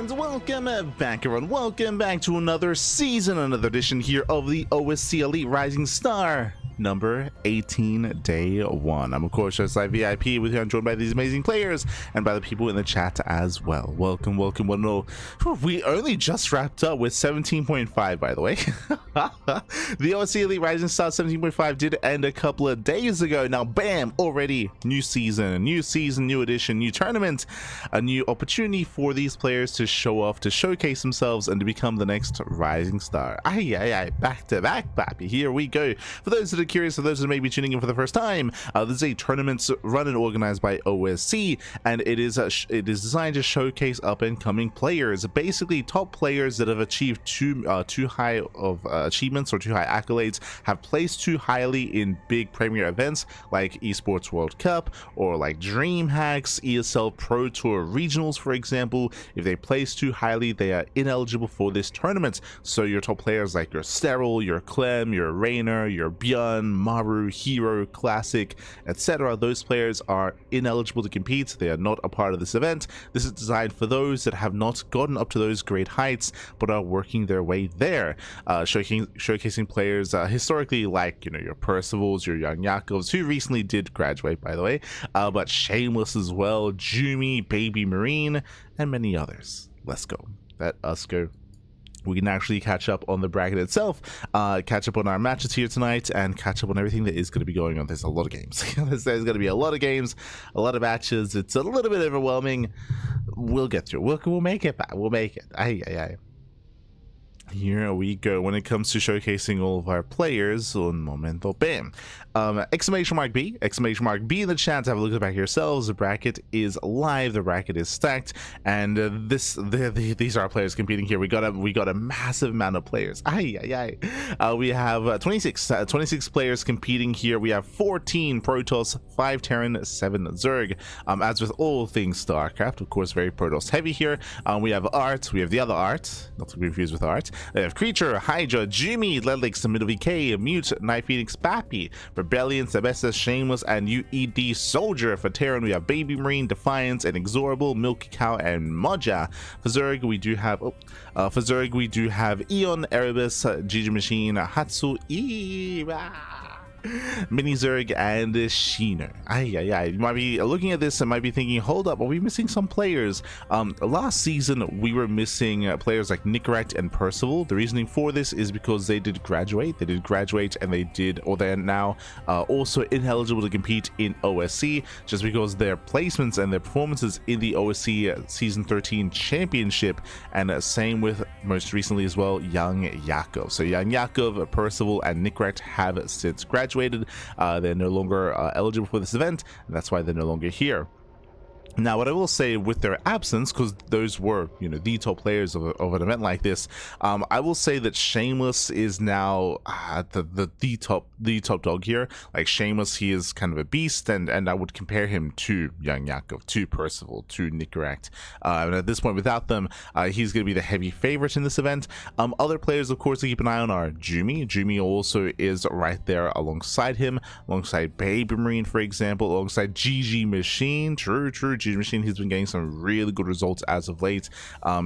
Welcome back, everyone. Welcome back to another season, another edition here of the OSC Elite Rising Star, number 18, day 1. I'm, of course, just like VIP with you. I'm joined by these amazing players and by the people in the chat as well. Welcome, welcome, one and all. We only just wrapped up with 17.5, by the way. The OSC Elite Rising Star 17.5 did end a couple of days ago. Now, bam, already new season, new edition, new tournament, a new opportunity for these players to show off, to showcase themselves, and to become the next Rising Star. Back to back, baby. Here we go. For those that are curious, for those that may be tuning in for the first time, this is a tournament run and organized by OSC, and it is designed to showcase up and coming players, basically top players that have achieved too high of achievements or too high accolades, have placed too highly in big premier events like Esports World Cup or like DreamHacks, ESL Pro Tour Regionals, for example. If they place too highly, they are ineligible for this tournament. So your top players like your Sterile, your Clem, your Rainer, your Björn, Maru, Hero, Classic, etc., those players are ineligible to compete. They are not a part of this event. This is designed for those that have not gotten up to those great heights but are working their way there, showcasing players historically like, you know, your Percivals, your Young Yakovs, who recently did graduate, by the way, but Shameless as well, Jumi, BabyMarine, and many others. Let's go. Let us go. We can actually catch up on the bracket itself, catch up on our matches here tonight, and catch up on everything that is going to be going on. There's a lot of games. There's going to be a lot of games, a lot of matches. It's a little bit overwhelming. We'll get through. We'll make it back. We'll make it. Here we go. When it comes to showcasing all of our players, un momento, bam. Exclamation mark B in the chat. Have a look at the back yourselves. The bracket is live. The bracket is stacked, and these are our players competing here. We got a massive amount of players. We have 26 players competing here. We have 14 Protoss, 5 Terran, 7 Zerg. As with all things StarCraft, of course, very Protoss heavy here. We have art. We have the other art, not to be confused with art. They have Creature, Hydra, Jimmy, Ledlix, Middle VK, Mute, Night Phoenix, Pappy, Rebellion, Sebesdes, Shameless, and UED Soldier. For Terran, we have BabyMarine, Defiance, Inexorable, Milk Cow, and Moja. For Zerg, we do have Eon, Erebus, Gigi Machine, Hatsu, Mini Zerg, and Sheener. You might be looking at this and might be thinking, hold up, are we missing some players? Last season we were missing players like Nicorette and Percival. The reasoning for this is because they did graduate, and they're now also ineligible to compete in OSC, just because their placements and their performances in the OSC season 13 championship, and same with most recently as well Young Yakov. So Young Yakov, Percival, and Nicorette have since graduated. They're no longer eligible for this event, and that's why they're no longer here. Now, what I will say with their absence, because those were, the top players of an event like this, I will say that Shameless is now the top dog here. Like Shameless, he is kind of a beast, and I would compare him to Young Yakov, to Percival, to Nicorette. And at this point, without them, he's going to be the heavy favorite in this event. Other players, of course, to keep an eye on are Jimmy. Jimmy also is right there alongside him, alongside BabyMarine, for example, alongside Gigi Machine. True. Gigi Machine, he's been getting some really good results as of late.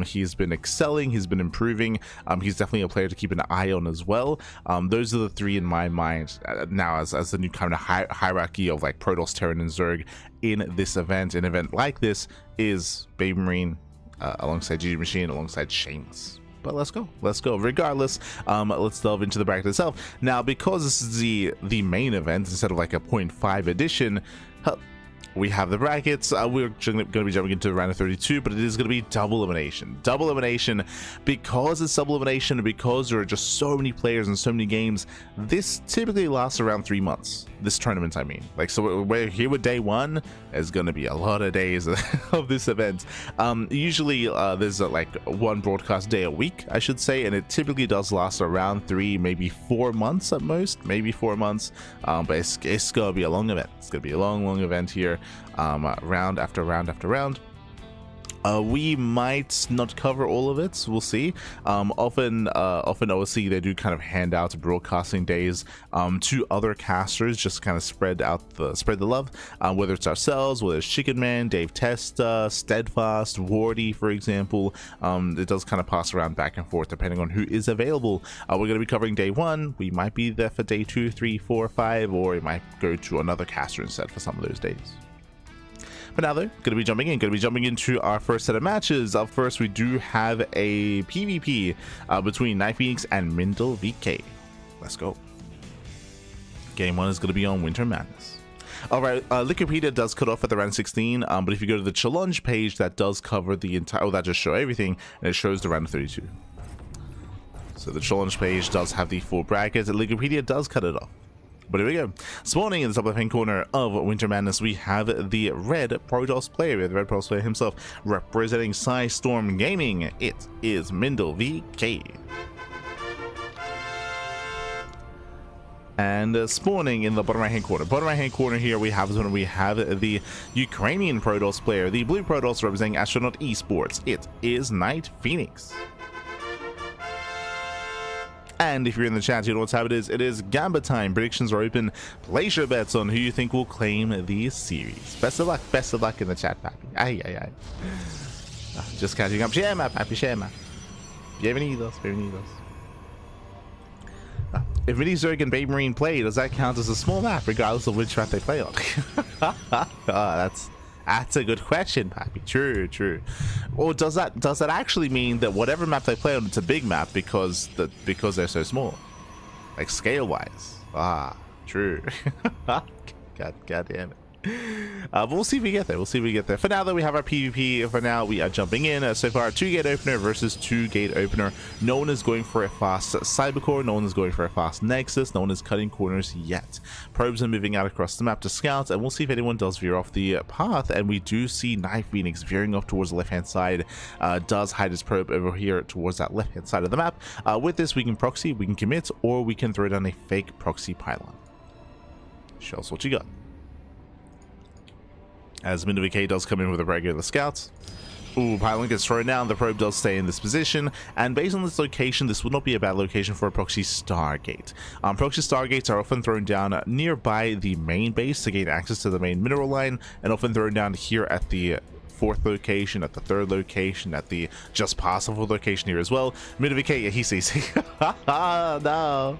He's been excelling, he's been improving. He's definitely a player to keep an eye on as well. Those are the three in my mind now as the new kind of hierarchy of like Protoss, Terran, and Zerg in this event. An event like this is BabyMarine alongside Gigi Machine, alongside Shameless. But let's go. Regardless, let's delve into the bracket itself. Now, because this is the main event instead of like a 0.5 edition, we have the brackets. We're going to be jumping into round of 32, but it is going to be double elimination. Double elimination, because it's double elimination, because there are just so many players and so many games. This typically lasts around 3 months. This tournament, I mean. Like, so we're here with day one. There's going to be a lot of days of this event. Usually, there's like one broadcast day a week, I should say, and it typically does last around 3, maybe 4 months at most, maybe 4 months. But it's going to be a long event. It's going to be a long event here. Round after round after round. We might not cover all of it, we'll see. Often OSC, they do kind of hand out broadcasting days to other casters, just to kind of spread the love, whether it's ourselves, whether it's Chicken Man, Dave Testa, Steadfast, Wardy, for example. It does kind of pass around back and forth depending on who is available. We're going to be covering day 1. We might be there for day 2, 3, 4, 5, or it might go to another caster instead for some of those days. But now though, going to be jumping into our first set of matches. Up first, we do have a PvP between Night Phoenix and Mindle VK. Let's go. Game 1 is going to be on Winter Madness. Alright, Wikipedia does cut off at the round 16, but if you go to the challenge page, that does cover the entire, that just show everything, and it shows the round of 32. So the challenge page does have the full bracket, and Wikipedia does cut it off. But here we go. Spawning in the top left-hand corner of Winter Madness, we have the red Protoss player. We have the red Protoss player himself representing Storm Gaming. It is Mindle VK. And spawning in the bottom right-hand corner. Here we have the Ukrainian Protoss player, the blue Protoss representing Astronaut Esports. It is Night Phoenix. And if you're in the chat, you know what time it is. It is Gamba time. Predictions are open. Place your bets on who you think will claim the series. Best of luck in the chat, Pappy. Just catching up. Shema, Pappy, Shema. Bienvenidos. If Mini Zerg and BabyMarine play, does that count as a small map, regardless of which map they play on? That's a good question, Pappy. True. Or does that actually mean that whatever map they play on, it's a big map because they're so small, like scale wise? True. God damn it. But we'll see if we get there. We'll see if we get there. For now, though, we have our PvP. For now, we are jumping in. So far, 2-gate opener versus 2-gate opener. No one is going for a fast Cybercore. No one is going for a fast Nexus. No one is cutting corners yet. Probes are moving out across the map to scout, and we'll see if anyone does veer off the path. And we do see Knife Phoenix veering off towards the left-hand side. Does hide his probe over here towards that left-hand side of the map. With this, we can proxy, we can commit, or we can throw down a fake proxy pylon. Show us what you got. As MindoVK does come in with a regular scout. Ooh, pylon gets thrown down. The probe does stay in this position. And based on this location, this would not be a bad location for a proxy Stargate. Proxy Stargates are often thrown down nearby the main base to gain access to the main mineral line, and often thrown down here at the 4th location, at the 3rd location, at the just passable location here as well. MindoVK, yeah, he sees. No,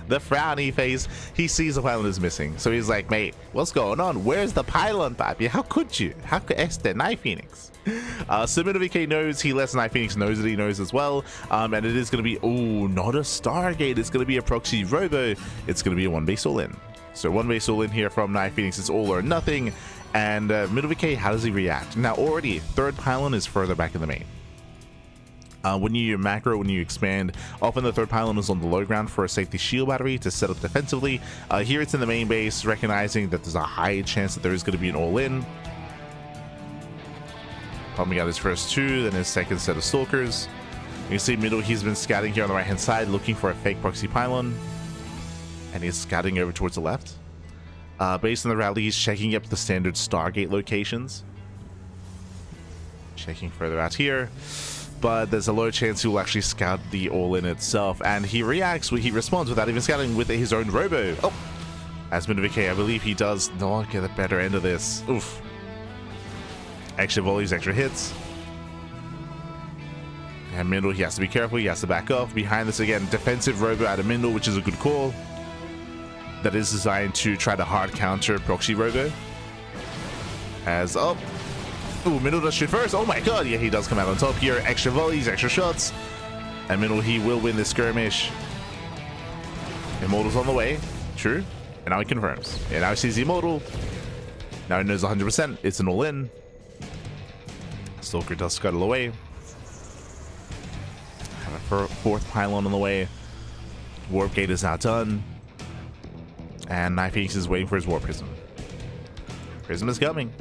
the frowny face. He sees the pylon is missing, so he's like, mate, what's going on? Where's the pylon, papi? How could you? How could Knife Phoenix? So MindoVK knows. He lets Knife Phoenix knows that he knows as well. And it is going to be, oh, not a Stargate. It's going to be a proxy robo. It's going to be a 1-base all-in. So 1-base all-in here from Knife Phoenix. It's all or nothing. And MindoVK, how does he react? Now, already, 3rd pylon is further back in the main. When you macro, when you expand, often the 3rd pylon is on the low ground for a safety shield battery to set up defensively. Here it's in the main base, recognizing that there's a high chance that there is going to be an all-in. Pumping out his first 2, then his second set of stalkers. You can see middle, he's been scouting here on the right-hand side, looking for a fake proxy pylon. And he's scouting over towards the left. Based on the rally, he's checking up the standard Stargate locations. Checking further out here. But there's a low chance he will actually scout the all-in itself. And he reacts, he responds without even scouting with his own robo. Oh! As MindoVK, I believe he does not get the better end of this. Oof. Extra volleys, extra hits. And Mindle, he has to be careful, he has to back off. Behind this again, defensive robo out of Mindle, which is a good call. That is designed to try to hard counter proxy robo. As up. Ooh, Mindle does shoot first. Oh my god, yeah, he does come out on top here. Extra volleys, extra shots. And Mindle, he will win this skirmish. Immortal's on the way. True. And now he confirms. Yeah, now he sees the Immortal. Now he knows 100% it's an all-in. Stalker does scuttle away. Have a 4th pylon on the way. Warp gate is now done. And Knife Phoenix is waiting for his Warp Prism. Prism is coming.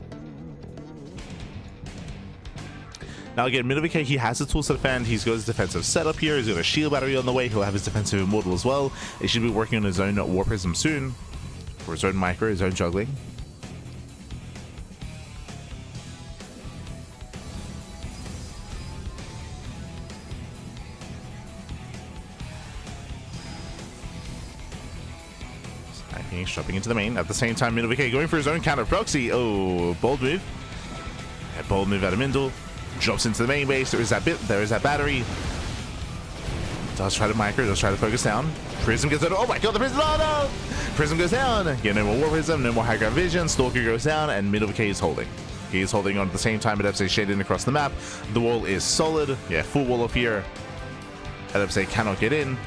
Now again, MindoVK, he has the tools to defend. He's got his defensive setup here. He's got a shield battery on the way. He'll have his defensive Immortal as well. He should be working on his own Warp Prism soon. For his own micro, his own juggling. He's dropping into the main. At the same time, MindoVK going for his own counter proxy. Oh, bold move. Yeah, bold move out of Mindle. Drops into the main base. There is that bit. There is that battery. Does try to micro. Does try to focus down. Prism gets out. Oh my god, the Prism. Oh no! Prism goes down. Yeah, no more War Prism. No more high ground vision. Stalker goes down. And MindoVK is holding. He is holding on at the same time. Adepse shading across the map. The wall is solid. Yeah, full wall up here. Adepse cannot get in.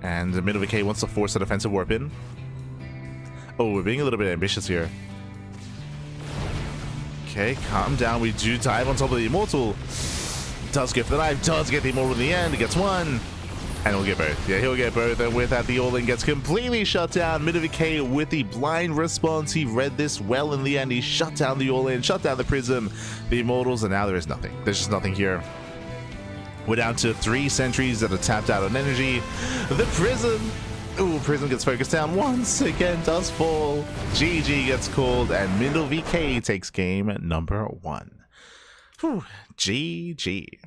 And MindoVK wants to force a defensive warp in. Oh, we're being a little bit ambitious here. Okay, calm down. We do dive on top of the Immortal. Does go for the knife. Does get the Immortal in the end. Gets one. And he'll get both. Yeah, he'll get both. And with that, the all-in gets completely shut down. MindoVK with the blind response. He read this well in the end. He shut down the all-in. Shut down the Prism. The Immortals. And now there is nothing. There's just nothing here. We're down to 3 sentries that are tapped out on energy. The Prism. Ooh, Prism gets focused down once again. Does fall. GG gets called. And MindoVK takes game number 1. Whew, GG.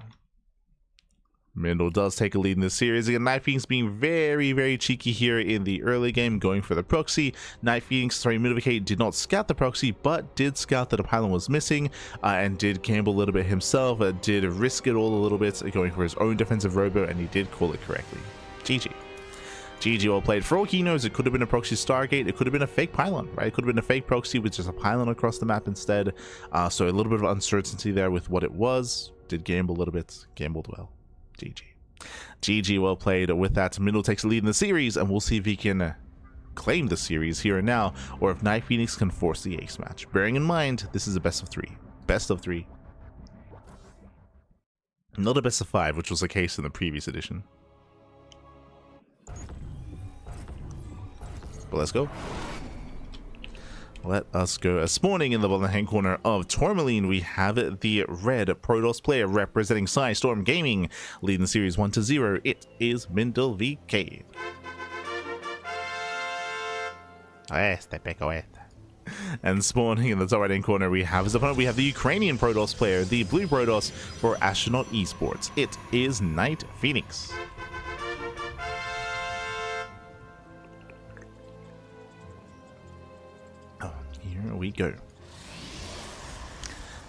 Mindle does take a lead in this series. Again, Knife Phoenix being very, very cheeky here in the early game, going for the proxy. Knife Phoenix, sorry, MindoVK did not scout the proxy, but did scout that a pylon was missing, and did gamble a little bit himself, did risk it all a little bit, going for his own defensive robo, and he did call it correctly. GG. GG, well played. For all he knows, it could have been a proxy Stargate, it could have been a fake pylon, right? It could have been a fake proxy with just a pylon across the map instead. So a little bit of uncertainty there with what it was. Did gamble a little bit, gambled well. GG. GG, well played. With that, Mindle takes the lead in the series, and we'll see if he can claim the series here and now, or if Night Phoenix can force the ace match. Bearing in mind, this is a best of 3. Best of 3. Not a best of 5, which was the case in the previous edition. But let's go. Let us go. Spawning in the bottom hand corner of Tourmaline, we have the red Protoss player representing Storm Gaming, leading the series 1-0. It is Mindle VK. And spawning in the top right hand corner, we have his opponent. We have the Ukrainian Protoss player, the blue Protoss for Astronaut Esports. It is Night Phoenix. Here we go.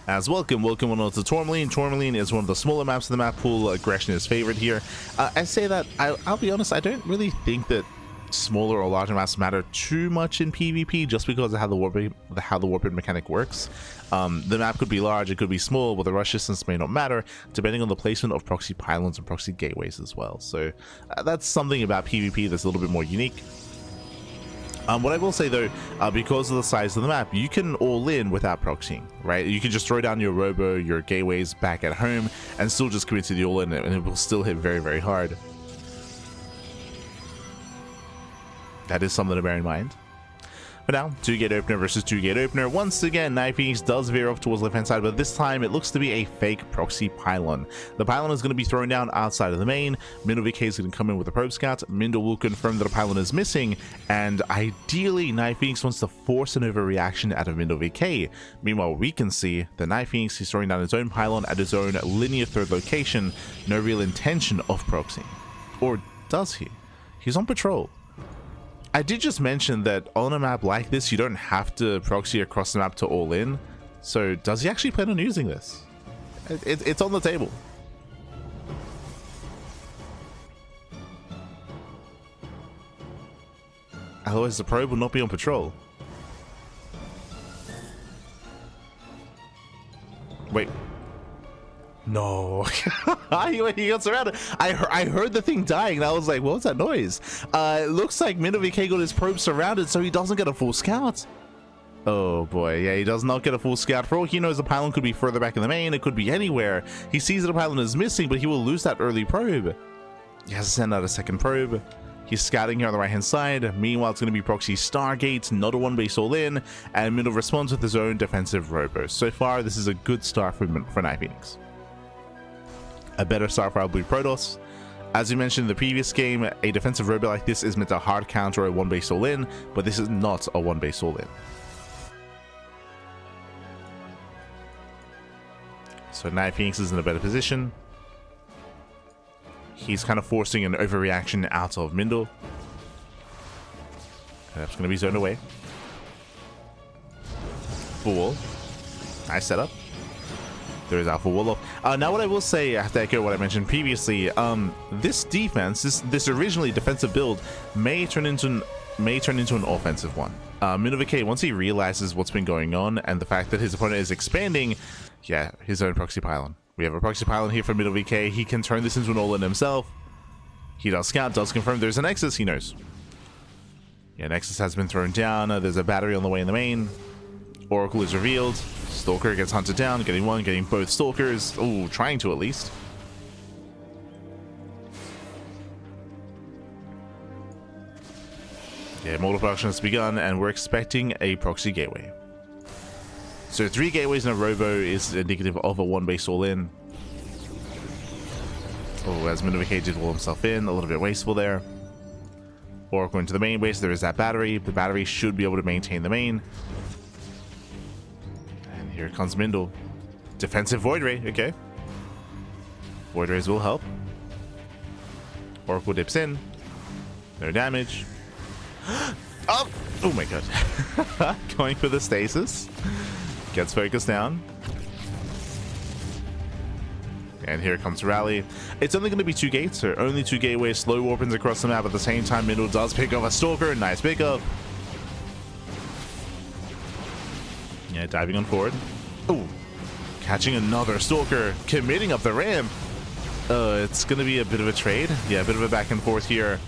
As welcome on to Tourmaline. Tourmaline is one of the smaller maps in the map pool. Aggression is favored here. I say that, I'll be honest, I don't really think that smaller or larger maps matter too much in PvP, just because of how the warping mechanic works. The map could be large, it could be small, but the rush distance may not matter, depending on the placement of proxy pylons and proxy gateways as well. So that's something about PvP that's a little bit more unique. What I will say though, because of the size of the map, you can all in without proxying, right? You can just throw down your robo, your gateways back at home, and still just commit to the all in, and it will still hit very, very hard. That is something to bear in mind. But now, 2-gate opener versus 2-gate opener. Once again, Night Phoenix does veer off towards the left-hand side, but this time it looks to be a fake proxy pylon. The pylon is going to be thrown down outside of the main. Mindle VK is going to come in with a probe scout. Mindle will confirm that a pylon is missing, and ideally, Night Phoenix wants to force an overreaction out of Mindle VK. Meanwhile, we can see that Night Phoenix is throwing down his own pylon at his own linear third location. No real intention of proxying. Or does he? He's on patrol. I did just mention that on a map like this, you don't have to proxy across the map to all in. So does he actually plan on using this? It's on the table. Otherwise the probe will not be on patrol. Wait. No. He got surrounded. I heard the thing dying and I was like, what was that noise? It looks like Mindle VK got his probe surrounded, so he doesn't get a full scout. Oh boy, yeah, he does not get a full scout. For all he knows, the pylon could be further back in the main, it could be anywhere. He sees that a pylon is missing, but he will lose that early probe. He has to send out a second probe. He's scouting here on the right hand side. Meanwhile, it's going to be proxy Stargate, not a one base all in, and Mindle responds with his own defensive robo. So far, this is a good start for Night Phoenix. A better start for our blue Protoss. As we mentioned in the previous game, a defensive robo like this is meant to hard counter a one base all in, but this is not a one base all in. So Night Phoenix is in a better position. He's kind of forcing an overreaction out of Mindle. And that's going to be zoned away. Full wall. Nice setup. There is Alpha Wall off. Now what I will say, I have to echo what I mentioned previously, this defense, this originally defensive build may turn into an offensive one. Mindle VK, once he realizes what's been going on and the fact that his opponent is expanding, yeah, his own proxy pylon. We have a proxy pylon here for Mindle VK. He can turn this into an all-in himself. He does scout, does confirm there's a Nexus, he knows. Yeah, Nexus has been thrown down. There's a battery on the way in the main. Oracle is revealed. Stalker gets hunted down, getting one, getting both Stalkers. Ooh, trying to at least. Yeah, mortal production has begun, and we're expecting a proxy gateway. So 3 gateways in a robo is indicative of a one base all in. Oh, as Mindle VK did wall himself in, a little bit wasteful there. Oracle into the main base, there is that battery. The battery should be able to maintain the main. Here comes Mindle. Defensive Void Ray, okay. Void Rays will help. Oracle dips in. No damage. Oh my god. Going for the stasis. Gets focused down. And here comes Rally. It's only going to be 2 gates, so only 2 gateways. Slow warpins across the map. At the same time, Mindle does pick up a Stalker. Nice pickup. Yeah, diving on forward. Ooh, catching another Stalker, committing up the ramp. It's going to be a bit of a trade. Yeah, a bit of a back and forth here.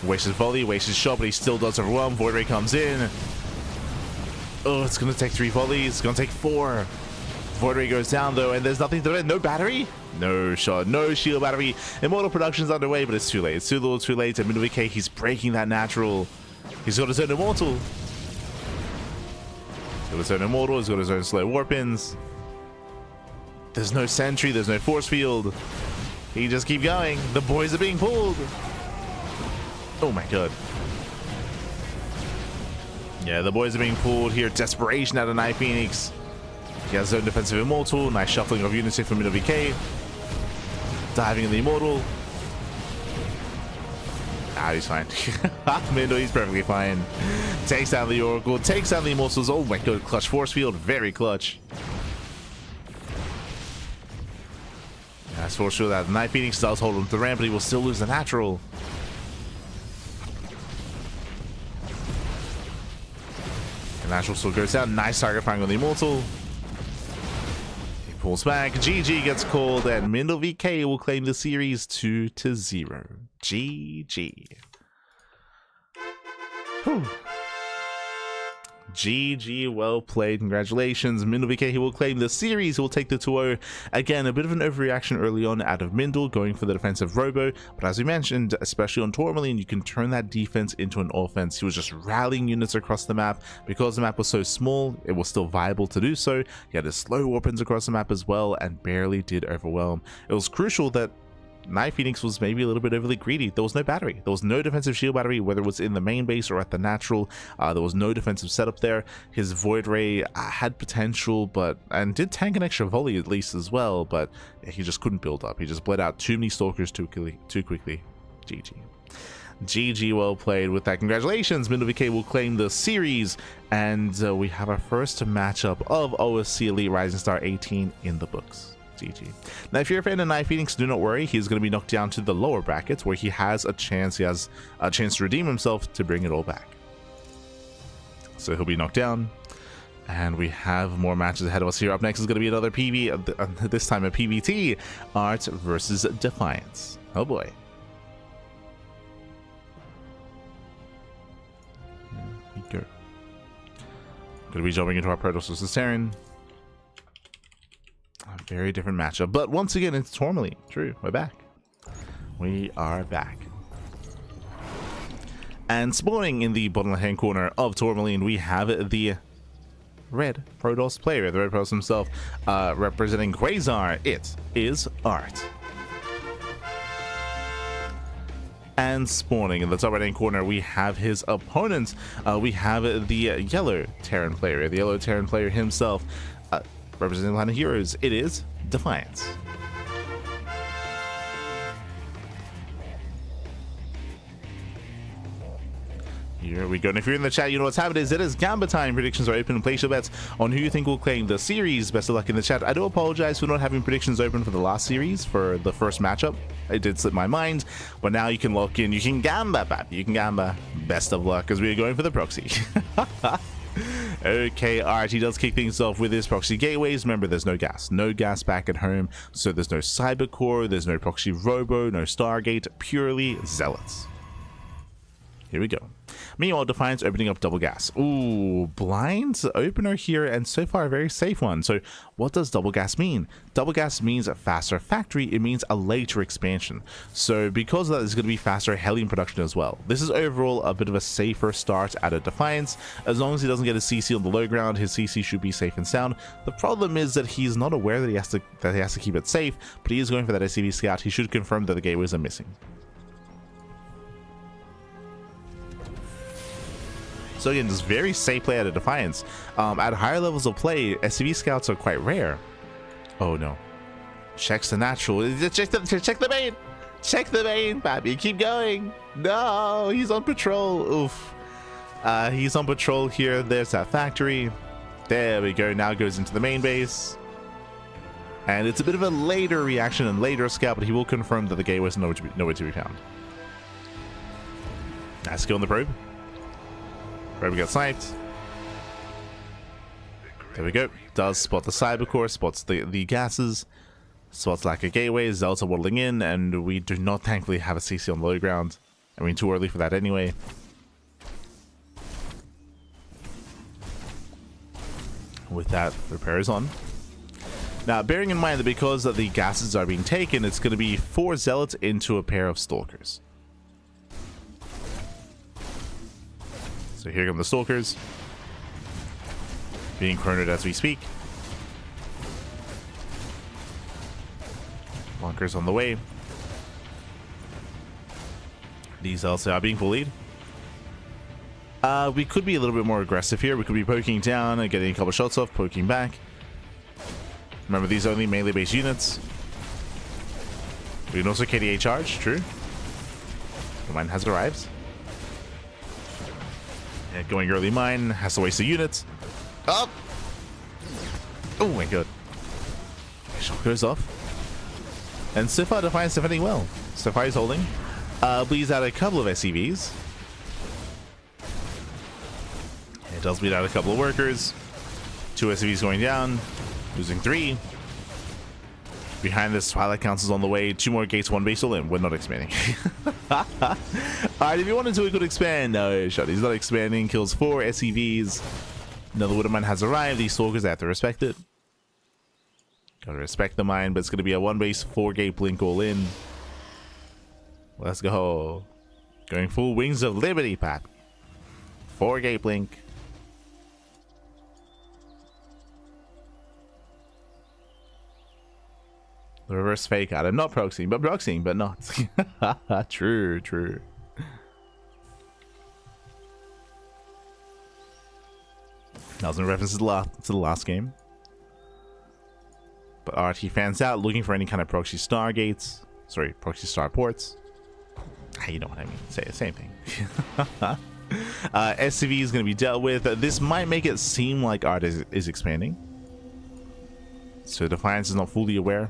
Wastes his volley, wastes his shot, but he still does overwhelm. Void Ray comes in. Oh, it's gonna take 3 volleys. It's gonna take 4. Void Ray goes down though, and there's nothing to it. No battery, no shot, no shield battery. Immortal production's underway, but it's too late. It's too little, too late. And MindoVK, he's breaking that natural. He's got his own immortal. He's got his own immortal. He's got his own slow warp-ins. There's no sentry. There's no force field. He just keep going. The boys are being pulled. Oh my god. Yeah, the boys are being pulled here. Desperation out of Night Phoenix. He has his own defensive immortal. Nice shuffling of units from MindoVK. Diving in the immortal. Ah, he's fine. Mindo, he's perfectly fine. Takes down the Oracle. Takes down the immortals. Oh my god, clutch force field. Very clutch. Nice force field out. Night Phoenix does hold him to the ramp, but he will still lose the natural. The natural still goes down. Nice target firing on the immortal. He pulls back. GG gets called, and MindoVK will claim the series 2-0. GG. Whew. GG, well played. Congratulations. MindoVK, he will claim the series. He will take the 2-0. Again, a bit of an overreaction early on out of Mindle, going for the defensive robo. But as we mentioned, especially on Tourmaline, you can turn that defense into an offense. He was just rallying units across the map. Because the map was so small, it was still viable to do so. He had his slow warp-ins across the map as well, and barely did overwhelm. It was crucial that Night Phoenix was maybe a little bit overly greedy. There was no battery. There was no defensive shield battery, whether it was in the main base or at the natural. There was no defensive setup there. His Void Ray had potential, and did tank an extra volley at least as well, but he just couldn't build up. He just bled out too many stalkers too quickly. GG. GG, well played. With that, congratulations. MindoVK will claim the series, and we have our first matchup of OSC Elite Rising Star 18 in the books. GG. Now, if you're a fan of Night Phoenix, do not worry. He's going to be knocked down to the lower brackets, where he has a chance. He has a chance to redeem himself to bring it all back. So he'll be knocked down, and we have more matches ahead of us here. Up next is going to be another PV, this time a PVT, Art versus Defiance. Oh boy. Here we go. Going to be jumping into our Protoss versus Terran. A very different matchup, but once again, it's Tourmaline. True, we're back. We are back. And spawning in the bottom left-hand corner of Tourmaline, we have the red Protoss player, the red Protoss himself, representing Quasar. It is Art. And spawning in the top right-hand corner, we have his opponent. We have the yellow Terran player, himself. Representing the line of heroes, it is Defiance. Here we go. And if you're in the chat, you know what's happening. It is Gamba time. Predictions are open. Place your bets on who you think will claim the series. Best of luck in the chat. I do apologize for not having predictions open for the last series, for the first matchup. It did slip my mind, but now you can lock in. You can Gamba, papi. You can Gamba. Best of luck, because we are going for the proxy. Okay, Art, he does kick things off with his proxy gateways. Remember, there's no gas back at home, so there's no cyber core, there's no proxy robo, no Stargate, purely zealots. Here we go. Meanwhile, Defiance opening up double gas. Ooh, blind opener here, and so far a very safe one. So what does double gas mean? Double gas means a faster factory. It means a later expansion. So because of that, there's going to be faster Hellion production as well. This is overall a bit of a safer start at a Defiance. As long as he doesn't get a CC on the low ground, his CC should be safe and sound. The problem is that he's not aware that he has to keep it safe, but he is going for that SCV scout. He should confirm that the gateways are missing. So again, just very safe play at a Defiance. At higher levels of play, SCV scouts are quite rare. Oh no. Checks the natural. Check the main. Check the main, baby. Keep going. No, he's on patrol. Oof. He's on patrol here. There's that factory. There we go. Now goes into the main base. And it's a bit of a later reaction and later scout, but he will confirm that the gateway is nowhere to be found. Nice skill on the probe. Probe got sniped. There we go. Does spot the cyber core, spots the gases, spots lack of gateway, Zelta waddling in, and we do not thankfully have a CC on the low ground. I mean, too early for that anyway. With that, repair is on. Now, bearing in mind that because of the gases are being taken, it's going to be 4 zealots into a pair of stalkers. So here come the stalkers. Being chronoed as we speak. Bunkers on the way. These also are being bullied. We could be a little bit more aggressive here. We could be poking down and getting a couple shots off, poking back. Remember, these are only melee based units. We can also KDA charge, true. The mine has arrived. Yeah, going early mine has to waste the units. Up! Oh my god. Shot goes off. And so far, Defiance defending well. So far, he's holding. Bleeds out a couple of SCVs. It does bleed out a couple of workers. 2 SCVs going down. Losing 3. Behind this, Twilight Council's on the way. 2 more gates, 1 base all in. We're not expanding. Alright, if you wanted to, we could expand. No, shot. He's not expanding. Kills 4 SCVs. Another Wood Mine has arrived. These Stalkers have to respect it. Gotta respect the mine, but it's gonna be a 1 base, 4 gate blink all in. Let's go. Going full Wings of Liberty, Pat. 4 gate blink. The reverse fake out. I'm not proxying, but not. True, true. That was in reference to the last game. But RT fans out, looking for any kind of proxy stargates. Sorry, proxy starports. You know what I mean. Say the same thing. SCV is going to be dealt with. This might make it seem like Art is expanding. So Defiance is not fully aware.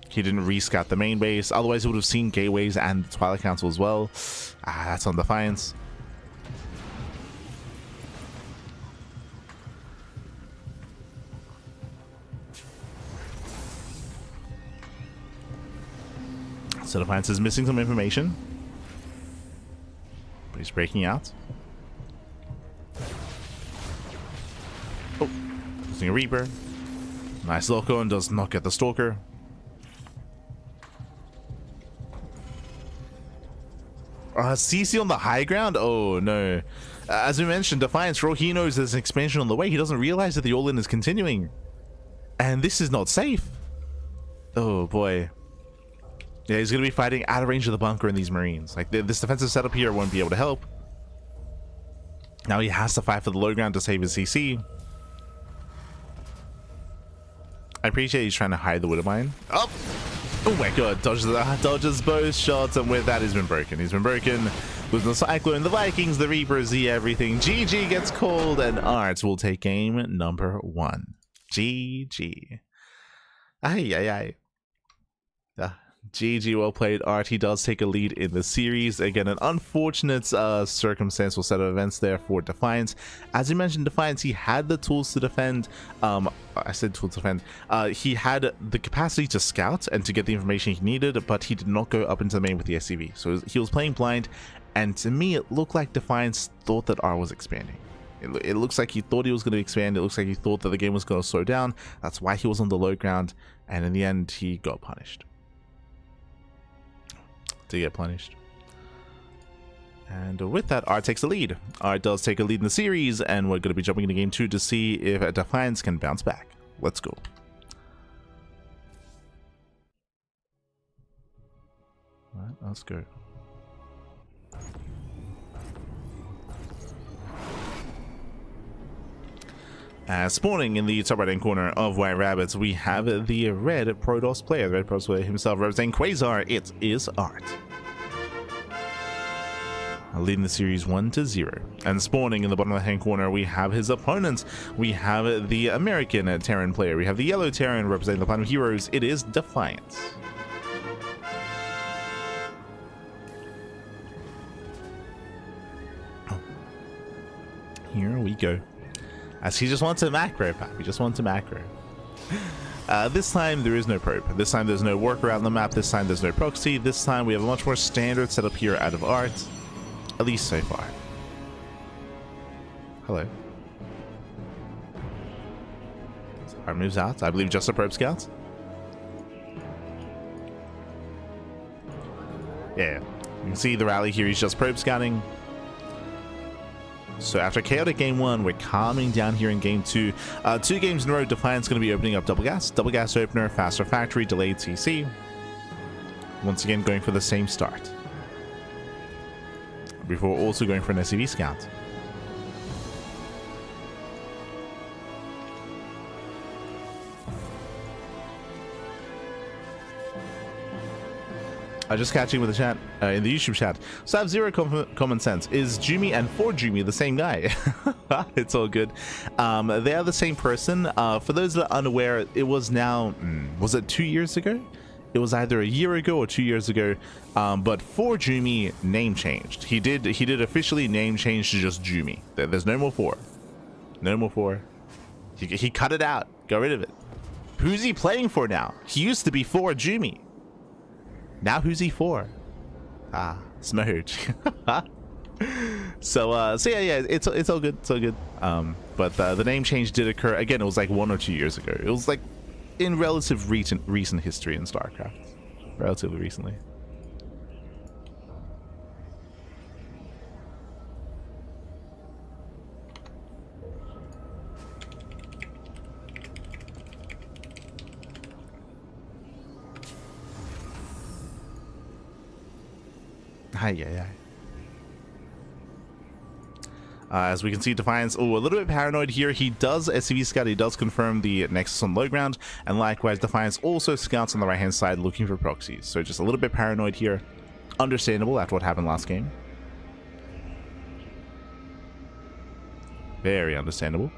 He didn't rescout the main base. Otherwise, he would have seen gateways and the Twilight Council as well. That's on Defiance. So Defiance is missing some information. But he's breaking out. Oh, using a Reaper. Nice loco and does not get the Stalker. CC on the high ground? Oh no. As we mentioned, Defiance, for all he knows, there's an expansion on the way. He doesn't realize that the all-in is continuing. And this is not safe. Oh boy. Yeah, he's going to be fighting out of range of the bunker and these Marines. Like, this defensive setup here won't be able to help. Now he has to fight for the low ground to save his CC. I appreciate he's trying to hide the Widowmine. Oh! Oh my god, dodges both shots, and with that, he's been broken. He's been broken with the Cyclone, the Vikings, the Reapers, the everything. GG gets called, and Arts will take game number 1. GG. Ay, ay, ay. GG, well played. RT does take a lead in the series. Again, an unfortunate circumstantial set of events there for Defiance. As you mentioned, Defiance, he had the tools to defend. I said tools to defend. He had the capacity to scout and to get the information he needed, but he did not go up into the main with the SCV. So he was playing blind, and to me, it looked like Defiance thought that R was expanding. It looks like he thought he was going to expand. It looks like he thought that the game was going to slow down. That's why he was on the low ground, and in the end, he got punished. To get punished. And with that, Art takes the lead. Art does take a lead in the series, and we're going to be jumping into game 2 to see if Defiance can bounce back. Let's go. Alright, let's go. Spawning in the top right hand corner of White Rabbits, we have the red Protoss player, the red Protoss player himself, representing Quasar. It is Art. Leading the series 1-0. And spawning in the bottom left hand corner, we have his opponents. We have the American Terran player. We have the yellow Terran representing the Platinum Heroes. It is Defiance. Here we go. As he just wants a macro, Pap. He just wants a macro. This time there is no probe. This time there's no work around the map. This time there's no proxy. This time we have a much more standard setup here out of art, at least so far. Hello. Art moves out. I believe just a probe scout. Yeah, you can see the rally here. He's just probe scouting. So after chaotic game 1, we're calming down here in game 2. 2 games in a row, Defiance going to be opening up double gas opener, faster factory, delayed CC. Once again going for the same start, before also going for an SCV scout. Just catching with the chat in the YouTube chat. So I have zero common sense. Is Jumi and For Jumi the same guy? It's all good. They are the same person. For those that are unaware, it was now was it 2 years ago? It was either a year ago or 2 years ago. But For Jumi name changed. He did officially name change to just Jumi. There's no more For. No more For. He cut it out. Got rid of it. Who's he playing for now? He used to be For Jumi. Now who's he for? Ah, Smooch. So yeah, it's all good. It's all good. But the name change did occur again. It was like 1 or 2 years ago. It was like in relative recent history in StarCraft, relatively recently. Hi. As we can see, Defiance, a little bit paranoid here. He does SCV scout, he does confirm the Nexus on low ground, and likewise, Defiance also scouts on the right-hand side looking for proxies. So just a little bit paranoid here. Understandable after what happened last game. Very understandable.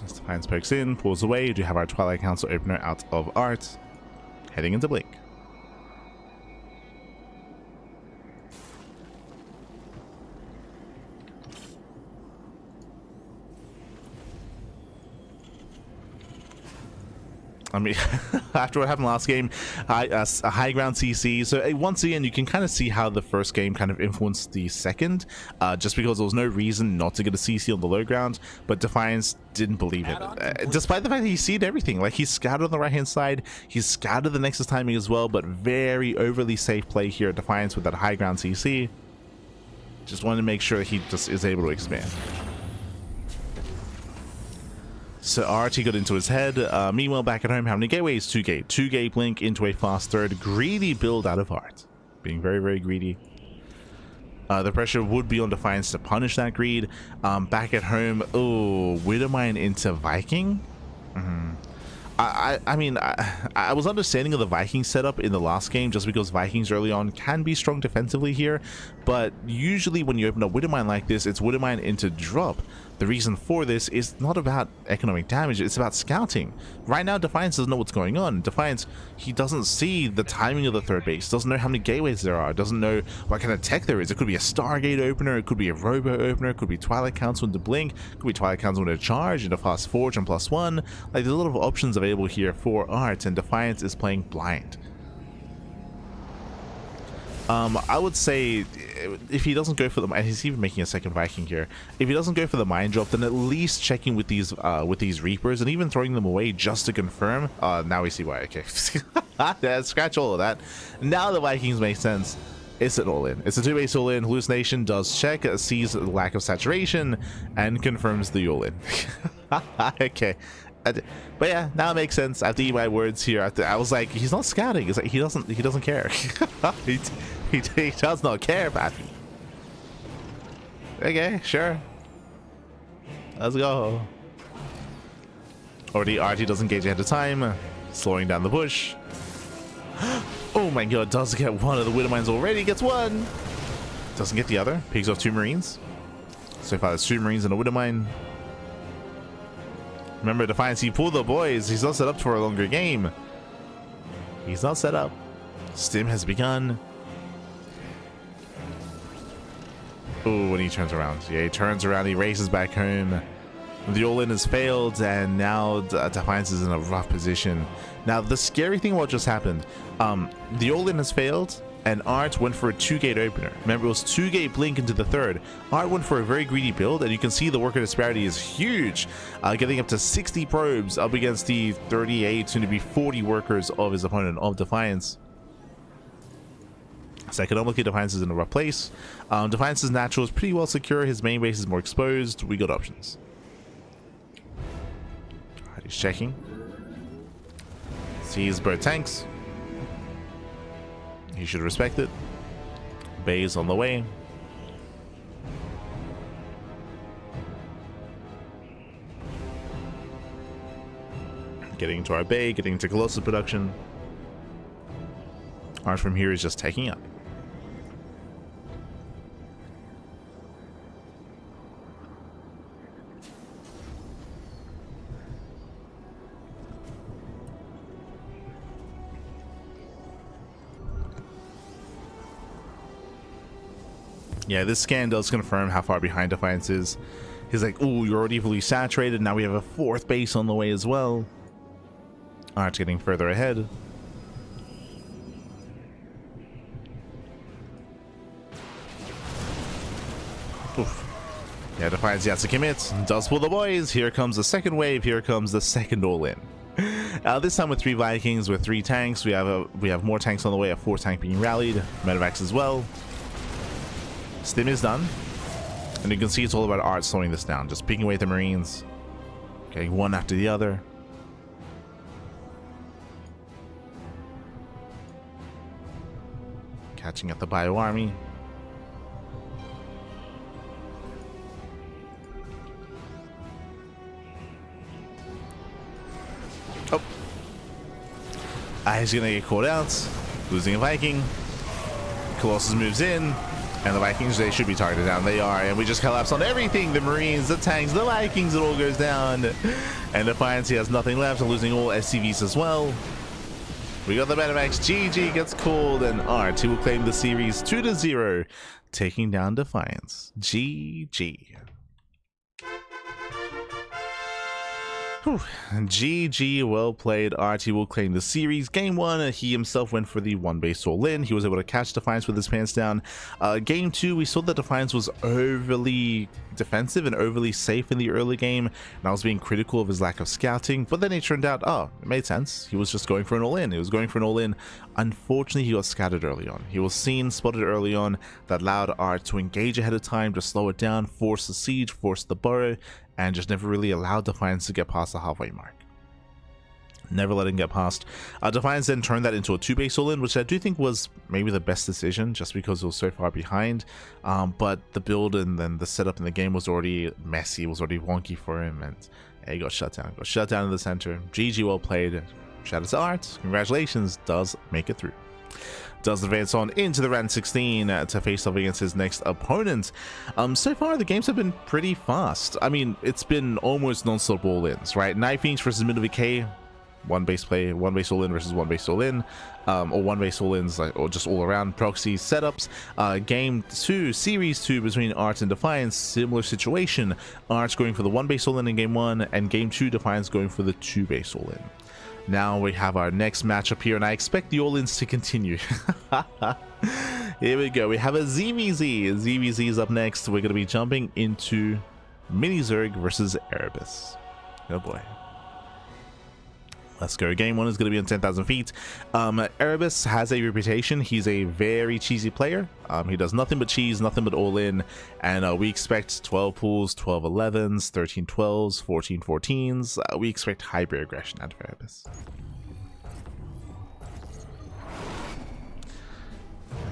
Defiance pokes in, pulls away. We do have our Twilight Council opener out of art, heading into Blink. I mean, after what happened last game, a high ground CC. So once again, you can kind of see how the first game kind of influenced the second, just because there was no reason not to get a CC on the low ground. But Defiance didn't believe it, despite the fact that he seed everything. Like, he scouted on the right hand side, he scouted the Nexus timing as well, but very overly safe play here at Defiance with that high ground CC. Just wanted to make sure he just is able to expand. So RT got into his head. Meanwhile, back at home, how many gateways? 2 gate. 2 gate Blink into a fast third. Greedy build out of art. Being very, very greedy. The pressure would be on Defiance to punish that greed. Back at home, oh, Widowmine into Viking? I mean, I was understanding of the Viking setup in the last game just because Vikings early on can be strong defensively here, but usually when you open up Widowmine like this, it's Widowmine into drop. The reason for this is not about economic damage, it's about scouting. Right now, Defiance doesn't know what's going on. Defiance, he doesn't see the timing of the third base, doesn't know how many gateways there are, doesn't know what kind of tech there is. It could be a Stargate opener, it could be a Robo opener, it could be Twilight Council into Blink, it could be Twilight Council into Charge, into Fast Forge and +1. Like, there's a lot of options available here for art, and Defiance is playing blind. I would say if he doesn't go for the, and he's even making a second Viking here, if he doesn't go for the mine drop, then at least checking with these Reapers and even throwing them away just to confirm. Now we see why. Okay. Yeah, scratch all of that. Now the Vikings make sense. It's an all-in. It's a 2-base all-in. Hallucination does check, sees the lack of saturation, and confirms the all-in. Okay. But yeah, now it makes sense. I have to eat my words here. I was like, he's not scouting. It's like he doesn't care. he does not care, Pappy. Okay, sure. Let's go. Already RT doesn't engage ahead of time, slowing down the push. Oh my god, does get one of the Widowmines already, gets one. Doesn't get the other, pigs off 2 Marines. So far there's 2 Marines and a Widowmine. Remember, Defiance, he pulled the boys. He's not set up for a longer game. He's not set up. Stim has begun. Oh, when he turns around. Yeah, he turns around, he races back home. The all-in has failed, and now Defiance is in a rough position. Now, the scary thing what just happened, the all-in has failed, and Art went for a 2-gate opener. Remember, it was 2-gate blink into the third. Art went for a very greedy build, and you can see the worker disparity is huge, getting up to 60 probes up against the 38, soon to be 40 workers of his opponent, of Defiance. So economically, Defiance is in a rough place. Defiance's natural is pretty well secure. His main base is more exposed. We got options. Alright, he's checking. Sees bird tanks. He should respect it. Bay's on the way. Getting into our bay, getting into Colossus production. Art from here is just taking up. Yeah, this scan does confirm how far behind Defiance is. He's like, ooh, you're already fully saturated. Now we have a 4th base on the way as well. Art's getting further ahead. Oof. Yeah, Defiance has to commit. Does pull the boys. Here comes the second wave. Here comes the second all-in. This time with 3 Vikings, with 3 tanks. We have more tanks on the way. A 4th tank being rallied. Medevacs as well. Stim is done, and you can see it's all about Art slowing this down, just picking away at the Marines, getting one after the other. Catching up the Bio Army. Oh. He's gonna get caught out, losing a Viking. Colossus moves in. And the Vikings, they should be targeted down. They are. And we just collapse on everything. The Marines, the tanks, the Vikings, it all goes down. And Defiance, he has nothing left. And losing all SCVs as well. We got the Medevacs. GG gets called. And Art, he will claim the series 2-0. Taking down Defiance. GG. Whew. GG, well played. Art, will claim the series. Game 1, he himself went for the 1-base all-in. He was able to catch Defiance with his pants down. Game 2, we saw that Defiance was overly defensive and overly safe in the early game, and I was being critical of his lack of scouting, but then it turned out, oh, it made sense. He was just going for an all-in. He was going for an all-in. Unfortunately, he got scattered early on. He was seen, spotted early on. That allowed Art to engage ahead of time, to slow it down, force the siege, force the burrow, and just never really allowed Defiance to get past the halfway mark. Never let him get past. Defiance then turned that into a 2-base all-in, which I do think was maybe the best decision, just because it was so far behind. But the build and then the setup in the game was already messy, was already wonky for him, and he got shut down. Got shut down in the center. GG, well played. Shout out to Art. Congratulations. Does make it through. Does advance on into the round 16 to face off against his next opponent. So far, the games have been pretty fast. I mean, it's been almost non-stop all-ins, right? Night Phoenix versus Middle VK, 1-base play, 1-base all-in versus 1-base all-in, or 1-base all-ins, like, or just all-around proxy setups. Game 2, Series 2 between Art and Defiance, similar situation. Art's going for the 1-base all-in in Game 1, and Game 2, Defiance going for the 2-base all-in. Now we have our next matchup here, and I expect the all-ins to continue. Here we go. We have a ZVZ. ZVZ is up next. We're going to be jumping into Mini Zerg versus Erebus. Oh boy. Let's go. Game 1 is going to be on 10,000 feet. Erebus has a reputation. He's a very cheesy player. He does nothing but cheese, nothing but all-in. And we expect 12 pools, 12 11s, 13 12s, 14 14s. We expect hybrid aggression out of Erebus.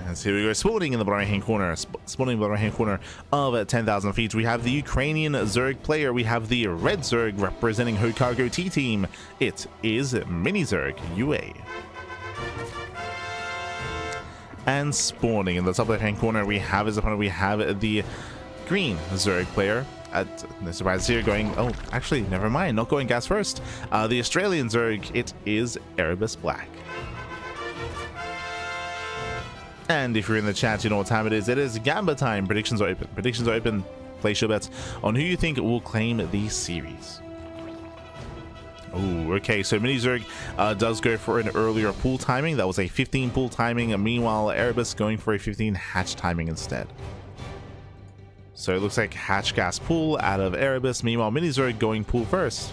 And so here we go, spawning in the bottom right-hand corner, spawning in the bottom right-hand corner of 10,000 feet. We have the Ukrainian Zerg player. We have the Red Zerg representing Hokago T-Team. It is Mini Zerg UA. And spawning in the top left-hand corner, we have his opponent. We have the Green Zerg player. No surprise here, going, oh, actually, never mind, not going gas first. The Australian Zerg, it is Erebus Black. And if you're in the chat, you know what time it is. It is Gamba time. Predictions are open. Predictions are open. Place your bets on who you think will claim the series. Oh, okay. So Mini Zerg does go for an earlier pool timing. That was a 15 pool timing. And meanwhile, Erebus going for a 15 hatch timing instead. So it looks like hatch gas pool out of Erebus. Meanwhile, Mini Zerg going pool first.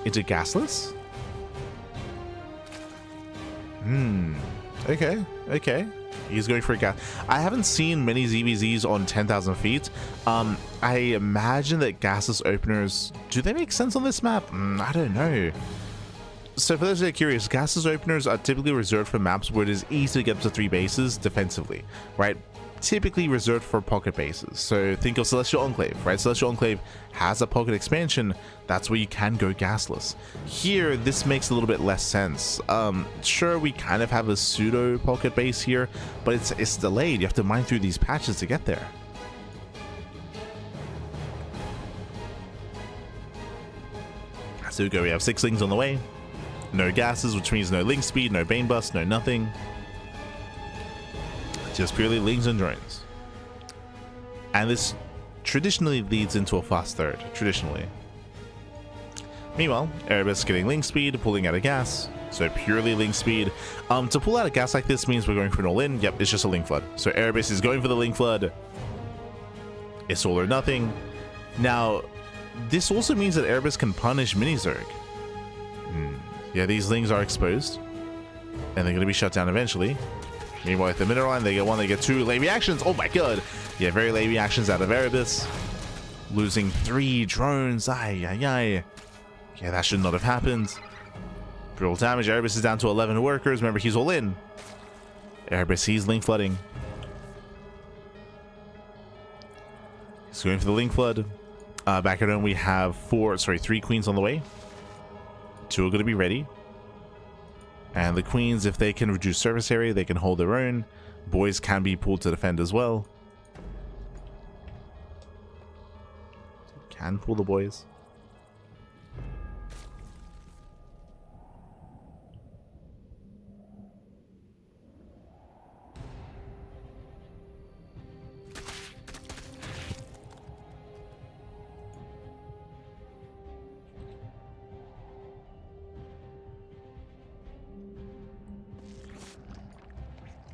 Into gasless? Okay. Okay. He's going for a gas. I haven't seen many ZVZs on 10,000 feet. I imagine that gasless openers, do they make sense on this map? I don't know. So for those that are curious, gasless openers are typically reserved for maps where it is easy to get up to 3 bases defensively, right? Typically reserved for pocket bases. So think of Celestial Enclave, right? Celestial Enclave has a pocket expansion. That's where you can go gasless. Here, this makes a little bit less sense. Sure, we kind of have a pseudo pocket base here, but it's delayed. You have to mine through these patches to get there. So we go. We have 6 lings on the way. No gases, which means no link speed, no bane bust, no nothing. Just purely lings and drones. And this traditionally leads into a fast third, traditionally. Meanwhile, Erebus getting link speed, pulling out of gas, so purely link speed. To pull out a gas like this means we're going for an all-in. Yep, it's just a link flood. So Erebus is going for the link flood. It's all or nothing. Now, this also means that Erebus can punish Mini Zerg. Yeah, these lings are exposed, and they're going to be shut down eventually. Meanwhile, at the middle line, they get 1, they get 2 late reactions. Oh my god. Yeah, very late reactions out of Erebus. Losing 3 drones. Ay, ay, ay. Yeah, that should not have happened. Brutal damage. Erebus is down to 11 workers. Remember, he's all in. Erebus, he's link flooding. He's going for the link flood. Back at home, we have 3 queens on the way. 2 are going to be ready. And the queens, if they can reduce surface area, they can hold their own. Boys can be pulled to defend as well. Can pull the boys.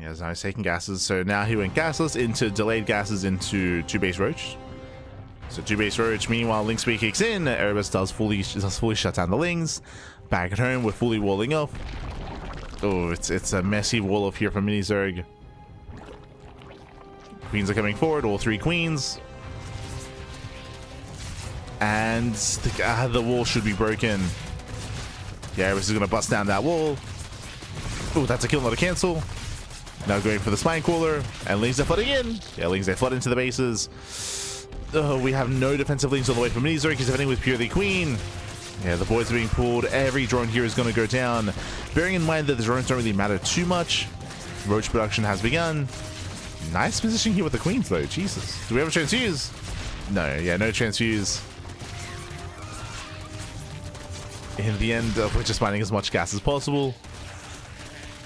Yeah, now he's taking gases. So now he went gasless into delayed gases into 2 base roach. So 2 base roach. Meanwhile, link speed kicks in. Erebus does fully shut down the lings. Back at home, we're fully walling off. Oh, it's a messy wall off here from Mini Zerg. Queens are coming forward. All 3 queens. And the wall should be broken. Yeah, Erebus is going to bust down that wall. Oh, that's a kill, not a cancel. Now going for the spine crawler, and lings are flooding in. Yeah, lings, they flood into the bases. Oh, we have no defensive lings all the way from Mini Zerg. He's defending with purely queen. Yeah, the boys are being pulled. Every drone here is going to go down. Bearing in mind that the drones don't really matter too much. Roach production has begun. Nice positioning here with the queens, though. Jesus. Do we have a transfuse? No, yeah, no transfuse. In the end, we're just mining as much gas as possible.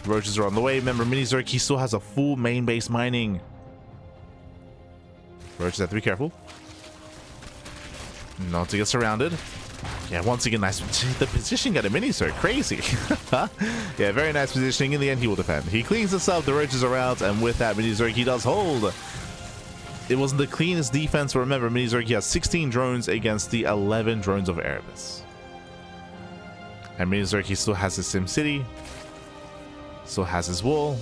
Roaches are on the way. Remember, Mini Zerg, he still has a full main base mining. Roaches have to be careful. Not to get surrounded. Yeah, once again, nice. The positioning at a Mini Zerg, crazy. Yeah, very nice positioning. In the end, he will defend. He cleans this up. The roaches are out, and with that, Mini Zerg, he does hold. It wasn't the cleanest defense, but remember, Mini Zerg, he has 16 drones against the 11 drones of Erebus. And Mini Zerg, he still has his Sim City. Still has his wall.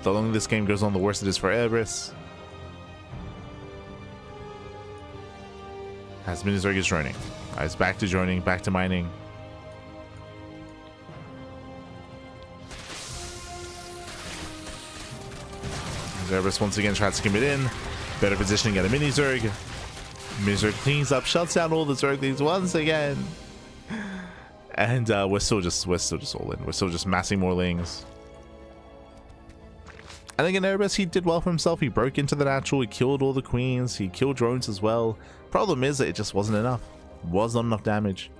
The longer this game goes on, the worse it is for Erebus. As Mini Zerg is joining. It's back to joining, back to mining. Erebus once again tries to commit in. Better positioning at a Mini Zerg. Mini Zerg cleans up, shuts down all the Zerglings once again. And we're still just all in. We're still just massing more lings. And again, Erebus, he did well for himself. He broke into the natural. He killed all the queens. He killed drones as well. Problem is that it just wasn't enough. Was not enough damage.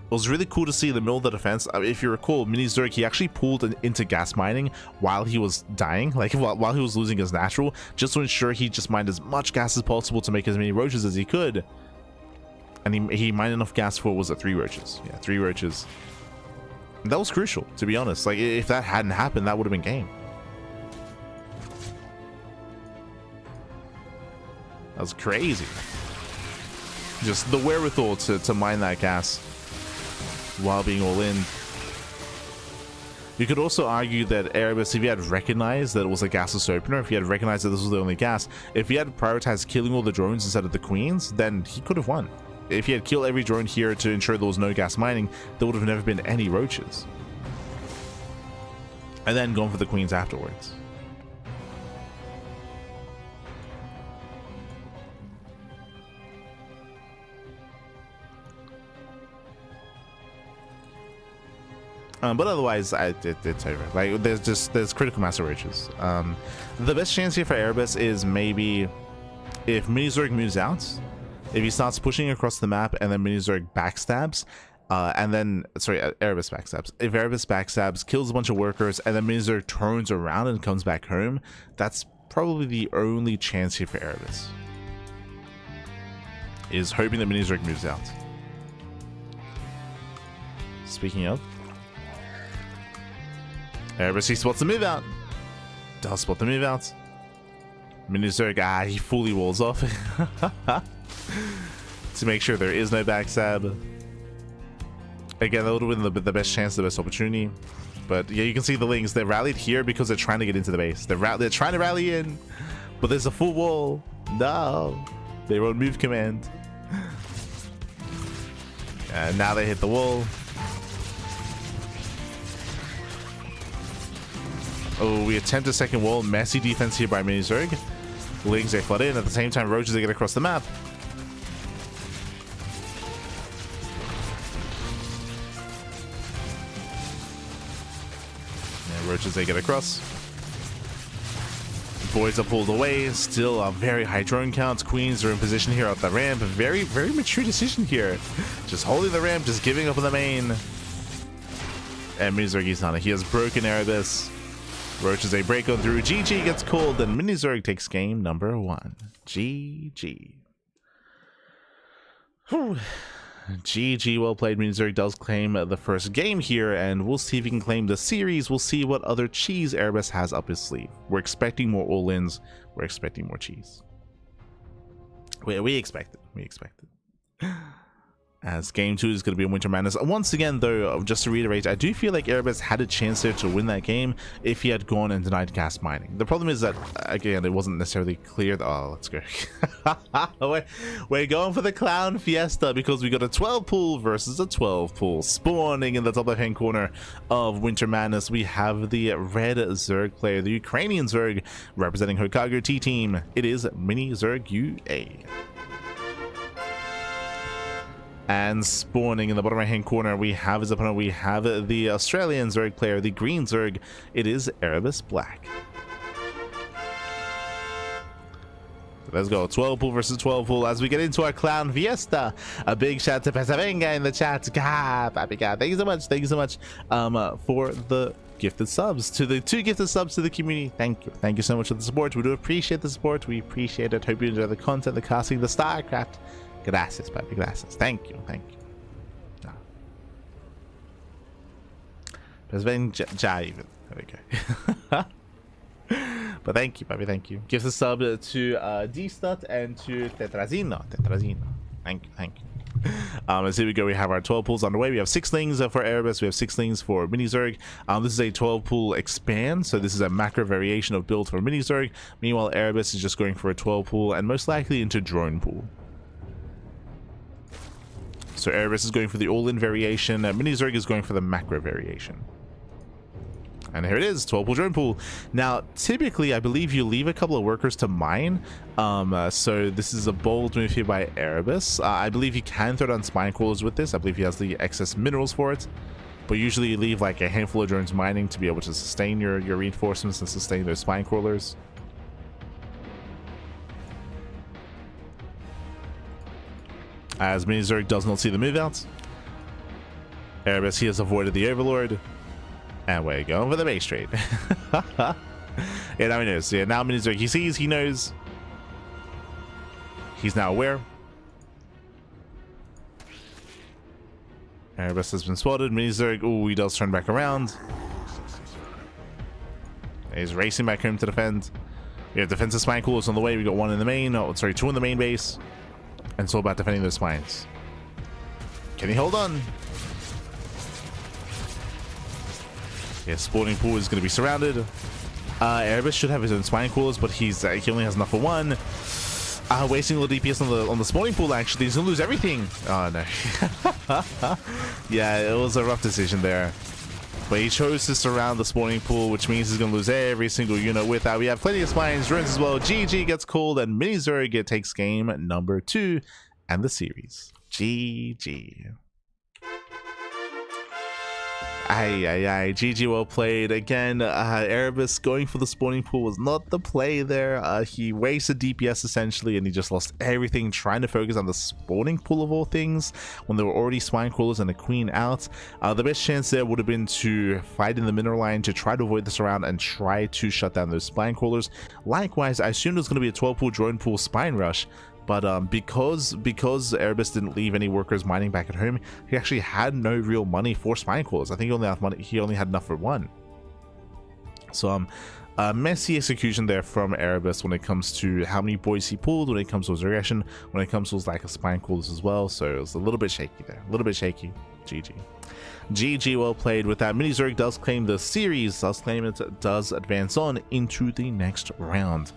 It was really cool to see in the middle of the defense. If you recall, Mini Zerg, he actually pulled into gas mining while he was dying, like while he was losing his natural, just to ensure he just mined as much gas as possible to make as many roaches as he could. And he mined enough gas for, was it 3 roaches? Yeah, 3 roaches. And that was crucial, to be honest. Like, if that hadn't happened, that would have been game. That was crazy. Just the wherewithal to mine that gas while being all in. You could also argue that Erebus, if he had recognized that it was a gasless opener, if he had recognized that this was the only gas, if he had prioritized killing all the drones instead of the queens, then he could have won. If he had killed every drone here to ensure there was no gas mining, there would have never been any roaches. And then gone for the queens afterwards. But otherwise, it's over. Like, there's critical mass of roaches. The best chance here for Erebus is maybe if Mini Zerg moves out, if he starts pushing across the map and then Mini Zerg backstabs, and then, sorry, Erebus backstabs. If Erebus backstabs, kills a bunch of workers, and then Mini Zerg turns around and comes back home, that's probably the only chance here for Erebus. Is hoping that Mini Zerg moves out. Speaking of, Erebus, he spots the move out. Does spot the move out. Mini Zerg, he fully walls off. To make sure there is no backstab. Again, that would have been the best chance, the best opportunity. But yeah, you can see the Lings. They rallied here because they're trying to get into the base. They're trying to rally in, but there's a full wall. No, they wrote move command. And now they hit the wall. Oh, we attempt a second wall. Messy defense here by Mini Zerg. Lings, they flood in. At the same time, roaches, they get across the map. And roaches, they get across. Boys are pulled away. Still a very high drone counts. Queens are in position here at the ramp. Very, very mature decision here. Just holding the ramp, just giving up on the main. And Mini Zerg, he's not. He has broken Erebus. Roaches, they break on through. GG gets called, and Mini Zerg takes game number 1. GG. Whew. GG, well played. Mini Zerg does claim the first game here, and we'll see if he can claim the series. We'll see what other cheese Erebus has up his sleeve. We're expecting more all-ins. We're expecting more cheese. We expect it. We expect it. As game 2 is going to be a Winter Madness. Once again, though, just to reiterate, I do feel like Erebus had a chance there to win that game if he had gone and denied gas mining. The problem is that, again, it wasn't necessarily clear. Oh, let's go. We're going for the Clown Fiesta because we got a 12 pool versus a 12 pool. Spawning in the top left-hand corner of Winter Madness, we have the red Zerg player, the Ukrainian Zerg, representing Hokago T-Team. It is Mini Zerg UA. And spawning in the bottom right hand corner, we have his opponent. We have the Australian Zerg player, the green Zerg. It is Erebus Black. Let's go. 12 pool versus 12 pool as we get into our Clown Fiesta. A big shout to Pesavenga in the chat. Papi God, thank you so much. Thank you so much for the gifted subs, to the 2 gifted subs to the community. Thank you. Thank you so much for the support. We do appreciate the support. We appreciate it. Hope you enjoy the content, the casting, the StarCraft. Gracias, papi, gracias. Thank you, thank you. Pues ven ya even. Okay. But thank you, papi, thank you. Gives a sub to D-Stud and to Tetrazino. Thank you, thank you. As here we go, we have our 12 pools underway. We have 6 Lings for Erebus, we have 6 Lings for Mini Zerg. This is a 12 pool expand, so this is a macro variation of build for Mini Zerg. Meanwhile, Erebus is just going for a 12 pool and most likely into drone pool. So Erebus is going for the all-in variation, Mini Zerg is going for the macro variation. And here it is, 12 pool drone pool. Now, typically, I believe you leave a couple of workers to mine. So this is a bold move here by Erebus. I believe you can throw down spine crawlers with this. I believe he has the excess minerals for it. But usually you leave like a handful of drones mining to be able to sustain your reinforcements and sustain those spine crawlers. As Mini Zerg does not see the move out. Erebus, he has avoided the Overlord. And we're going for the base trade. Yeah, now he knows. Yeah, now Minizerg, he sees, he knows. He's now aware. Erebus has been spotted. Minizerg, oh, he does turn back around. He's racing back home to defend. We have defensive spine coolers on the way. We got one in the main. Oh, sorry, two in the main base. And it's all about defending those spines. Can he hold on? Yeah, spawning pool is going to be surrounded. Erebus should have his own spine coolers, but he only has enough for one. Wasting a little DPS on the spawning pool. Actually, he's gonna lose everything. Oh no. Yeah, it was a rough decision there. But he chose to surround the spawning pool, which means he's going to lose every single unit with that. We have plenty of spines, drones as well. GG gets called, and Minizerg takes game number 2 and the series. GG. Aye. GG, well played. Again, Erebus going for the spawning pool was not the play there. He wasted DPS essentially, and he just lost everything trying to focus on the spawning pool of all things when there were already spine crawlers and a queen out. The best chance there would have been to fight in the mineral line to try to avoid this round and try to shut down those spine crawlers. Likewise, I assumed it was going to be a 12 pool drone pool spine rush. But because Erebus didn't leave any workers mining back at home, he actually had no real money for spine crawlers. I think he only had enough for one. So messy execution there from Erebus when it comes to how many boys he pulled, when it comes to his aggression, when it comes to his lack of spine crawlers as well. So it was a little bit shaky there, a little bit shaky. GG, well played. With that, Minizerg does claim the series, does advance on into the next round.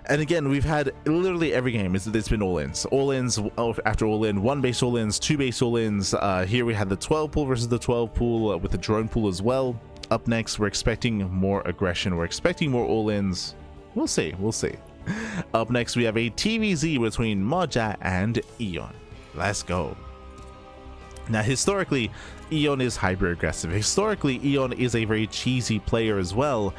And again, we've had literally every game. It's been all-ins. All-ins after all-in, 1 base all-ins, 2 base all-ins. Here we had the 12 pool versus the 12 pool with the drone pool as well. Up next, we're expecting more aggression. We're expecting more all-ins. We'll see. Up next, we have a TVZ between Moja and Eon. Let's go. Now, historically, Eon is hyper-aggressive. Historically, Eon is a very cheesy player as well.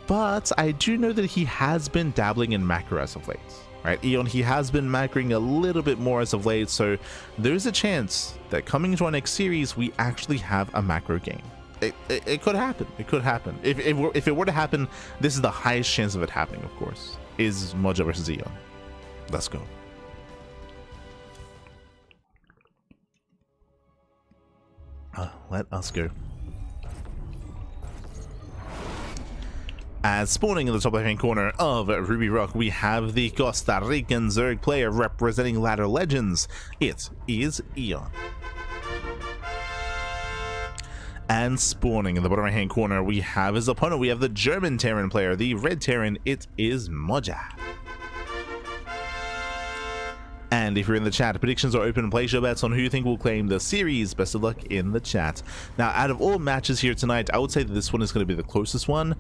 But I do know that he has been dabbling in macro as of late, right? Eon, he has been macroing a little bit more as of late, so there's a chance that coming into our next series, we actually have a macro game. It could happen. It could happen. If it were to happen, this is the highest chance of it happening, of course, is Moja versus Eon. Let's go. Let us go. As spawning in the top left-hand corner of Ruby Rock, we have the Costa Rican Zerg player representing Ladder Legends. It is Eon. And spawning in the bottom right-hand corner, we have his opponent. We have the German Terran player, the Red Terran. It is Moja. And if you're in the chat, predictions are open. Place your bets on who you think will claim the series. Best of luck in the chat. Now, out of all matches here tonight, I would say that this one is going to be the closest one.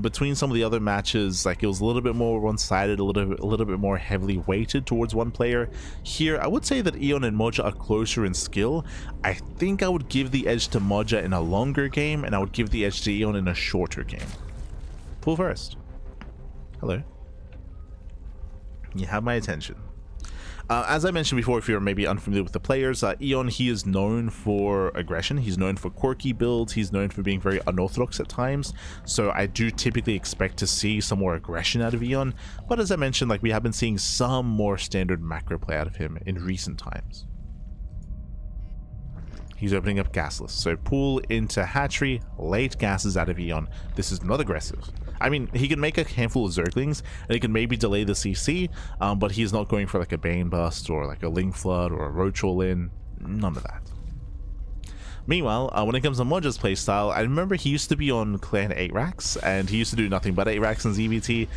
Between some of the other matches, like it was a little bit more one-sided, a little bit more heavily weighted towards one player. Here, I would say that Eon and Moja are closer in skill. I think I would give the edge to Moja in a longer game, and I would give the edge to Eon in a shorter game. Pull first. Hello. You have my attention. As I mentioned before, if you're maybe unfamiliar with the players, Eon, he is known for aggression. He's known for quirky builds. He's known for being very unorthodox at times. So I do typically expect to see some more aggression out of Eon. But as I mentioned, like we have been seeing some more standard macro play out of him in recent times. He's opening up gasless. So pull into hatchery, late gases out of Eon. This is not aggressive. I mean, he can make a handful of Zerglings, and he can maybe delay the CC, but he's not going for like a Bane Bust or like a Ling Flood or a Roach All-In. None of that. Meanwhile, when it comes to Moja's playstyle, I remember he used to be on Clan 8-Racks, and he used to do nothing but 8-Racks in ZVT.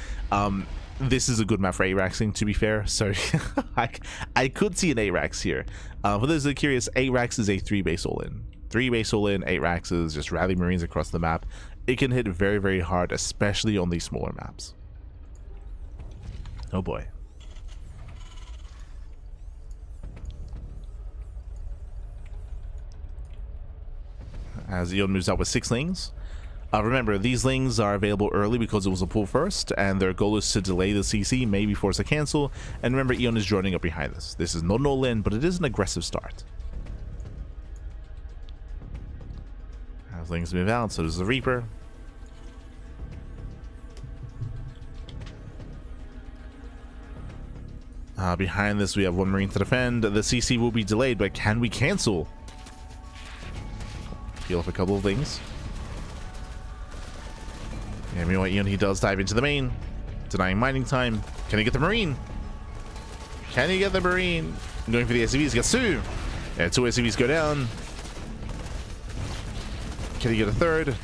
This is a good map for 8-Racksing, to be fair, so I could see an 8-Racks here. For those that are curious, 8-Racks is a 3-base all-in. 3-base all-in, 8-Racks is just rally Marines across the map. It can hit very, very hard, especially on these smaller maps. Oh boy. As Eon moves out with 6 Lings. Remember, these Lings are available early because it was a pull first, and their goal is to delay the CC, maybe force a cancel. And remember, Eon is joining up behind this. This is not an all-in, but it is an aggressive start. As Lings move out, so does the Reaper. Behind this, we have one Marine to defend. The CC will be delayed, but can we cancel? Peel up a couple of things. Yeah, meanwhile, Eon, he does dive into the main, denying mining time. Can he get the Marine? Can he get the Marine? I'm going for the SCVs. Gets two. Yeah, two SCVs go down. Can he get a third?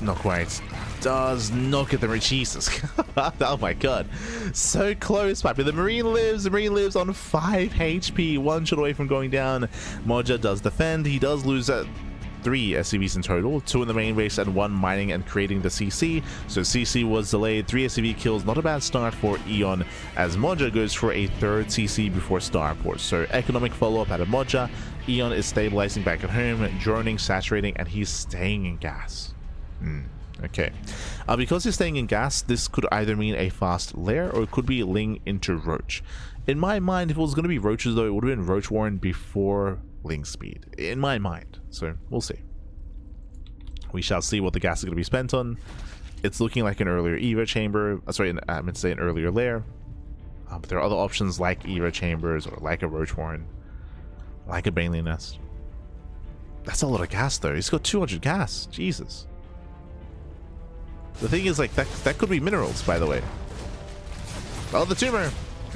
Not quite. Does not get the Marine. Jesus. Oh my god. So close, Piper. The Marine lives. The Marine lives on 5 HP. One shot away from going down. Moja does defend. He does lose 3 SCVs in total, 2 in the main base and 1 mining and creating the CC. So CC was delayed, 3 SCV kills, not a bad start for Eon, as Moja goes for a 3rd CC before Starport. So economic follow-up out of Moja. Eon is stabilizing back at home, droning, saturating, and he's staying in gas. Okay. Because he's staying in gas, this could either mean a fast lair or it could be Ling into Roach. In my mind, if it was going to be Roaches though, it would have been Roach Warren before Ling speed, in my mind. So we'll see. We shall see what the gas is going to be spent on. It's looking like an earlier Evo chamber. Sorry, I meant to say an earlier lair. But there are other options like Evo chambers or like a Roach Warren, like a Baneling Nest. That's a lot of gas though. He's got 200 gas. Jesus. The thing is, like, that could be minerals, by the way. Oh, the tumor.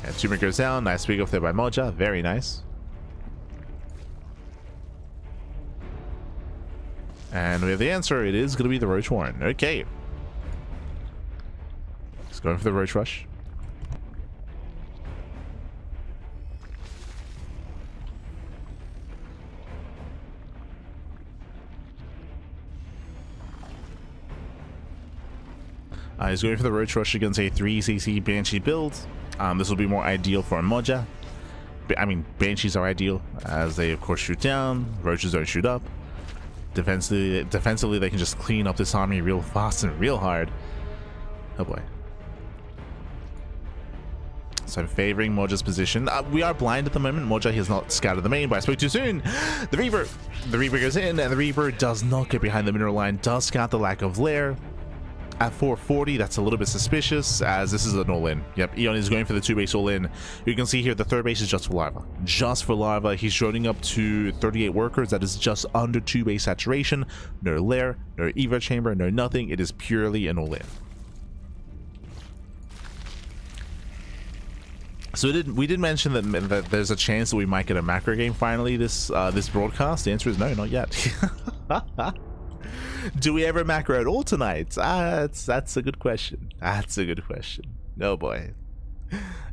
Yeah, tumor goes down. Nice big off there by Moja. Very nice. And we have the answer. It is going to be the Roach Warren. Okay. He's going for the Roach Rush. He's going for the Roach Rush against a 3cc Banshee build. This will be more ideal for a Moja. I mean, Banshees are ideal, as they of course shoot down. Roaches don't shoot up. Defensively, they can just clean up this army real fast and real hard. Oh boy. So I'm favoring Moja's position. We are blind at the moment. Moja, he has not scouted the main, but I spoke too soon. The Reaper goes in, and the Reaper does not get behind the mineral line. Does scout the lack of lair. At 440, that's a little bit suspicious, as this is an all-in. Yep, Eon is going for the 2-base all-in. You can see here the 3rd base is just for larva. Just for larva. He's droning up to 38 workers. That is just under 2-base saturation. No lair, no Evo chamber, no nothing. It is purely an all-in. So we did mention that there's a chance that we might get a macro game finally this broadcast. The answer is no, not yet. Do we ever macro at all tonight? That's a good question. That's a good question. Oh boy.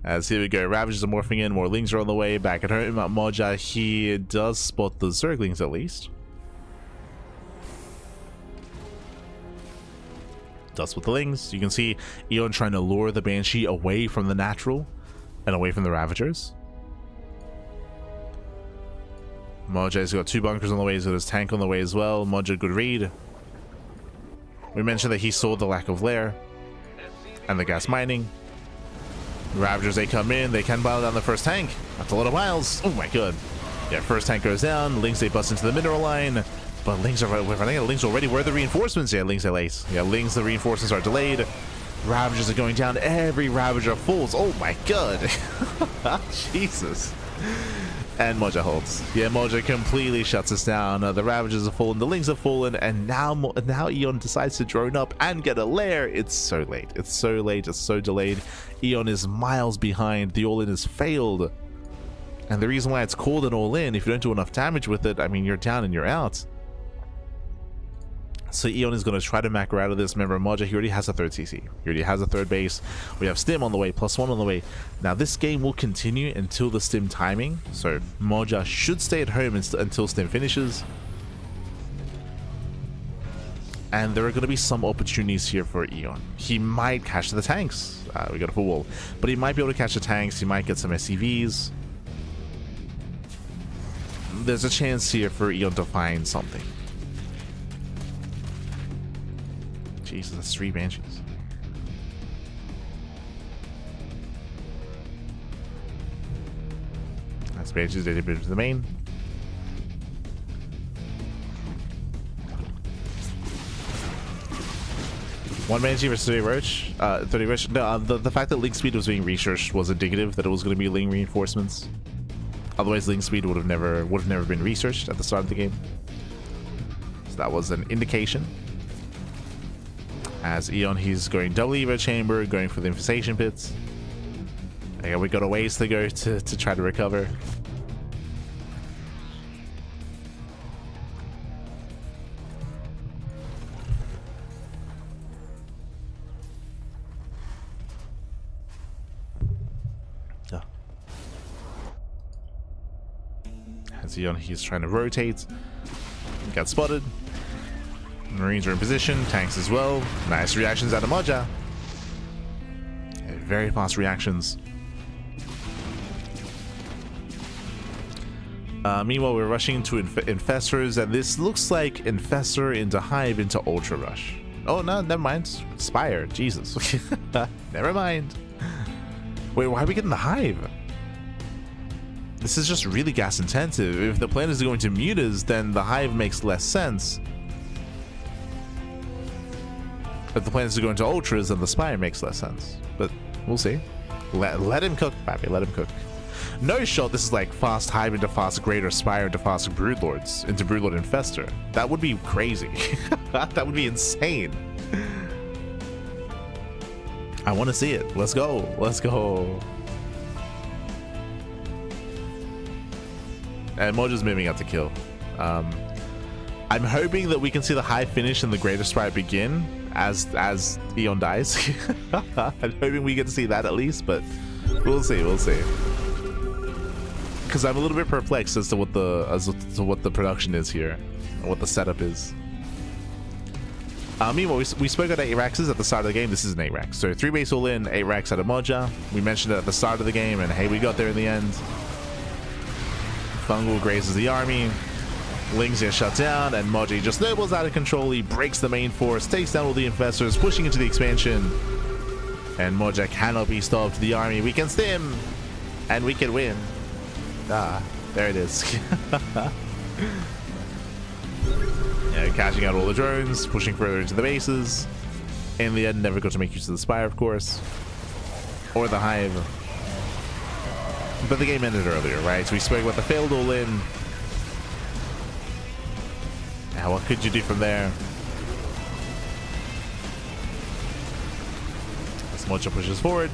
As here we go. Ravagers are morphing in. More Lings are on the way. Back at home at Moja, he does spot the Zerglings at least. Does spot the Lings. You can see Eon trying to lure the Banshee away from the natural and away from the Ravagers. Moja's got 2 bunkers on the way. He's got his tank on the way as well. Moja, good read. We mentioned that he saw the lack of lair and the gas mining. Ravagers, they come in. They can pile down the first tank. That's a lot of piles. Oh my god. Yeah, first tank goes down. Lings, they bust into the mineral line. But Lings are running out of Lings already. Where are the reinforcements? Yeah, Lings are late. Yeah, Lings, the reinforcements are delayed. Ravagers are going down. Every Ravager falls. Oh my god. Jesus. And Moja holds. Yeah, Moja completely shuts us down. The Ravagers have fallen, the Lings have fallen, and now Eon decides to drone up and get a lair. It's so late. It's so late. It's so delayed. Eon is miles behind. The all-in has failed. And the reason why it's called an all-in, if you don't do enough damage with it, I mean, you're down and you're out. So Eon is going to try to macro out of this. Remember, Moja, he already has a 3rd CC. He already has a 3rd base. We have Stim on the way, +1 on the way. Now, this game will continue until the Stim timing. So Moja should stay at home until Stim finishes. And there are going to be some opportunities here for Eon. He might catch the tanks. We got a full wall. But he might be able to catch the tanks. He might get some SCVs. There's a chance here for Eon to find something. Jesus, that's 3 Banshees. That's Banshees, they did to the main. One Manji versus 30 Roach. 30 Roach. No, the fact that link speed was being researched was indicative that it was going to be link reinforcements. Otherwise, link speed would have never been researched at the start of the game. So that was an indication. As Eon, he's going double Evo chamber, going for the infestation pits. Again, we got a ways to go to try to recover. As Eon, he's trying to rotate. Got spotted. Marines are in position. Tanks as well. Nice reactions out of Moja. Very fast reactions. Meanwhile, we're rushing into Infestors, and this looks like Infestor into Hive into Ultra Rush. Oh, no, never mind. Spire. Jesus. Never mind. Wait, why are we getting the Hive? This is just really gas intensive. If the plan is going to mutas, then the Hive makes less sense. If the plan is to go into Ultras, then the Spire makes less sense. But we'll see. Let him cook, Pappy. Let him cook. No shot this is like fast Hive into fast Greater Spire into fast Broodlords into Broodlord Infestor. That would be crazy. That would be insane. I want to see it. Let's go. Let's go. And Moja's moving out to kill. I'm hoping that we can see the Hive finish and the Greater Spire begin as Eon dies. I'm hoping we get to see that at least, but we'll see. We'll see. Because I'm a little bit perplexed as to what the production is here, and what the setup is. Meanwhile, we spoke about 8 Raxes at the start of the game. This is an 8 Rax. So 3 base all in, 8 Rax out of Moja. We mentioned it at the start of the game, and hey, we got there in the end. Fungal grazes the army. Lings get shut down, and Moja just snowballs out of control. He breaks the main force, takes down all the Infestors, pushing into the expansion. And Moja cannot be stopped. The army, we can stim, and we can win. Ah, there it is. Yeah, catching out all the drones, pushing further into the bases. In the end, never got to make use of the Spire, of course. Or the Hive. But the game ended earlier, right? So we spoke about the failed all-in. Now, what could you do from there? As Moja pushes forward.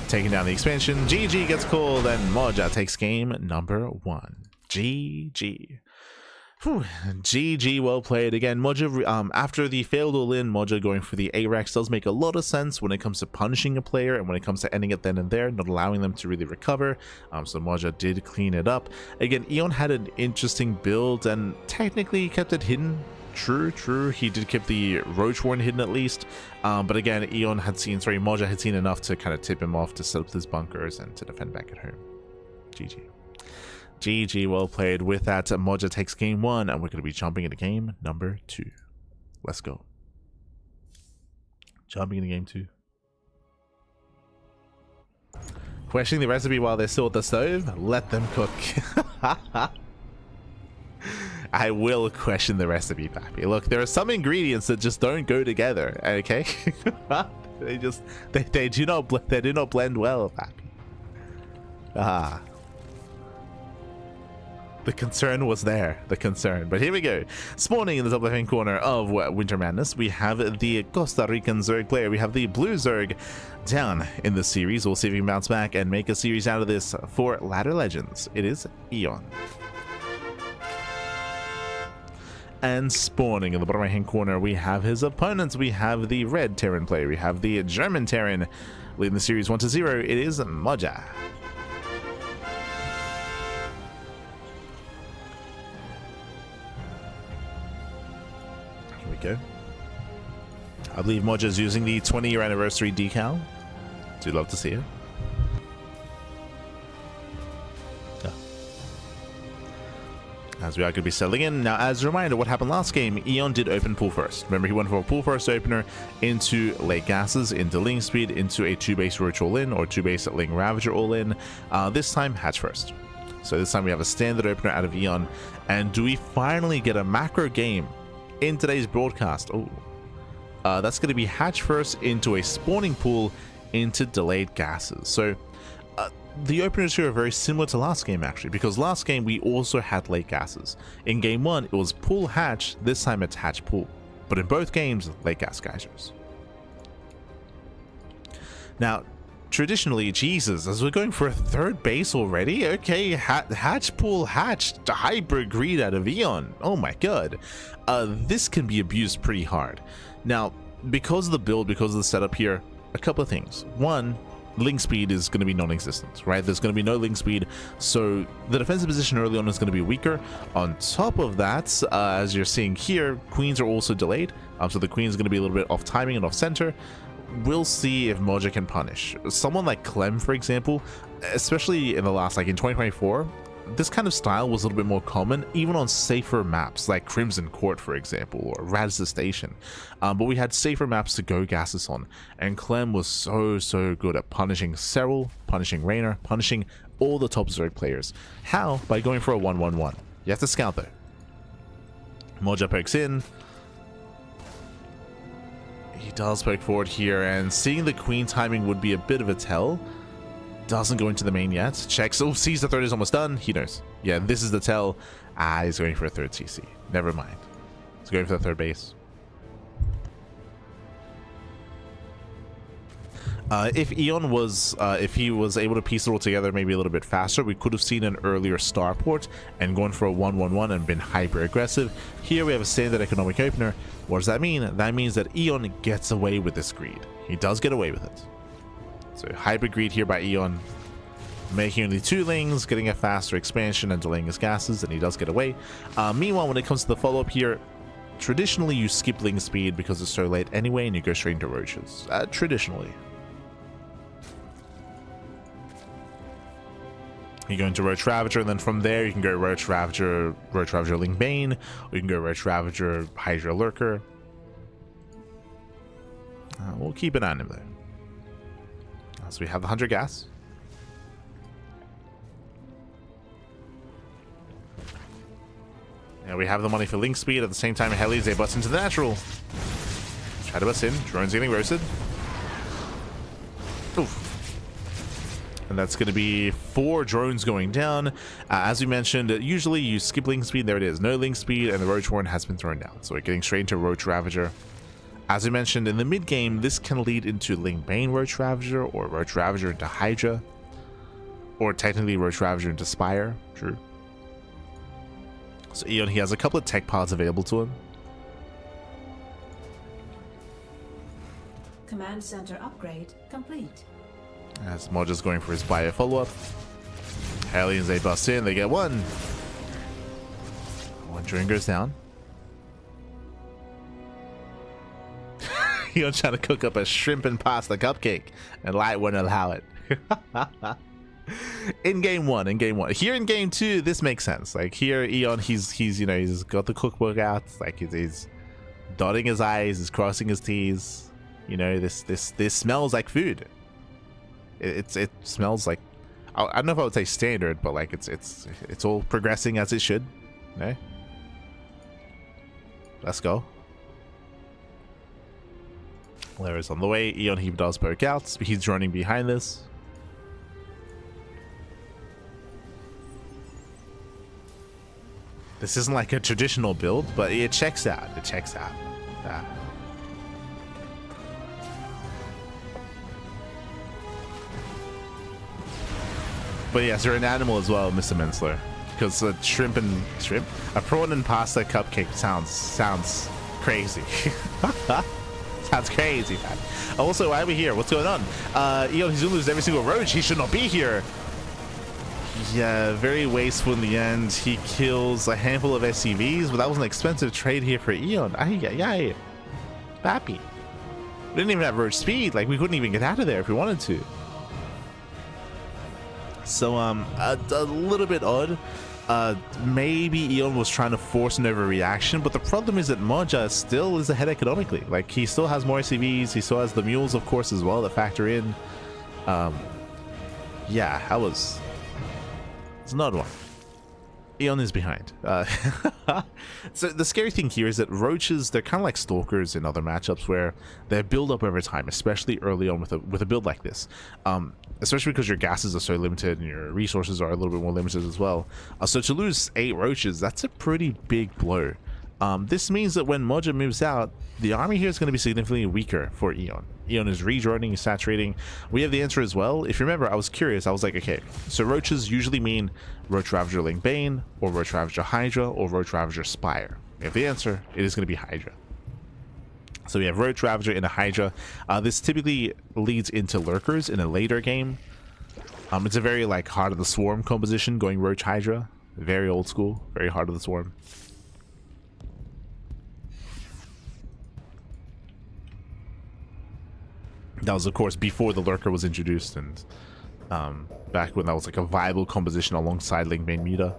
Taking down the expansion. GG gets called, and Moja takes game number 1. GG. Whew. GG, well played. Again, Moja, after the failed all-in, Moja going for the A-Rex does make a lot of sense when it comes to punishing a player and when it comes to ending it then and there, not allowing them to really recover. So Moja did clean it up. Again, Eon had an interesting build and technically kept it hidden. True. He did keep the Roach Warren hidden at least. But again, Moja had seen enough to kind of tip him off to set up his bunkers and to defend back at home. GG. GG, well played. With that, Moja takes game 1, and we're going to be jumping into game number 2. Let's go. Jumping into game 2. Questioning the recipe while they're still at the stove? Let them cook. I will question the recipe, Pappy. Look, there are some ingredients that just don't go together, okay? they do not blend well, Pappy. The concern was there, but here we go. Spawning in the top left-hand corner of Winter Madness, we have the Costa Rican Zerg player. We have the Blue Zerg down in the series. We'll see if we can bounce back and make a series out of this for Ladder Legends. It is Eon. And spawning in the bottom right-hand corner, we have his opponents. We have the Red Terran player. We have the German Terran leading the series 1-0. It is Moja. Go. I believe Moja's using the 20-year anniversary decal. Do love to see it. Yeah. As we are going to be settling in. Now, as a reminder, what happened last game, Eon did open pool first. Remember, he went for a pool first opener into late gases, into Ling speed, into a 2-base Roach all-in, or 2-base Ling Ravager all-in. This time, hatch first. So this time we have a standard opener out of Eon. And do we finally get a macro game in today's broadcast? Oh, That's going to be hatch first into a spawning pool into delayed gases. So the openers here are very similar to last game actually, because last game we also had late gases. In game 1 it was pool hatch, this time it's hatch pool, but in both games late gas geysers. Now traditionally, Jesus, as we're going for a third base already, okay, hatch pool hatched hybrid greed out of Eon. Oh my god, this can be abused pretty hard. Now because of the build, because of the setup here, a couple of things. One, link speed is going to be non-existent, right? There's going to be no link speed, so the defensive position early on is going to be weaker. On top of that, as you're seeing here, queens are also delayed, so the queen is going to be a little bit off timing and off center. We'll see if Moja can punish someone like Clem, for example, especially in the last, like in 2024. This kind of style was a little bit more common even on safer maps like Crimson Court, for example, or Radza Station, but we had safer maps to go gases on, and Clem was so good at punishing Serral, punishing Raynor, punishing all the top Zerg players. How? By going for a 1-1-1. You have to scout though. Moja pokes in, he does poke forward here, and seeing the queen timing would be a bit of a tell. Doesn't go into the main yet. Checks. Oh, sees the third is almost done. He knows. Yeah, this is the tell. He's going for a third CC. Never mind. He's going for the third base. If Eon was, if he was able to piece it all together maybe a little bit faster, we could have seen an earlier starport and gone for a 1-1-1 and been hyper aggressive. Here we have a standard economic opener. What does that mean? That means that Eon gets away with this greed. He does get away with it. So hybrid greed here by Eon, making only 2 lings, getting a faster expansion and delaying his gases, and he does get away. Meanwhile, when it comes to the follow-up here, traditionally you skip ling speed because it's so late anyway, and you go straight into roaches. Traditionally. You go into Roach Ravager, and then from there you can go Roach Ravager Ling Bane, or you can go Roach Ravager Hydra Lurker. We'll keep an eye on him there. So we have the 100 gas. And we have the money for link speed. At the same time, Heli's they bust into the natural. Try to bust in. Drone's getting roasted. Oof. And that's going to be 4 drones going down. As we mentioned, usually you skip link speed. There it is. No link speed, and the Roach Warren has been thrown down. So we're getting straight into Roach Ravager. As I mentioned, in the mid-game, this can lead into Ling Bane Roach Ravager, or Roach Ravager into Hydra, or technically Roach Ravager into Spire. True. So Eon, he has a couple of tech pods available to him. Command center upgrade complete. As Moja's going for his bio follow-up. Hellions, they bust in, they get 1. 1 drone goes down. Eon trying to cook up a shrimp and pasta cupcake, and Light wouldn't allow it. in game one. Here in game 2, this makes sense. Like here, Eon, he's you know, he's got the cookbook out. Like he's dotting his I's, he's crossing his T's. You know, this smells like food. It smells like, I don't know if I would say standard, but like it's all progressing as it should. No? Let's go. Lair is on the way. Eon, he does poke out. He's running behind this. This isn't like a traditional build, but it checks out. It checks out. But yes, you're an animal as well, Mr. Mensler. Because a a prawn and pasta cupcake sounds crazy. Sounds crazy, man. Also, why are we here? What's going on? Eon, he's gonna lose every single roach. He should not be here. Yeah, very wasteful in the end. He kills a handful of SCVs, but that was an expensive trade here for Eon. Ay. Bappy. We didn't even have roach speed. Like, we couldn't even get out of there if we wanted to. So, a little bit odd. Maybe Eon was trying to force an overreaction, but the problem is that Moja still is ahead economically. Like, he still has more SCVs, he still has the mules, of course, as well, that factor in. Yeah, it's an odd one. Eon is behind. So the scary thing here is that roaches, they're kind of like stalkers in other matchups where they build up over time, especially early on with a build like this. Especially because your gases are so limited and your resources are a little bit more limited as well. So to lose 8 roaches, that's a pretty big blow. This means that when Moja moves out, the army here is going to be significantly weaker for Eon. Eon is rejoining, saturating. We have the answer as well. If you remember, I was curious. I was like, okay, so roaches usually mean Roach Ravager Ling Bane, or Roach Ravager Hydra, or Roach Ravager Spire. We have the answer. It is going to be Hydra. So we have Roach Ravager in a Hydra. This typically leads into Lurkers in a later game. It's a very like Heart of the Swarm composition going Roach Hydra. Very old school, very Heart of the Swarm. That was, of course, before the Lurker was introduced, and back when that was like a viable composition alongside Ling Bane Muta.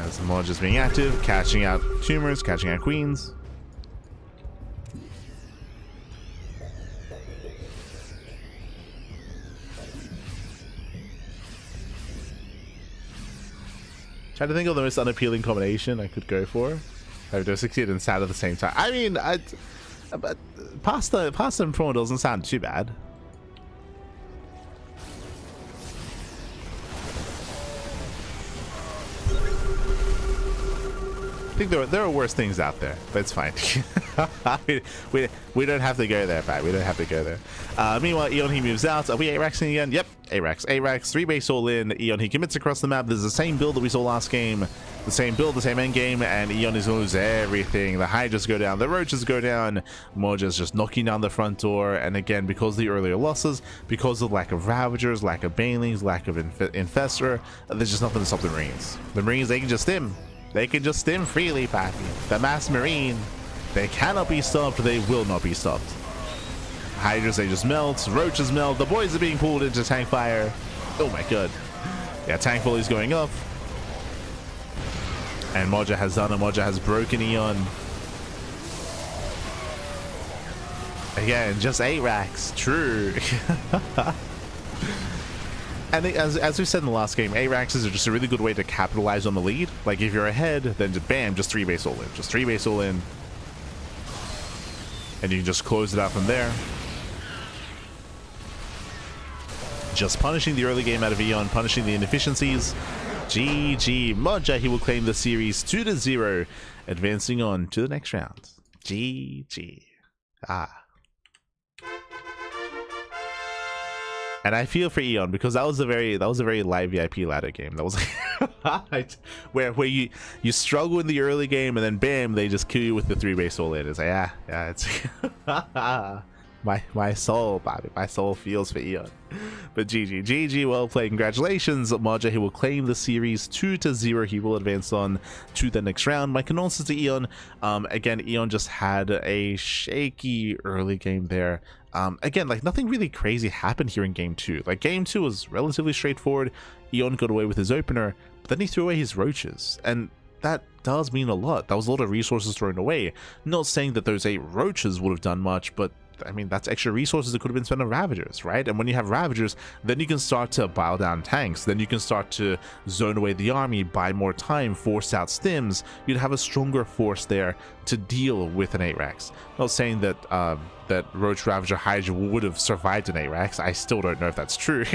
As Mod just being active, catching out tumors, catching out queens. Trying to think of the most unappealing combination I could go for. Have to succeed and sad at the same time. I mean, but pasta and prawn doesn't sound too bad. I think there are worse things out there, but it's fine. we don't have to go there, Pat. We don't have to go there. Meanwhile, Eon, he moves out. Are we A-Raxing again? Yep, A-Rax. 3 base all in. Eon, he commits across the map. There's the same build that we saw last game. The same build, the same end game, and Eon is going to lose everything. The Hydras go down, the Roaches go down. Moja's just knocking down the front door. And again, because of the earlier losses, because of lack of Ravagers, lack of Banelings, lack of Infestor, there's just nothing to stop the Marines. The Marines, they can just stim. They can just stim freely, Pappy. The Mass Marine, they cannot be stopped. They will not be stopped. Hydras, they just melt. Roaches melt. The boys are being pulled into tank fire. Oh my god. Yeah, tank volley's going off. And Moja has done it. Moja has broken Eon. Again, just 8 racks. True. And as we said in the last game, A-Raxes are just a really good way to capitalize on the lead. Like, if you're ahead, then just bam, just 3 base all in. Just 3 base all in. And you can just close it out from there. Just punishing the early game out of Eon, punishing the inefficiencies. GG. Moja, he will claim the series 2-0, advancing on to the next round. GG. And I feel for Eon because that was a very live VIP ladder game. That was like where you struggle in the early game and then bam, they just kill you with the 3 base all in. It's like yeah, it's my soul, Bobby, my soul feels for Eon. But GG, well played. Congratulations, Moja. He will claim the series 2-0. He will advance on to the next round. My condolences to Eon. Again, Eon just had a shaky early game there. Again, like nothing really crazy happened here in game 2. Like game 2 was relatively straightforward. Eon got away with his opener, but then he threw away his roaches, and that does mean a lot. That was a lot of resources thrown away. Not saying that those 8 roaches would have done much, but I mean, that's extra resources that could have been spent on Ravagers, right? And when you have Ravagers, then you can start to bow down tanks. Then you can start to zone away the army, buy more time, force out stims. You'd have a stronger force there to deal with an 8-Rax. Not saying that that Roach Ravager Hydra would have survived an 8-Rax. I still don't know if that's true.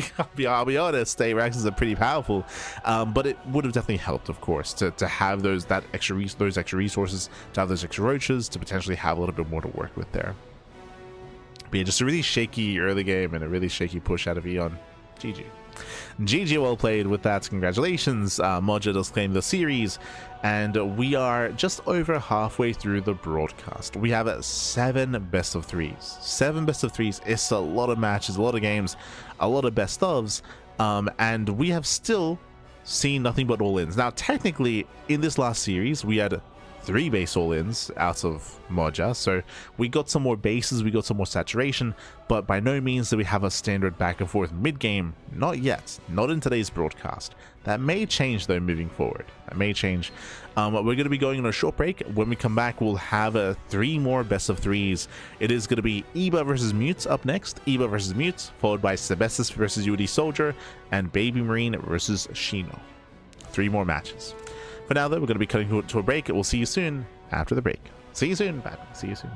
I'll be honest, 8-Raxes are pretty powerful. But it would have definitely helped, of course, to have those extra resources, to have those extra roaches, to potentially have a little bit more to work with there. But yeah, just a really shaky early game and a really shaky push out of Eon. GG, well played with that. Congratulations. Moja does claim the series, and we are just over halfway through the broadcast. We have 7 best of 3s. 7 best of 3s. It's a lot of matches, a lot of games, a lot of best ofs, and we have still seen nothing but all-ins. Now, technically, in this last series, we had 3 base all-ins out of Moja, so we got some more bases, we got some more saturation, but by no means do we have a standard back and forth mid-game. Not yet, not in today's broadcast. That may change though moving forward. That may change. We're going to be going on a short break. When we come back, we'll have 3 more best of 3s. It is going to be Eba versus Mute up next, Eba versus Mute, followed by Sebesdes versus UD Soldier, and BabyMarine versus Shino. 3 more matches. For now, though, we're going to be cutting to a break. We'll see you soon after the break. See you soon, Batman. See you soon.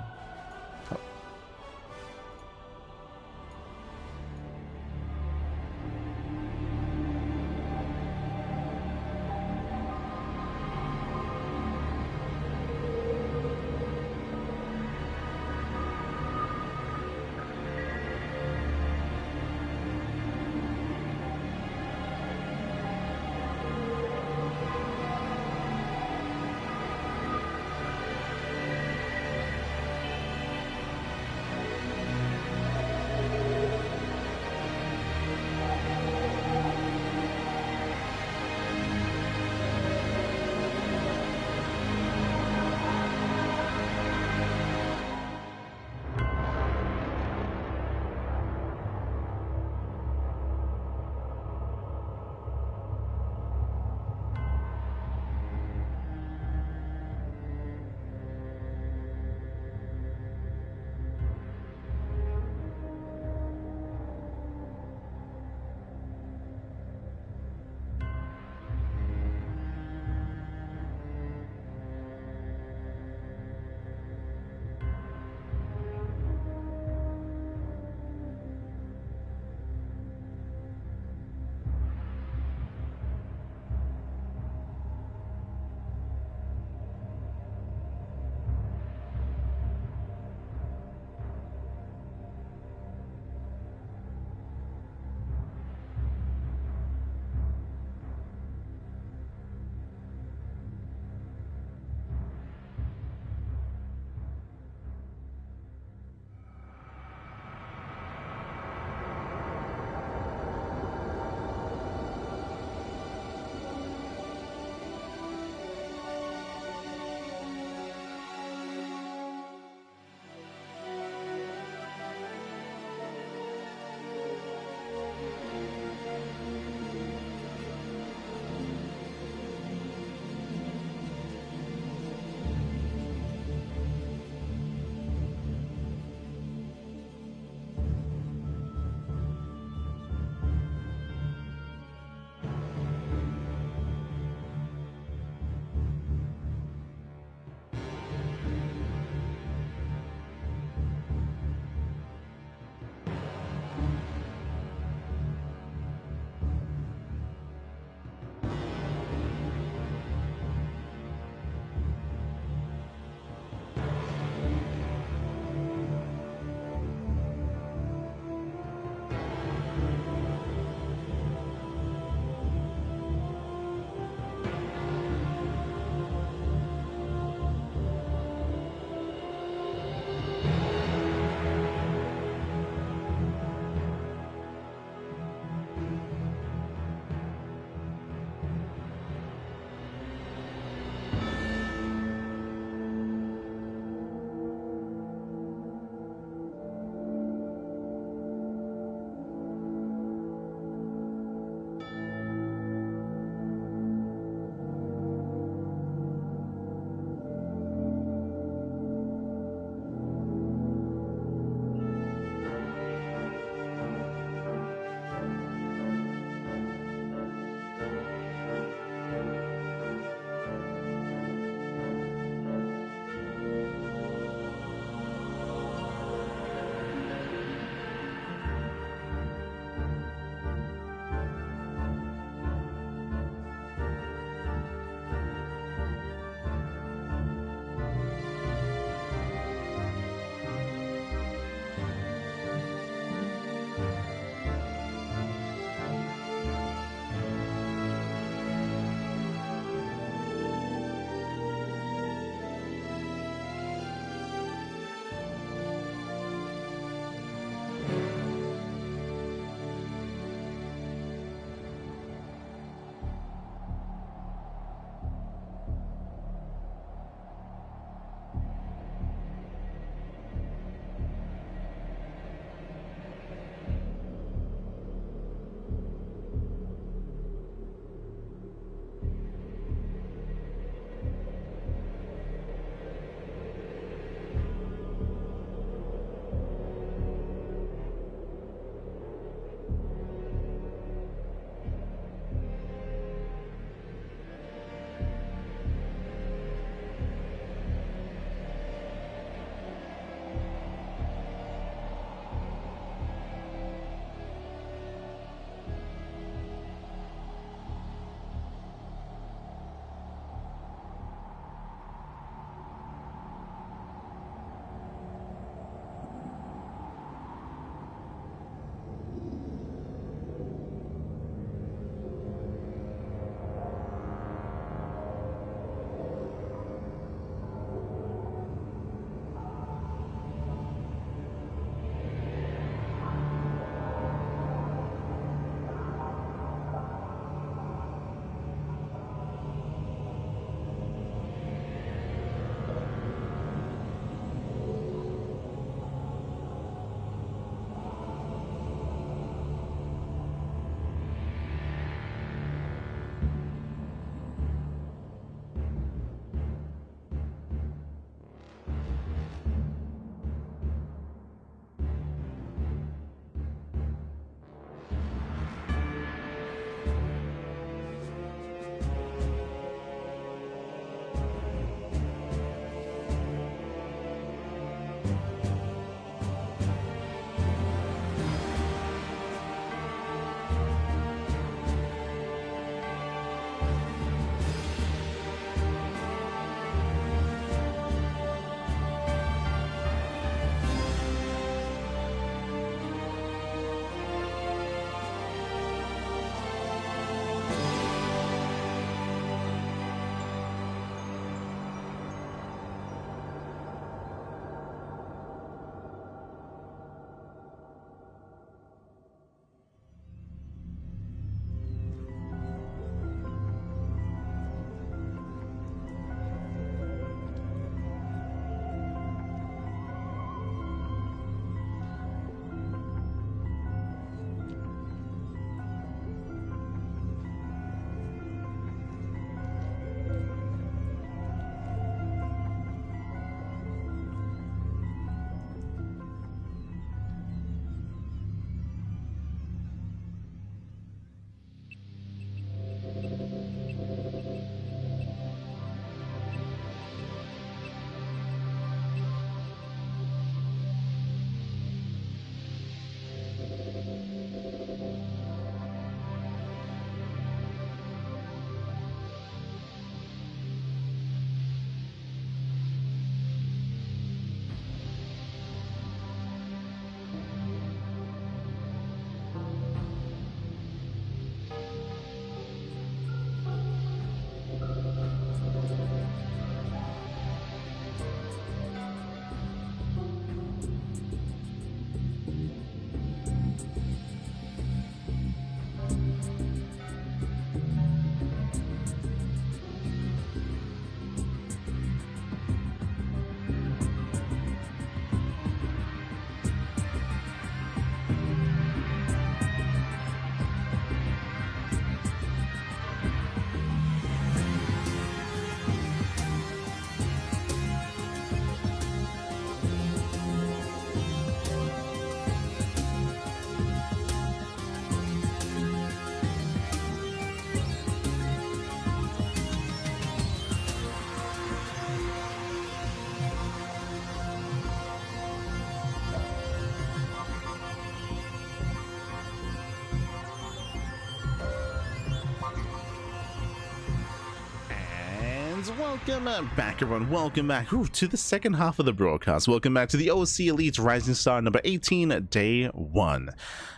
And welcome back, everyone. Welcome back to the second half of the broadcast. Welcome back to the OSC Elite Rising Star number 18, day 1.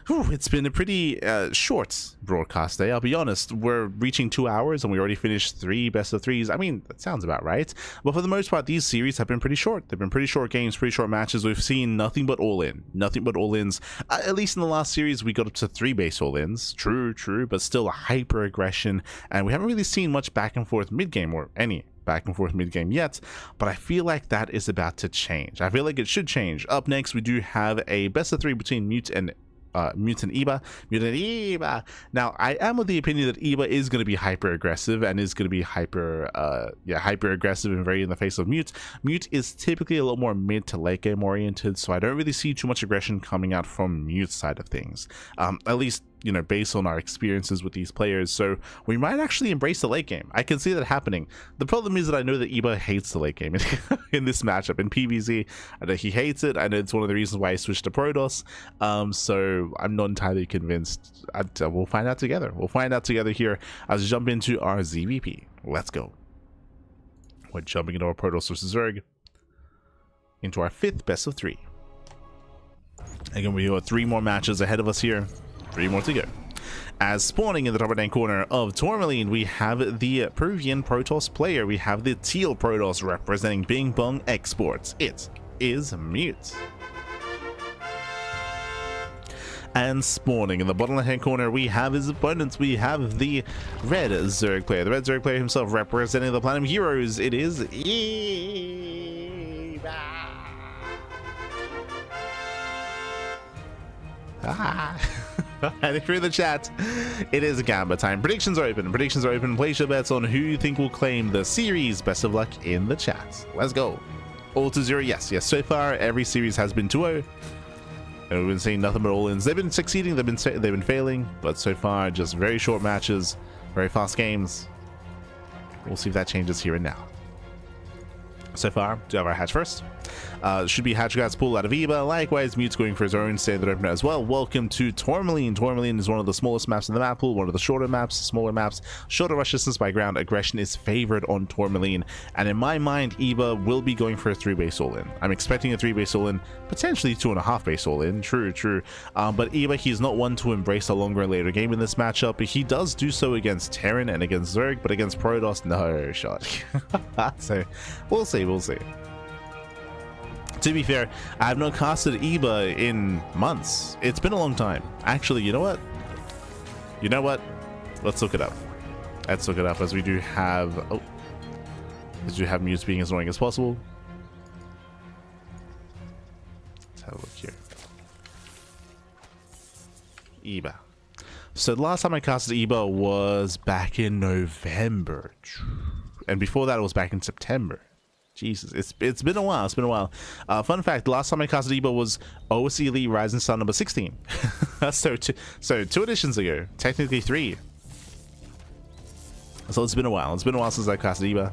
It's been a pretty short broadcast day, I'll be honest. We're reaching 2 hours and we already finished 3 best of 3s. I mean, that sounds about right. But for the most part, these series have been pretty short. They've been pretty short games, pretty short matches. We've seen nothing but all-in. Nothing but all-ins. At least in the last series, we got up to 3 base all-ins. True, but still a hyper-aggression. And we haven't really seen much back and forth mid-game, or any back and forth mid-game yet, but I feel like that is about to change. I feel like it should change. Up next, we do have a best of 3 between Mute and Eba. Now, I am of the opinion that Eba is going to be hyper aggressive and is going to be hyper aggressive and very in the face of Mute. Mute is typically a little more mid to late game oriented, so I don't really see too much aggression coming out from Mute's side of things. At least, you know, based on our experiences with these players, so we might actually embrace the late game. I can see that happening. The problem is that I know that Eba hates the late game in this matchup in PvZ. I know he hates it. I know it's one of the reasons why I switched to Protoss. So I'm not entirely convinced. We'll find out together. We'll find out together here as we jump into our ZVP. Let's go. We're jumping into our Protoss versus Zerg into our 5th best of 3. Again, we have 3 more matches ahead of us here. 3 more to go. As spawning in the top right-hand corner of Tourmaline, we have the Peruvian Protoss player. We have the Teal Protoss representing Bing Bong Exports. It is Mute. And spawning in the bottom left-hand corner, we have his opponents. We have the Red Zerg player. The Red Zerg player himself representing the Platinum Heroes. It is Eba. And if you're in the chat, it is Gamba time. Predictions are open. Place your bets on who you think will claim the series. Best of luck in the chat. Let's go. All to 0. Yes. So far, every series has been 2-0. And we've been seeing nothing but all-ins. They've been succeeding, they've been failing, but so far, just very short matches, very fast games. We'll see if that changes here and now. So far, do have our hatch first. Should be hatch guys pull out of Eba. Likewise, Mute's going for his own standard opener as well. Welcome to Tourmaline. Tourmaline is one of the smallest maps in the map pool, one of the shorter maps, smaller maps. Shorter rush distance by ground. Aggression is favored on Tourmaline. And in my mind, Eba will be going for a 3 base all-in. I'm expecting a 3 base all-in, potentially 2.5 base all-in. True. But Eba, he's not one to embrace a longer and later game in this matchup. He does do so against Terran and against Zerg, but against Protoss, no shot. So, we'll see. To be fair, I have not casted Eba in months. It's been a long time. Actually, you know what? Let's look it up. As we do have... Mute being as annoying as possible. Let's have a look here. Eba. So the last time I casted Eba was back in November. And before that, it was back in September. Jesus, it's been a while. Fun fact: the last time I casted Eba was OSC Elite Rising Star number 16. so 2 editions ago, technically 3. So it's been a while. Since I casted Eba.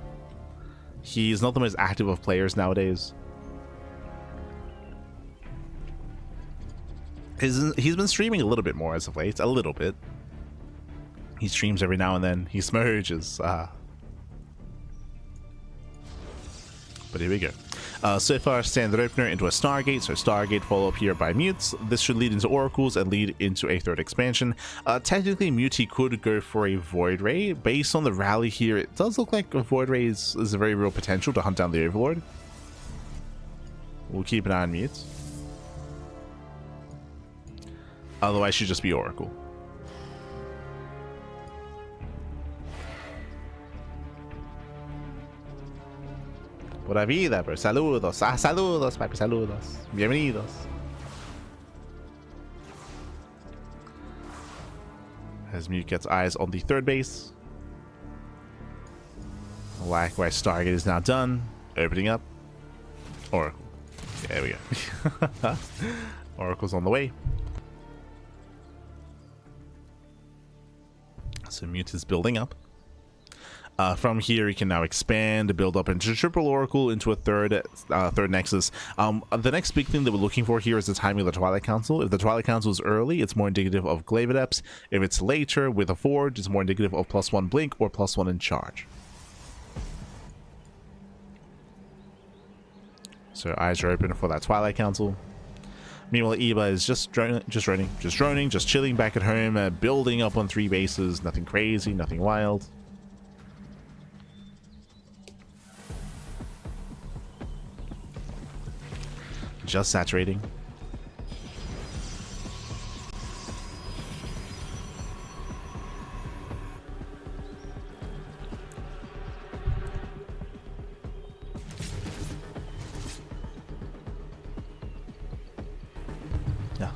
He's not the most active of players nowadays. He's been streaming a little bit more as of late. A little bit. He streams every now and then. He smurges. But here we go. So far, standard opener into a Stargate. So Stargate follow up here by Mutes. This should lead into Oracles and lead into a 3rd expansion. Technically, Mute could go for a Void Ray. Based on the rally here, it does look like a Void Ray is a very real potential to hunt down the Overlord. We'll keep an eye on Mute. Otherwise, should just be Oracle. Pura vida, bro. Saludos. Saludos, papi. Saludos. Bienvenidos. As Mute gets eyes on the 3rd base. Likewise, Stargate is now done. Opening up. Oracle. There we go. Oracle's on the way. So Mute is building up. From here, you can now expand, build up into triple Oracle, into a third Nexus. The next big thing that we're looking for here is the timing of the Twilight Council. If the Twilight Council is early, it's more indicative of Glaive Adepts. If it's later with a Forge, it's more indicative of +1 Blink or +1 in charge. So eyes are open for that Twilight Council. Meanwhile, Eva is just droning, just chilling back at home, building up on 3 bases. Nothing crazy, nothing wild. Just saturating. Yeah.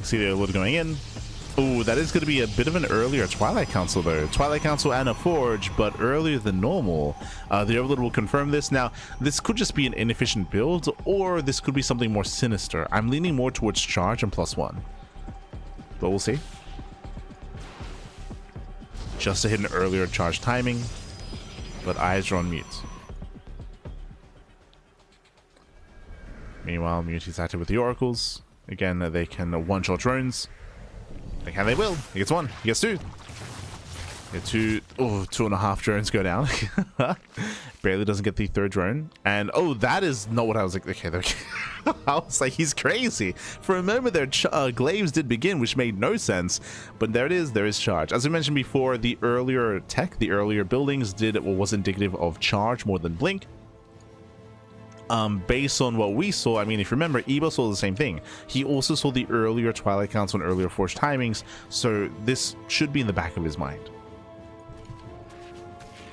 See the alert going in. Oh, that is going to be a bit of an earlier Twilight Council, though. Twilight Council and a Forge, but earlier than normal. The Overlord will confirm this. Now, this could just be an inefficient build, or this could be something more sinister. I'm leaning more towards charge and +1. But we'll see. Just to hit an earlier charge timing, but eyes are on mute. Meanwhile, Mute is active with the Oracles. Again, they can one-shot drones. They can, they will. He gets 1. He gets 2. Get 2. Oh, 2.5 drones go down. Barely doesn't get the 3rd drone. And oh, that is not what I was like. Okay, I was like, he's crazy. For a moment there, glaives did begin, which made no sense. But there it is. There is charge. As we mentioned before, the earlier tech, the earlier buildings was indicative of charge more than blink. Based on what we saw, I mean, if you remember, Ebo saw the same thing. He also saw the earlier Twilight Council and earlier Forge timings, so this should be in the back of his mind.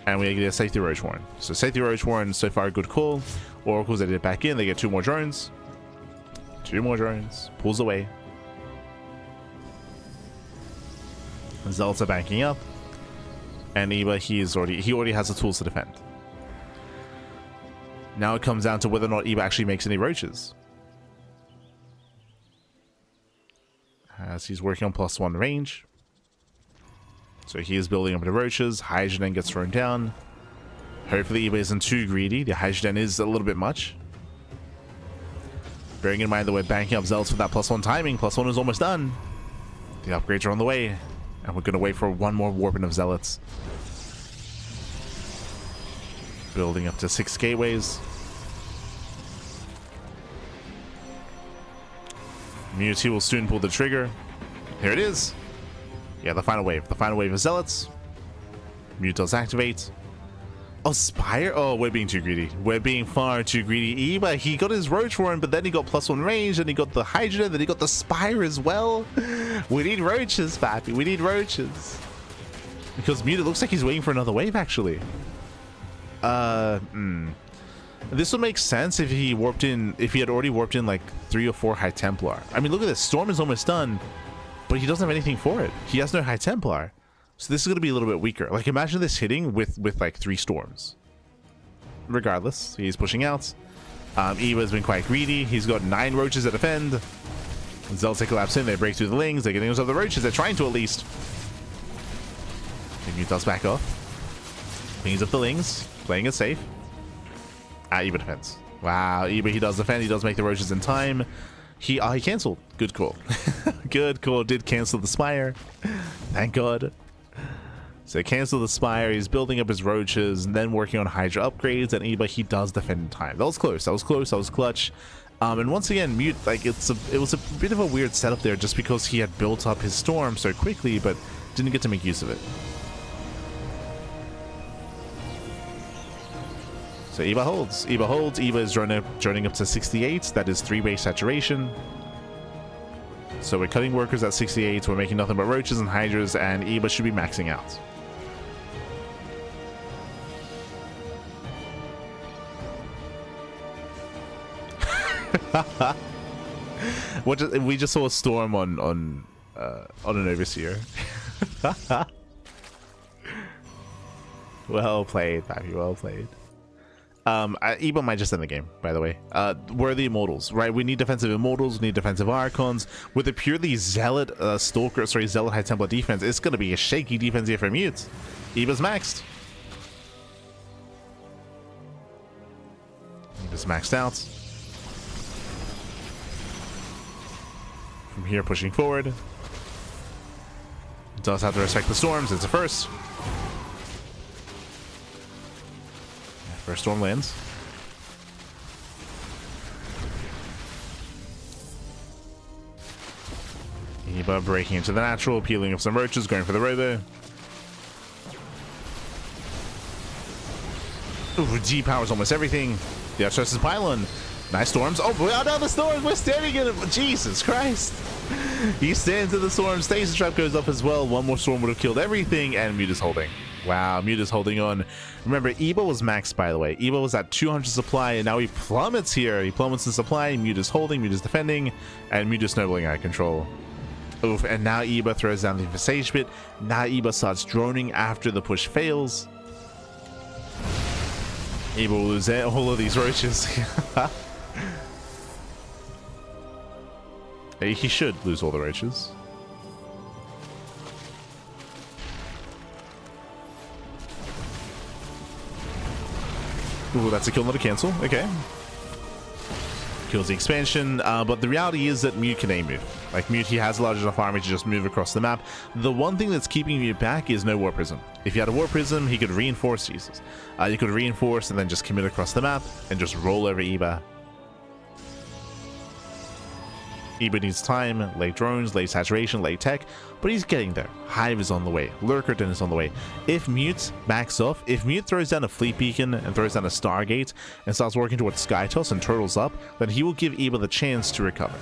And we get a Safety Roach Warren. So Safety Roach Warren, so far a good call. Oracles, they did it back in, they get 2 more drones. 2 more drones, pulls away. Zealots are banking up. And Eba, he already has the tools to defend. Now it comes down to whether or not Eva actually makes any roaches. As he's working on +1 range. So he is building up the roaches. Hydrogen gets thrown down. Hopefully Eva isn't too greedy. The Hydrogen is a little bit much. Bearing in mind that we're banking up Zealots for that +1 timing. +1 is almost done. The upgrades are on the way. And we're going to wait for 1 more warping of Zealots. Building up to 6 gateways. Mewtwo will soon pull the trigger. Here it is. Yeah, the final wave. The final wave of Zealots. Mew does activate. Oh, Spire? Oh, we're being too greedy. We're being far too greedy. Eva, he got his Roach Warren, but then he got +1 range, and he got the Hydrogen, then he got the Spire as well. We need roaches, Pappy. We need roaches. Because Mew, it looks like he's waiting for another wave, actually. This would make sense if he warped in, if he had already warped in like 3 or 4 High Templar. I mean, look at this. Storm is almost done, but he doesn't have anything for it. He has no High Templar. So this is going to be a little bit weaker. Like, imagine this hitting with like 3 storms. Regardless, he's pushing out. Eva's been quite greedy. He's got 9 roaches to defend. Zealots collapse in. They break through the lings. They're getting those other roaches. They're trying to at least. Mute does back off. Cleans up the lings. Playing it safe. Eva defends. Wow, Eva, he does defend. He does make the roaches in time. He canceled. Good call. Good call. Did cancel the Spire. Thank God. So cancel the Spire. He's building up his roaches and then working on Hydra upgrades. And Eva, he does defend in time. That was close. That was close. That was clutch. And once again, Mute, like, it was a bit of a weird setup there just because he had built up his storm so quickly, but didn't get to make use of it. So Eva holds. Eva holds. Eva is droning up to 68. That is 3 base saturation. So we're cutting workers at 68. We're making nothing but roaches and hydras, and Eva should be maxing out. We just saw a storm on an overseer. Well played, Pappy. Well played. Eva might just end the game, by the way. We're the Immortals, right? We need defensive Immortals, we need defensive Archons. With a purely Zealot Zealot High Templar defense, it's going to be a shaky defense here for Mute. Eva's maxed. Eva's maxed out. From here, pushing forward. Does have to respect the storms. It's a first. First storm lands. Eba breaking into the natural, peeling up some roaches, going for the robo. Ooh, G powers almost everything. The outstretches pylon. Nice storms. Oh, we're out of the storms. We're standing in it. Jesus Christ. He stands in the storm. Stasis trap goes up as well. One more storm would have killed everything, and Mute is holding. Wow, Mute is holding on. Remember, Eba was maxed, by the way. Eba was at 200 supply, and now he plummets here. He plummets in supply. Mute is holding, Mute is defending, and Mute is snowballing out of control. Oof, and now Eba throws down the Visage Bit. Now Eba starts droning after the push fails. Eba will lose all of these roaches. He should lose all the roaches. Ooh, that's a kill, not a cancel. Okay. Kills the expansion, but the reality is that Mute can A-move. Like, Mute, he has a large enough army to just move across the map. The one thing that's keeping Mute back is no War Prism. If he had a War Prism, he could reinforce, Jesus. He could reinforce and then just commit across the map and just roll over Eba. Eba needs time, late drones, late saturation, late tech, but he's getting there. Hive is on the way. Lurkerton is on the way. If Mute backs off, if Mute throws down a Fleet Beacon and throws down a Stargate and starts working towards Sky Toss and turtles up, then he will give Eba the chance to recover.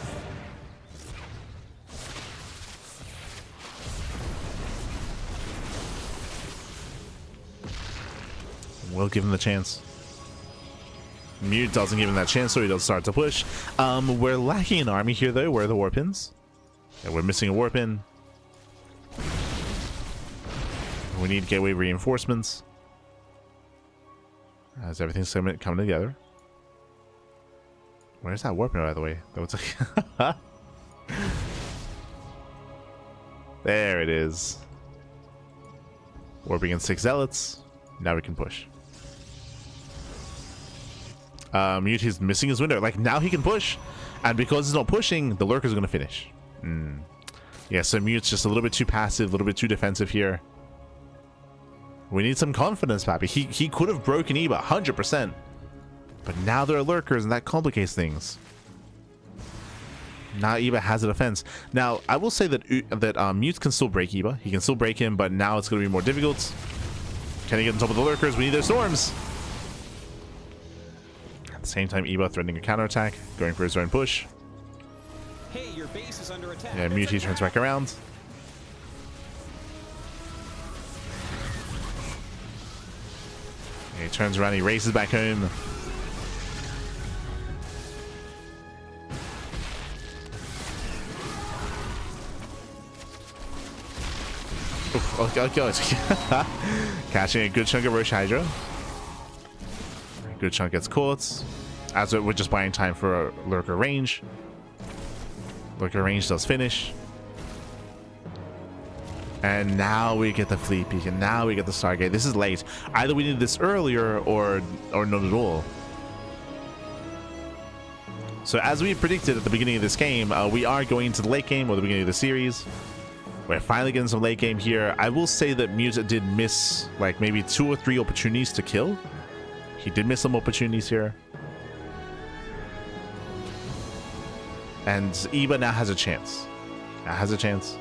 We'll give him the chance. Mute doesn't give him that chance, so he does start to push. We're lacking an army here, though. Where are the warpins? Yeah, we're missing a warpin. We need gateway reinforcements. As everything's coming together. Where's that warpin, by the way? That was like there it is. Warping in 6 zealots. Now we can push. Mute is missing his window. Like, now he can push, and because he's not pushing, the lurker's going to finish. Yeah, so Mute's just a little bit too passive, a little bit too defensive here. We need some confidence, Pappy. He could have broken Eba 100%, but now there are lurkers, and that complicates things. Now Eba has a defense. Now I will say that Mute can still break Eba. He can still break him, but now it's going to be more difficult. Can he get on top of the lurkers? We need their storms. At the same time, Eba threatening a counterattack, going for his own push. Hey, your base is under attack. Yeah, Mute turns back around. He turns around, he races back home. Oof, oh god. Catching a good chunk of Roche Hydra. A good chunk gets caught. As we're just buying time for a lurker range. Lurker range does finish. And now we get the Fleet Beacon. Now we get the Stargate. This is late. Either we needed this earlier or not at all. So as we predicted at the beginning of this game, we are going into the late game or the beginning of the series. We're finally getting some late game here. I will say that Mute did miss like maybe 2 or 3 opportunities to kill. He did miss some opportunities here. And Eba now has a chance. Now has a chance.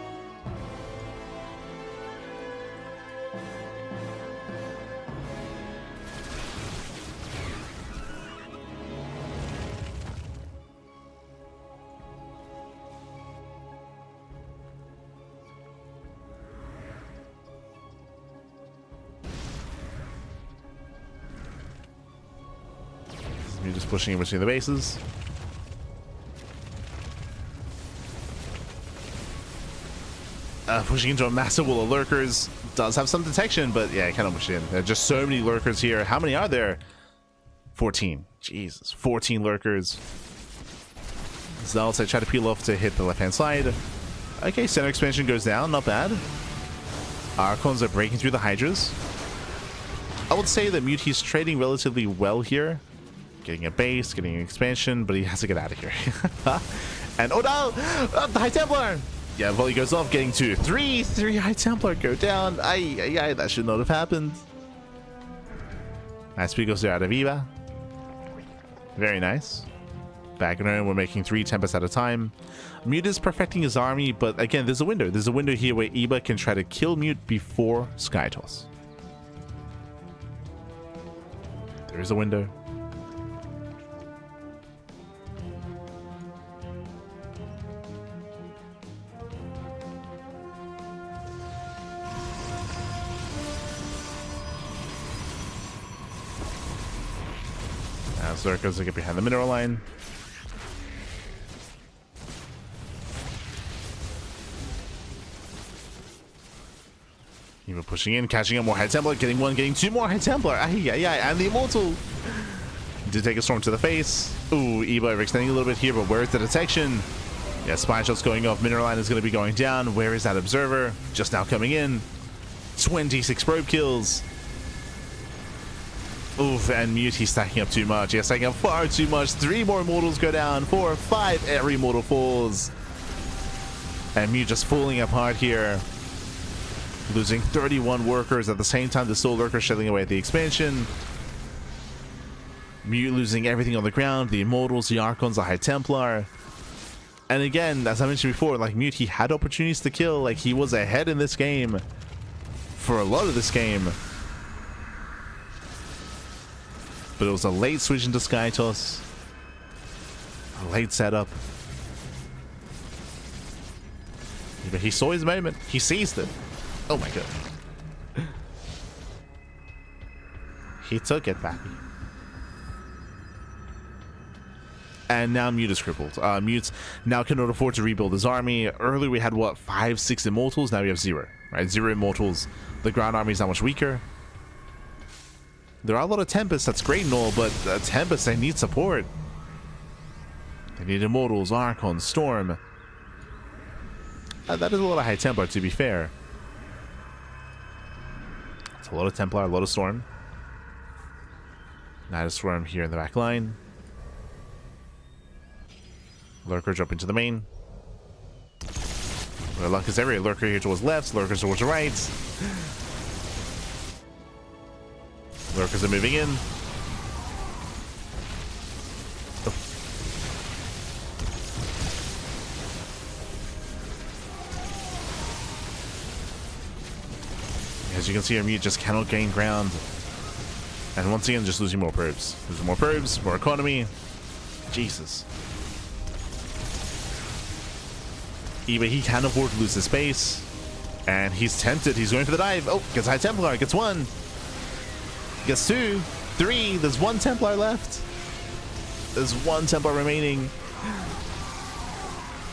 You're just pushing in between the bases. Pushing into a massive wall of lurkers. Does have some detection, but yeah, cannot push in. There are just so many lurkers here. How many are there? 14. Jesus. 14 lurkers. Zealots, I try to peel off to hit the left-hand side. Okay, center expansion goes down. Not bad. Archons are breaking through the Hydras. I would say that Mute, he's trading relatively well here. Getting a base, getting an expansion, but he has to get out of here. And oh no! The High Templar! Yeah, volley goes off, getting 2. 3 High Templar go down. Aye, that should not have happened. Nice Picos there out of Eva. Very nice. Back in our, we're making 3 Tempests at a time. Mute is perfecting his army, but again, there's a window. There's a window here where Eba can try to kill Mute before Skytoss. There is a window. Now Zerkas will get behind the mineral line. Even pushing in, catching up more High Templar, getting 1, getting 2 more High Templar. And the Immortal did take a storm to the face. Ooh, Eba extending a little bit here, but where is the detection? Yeah, Spine Shot's going off. Mineral Line is going to be going down. Where is that Observer? Just now coming in. 26 probe kills. Oof, and Mute, he's stacking up too much. He's stacking up far too much. 3 more Immortals go down. 4, 5, every Immortal falls. And Mute just falling apart here. Losing 31 workers at the same time. The Soul Lurker shedding away at the expansion. Mute losing everything on the ground. The Immortals, the Archons, the High Templar. And again, as I mentioned before, like Mute, he had opportunities to kill. Like he was ahead in this game for a lot of this game. But it was a late switch into Skytoss. A late setup. But he saw his moment. He seized it. Oh my god. He took it, baby. And now Mute is crippled. Mute now cannot afford to rebuild his army. Earlier we had, what, 5, 6 Immortals? Now we have 0. Right? 0 Immortals. The ground army is that much weaker. There are a lot of Tempests, that's great and all, but Tempests, they need support. They need Immortals, Archon, Storm. That is a lot of High Templar, to be fair. It's a lot of Templar, a lot of Storm. Not a Storm here in the back line. Lurker jump into the main. Where luck is everywhere. Lurker here towards left, Lurkers towards right. Lurkers are moving in. Oh. As you can see, our Mute just cannot gain ground. And once again, just losing more probes. Losing more probes, more economy. Jesus. But he can't afford to lose his space. And he's tempted. He's going for the dive. Oh, gets High Templar. Gets 1. Gets 2. 3. There's 1 Templar left. There's 1 Templar remaining.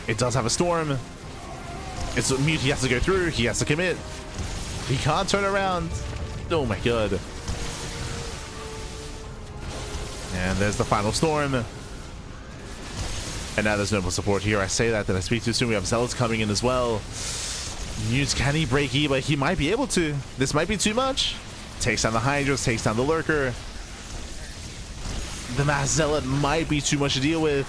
It does have a Storm. It's a Mute he has to go through. He has to commit. He can't turn around. Oh my god. And there's the final Storm. And now there's no more support here. I say that, I speak too soon. We have Zealots coming in as well. Mute, can he break Eba? He might be able to. This might be too much. Takes down the Hydras, takes down the Lurker. The Mass Zealot might be too much to deal with.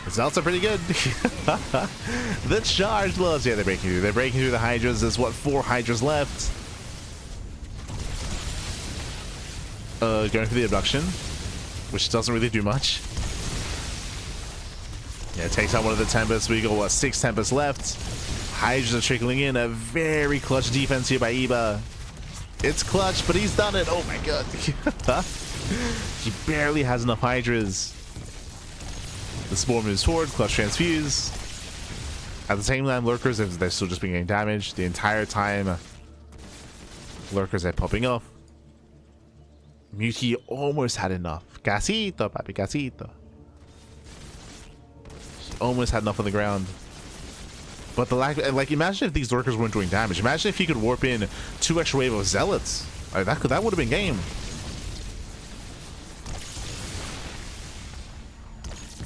The Zealots are pretty good. The Charge Loves. Yeah, they're breaking through. They're breaking through the Hydras. There's, what, 4 Hydras left. Going for the Abduction, which doesn't really do much. Yeah, takes out one of the Tempests. We got, what, 6 Tempests left. Hydras are trickling in. A very clutch defense here by Eba. It's clutch, but he's done it. Oh my god. He barely has enough Hydras. The Spore moves forward. Clutch Transfuse. At the same time, Lurkers, they're still just being getting damaged the entire time. Lurkers are popping off. Mute almost had enough. Casito, papi, casito. Almost had enough on the ground, but the lack, like, imagine if these Lurkers weren't doing damage. Imagine if he could warp in 2 extra wave of Zealots. Like, that would have been game.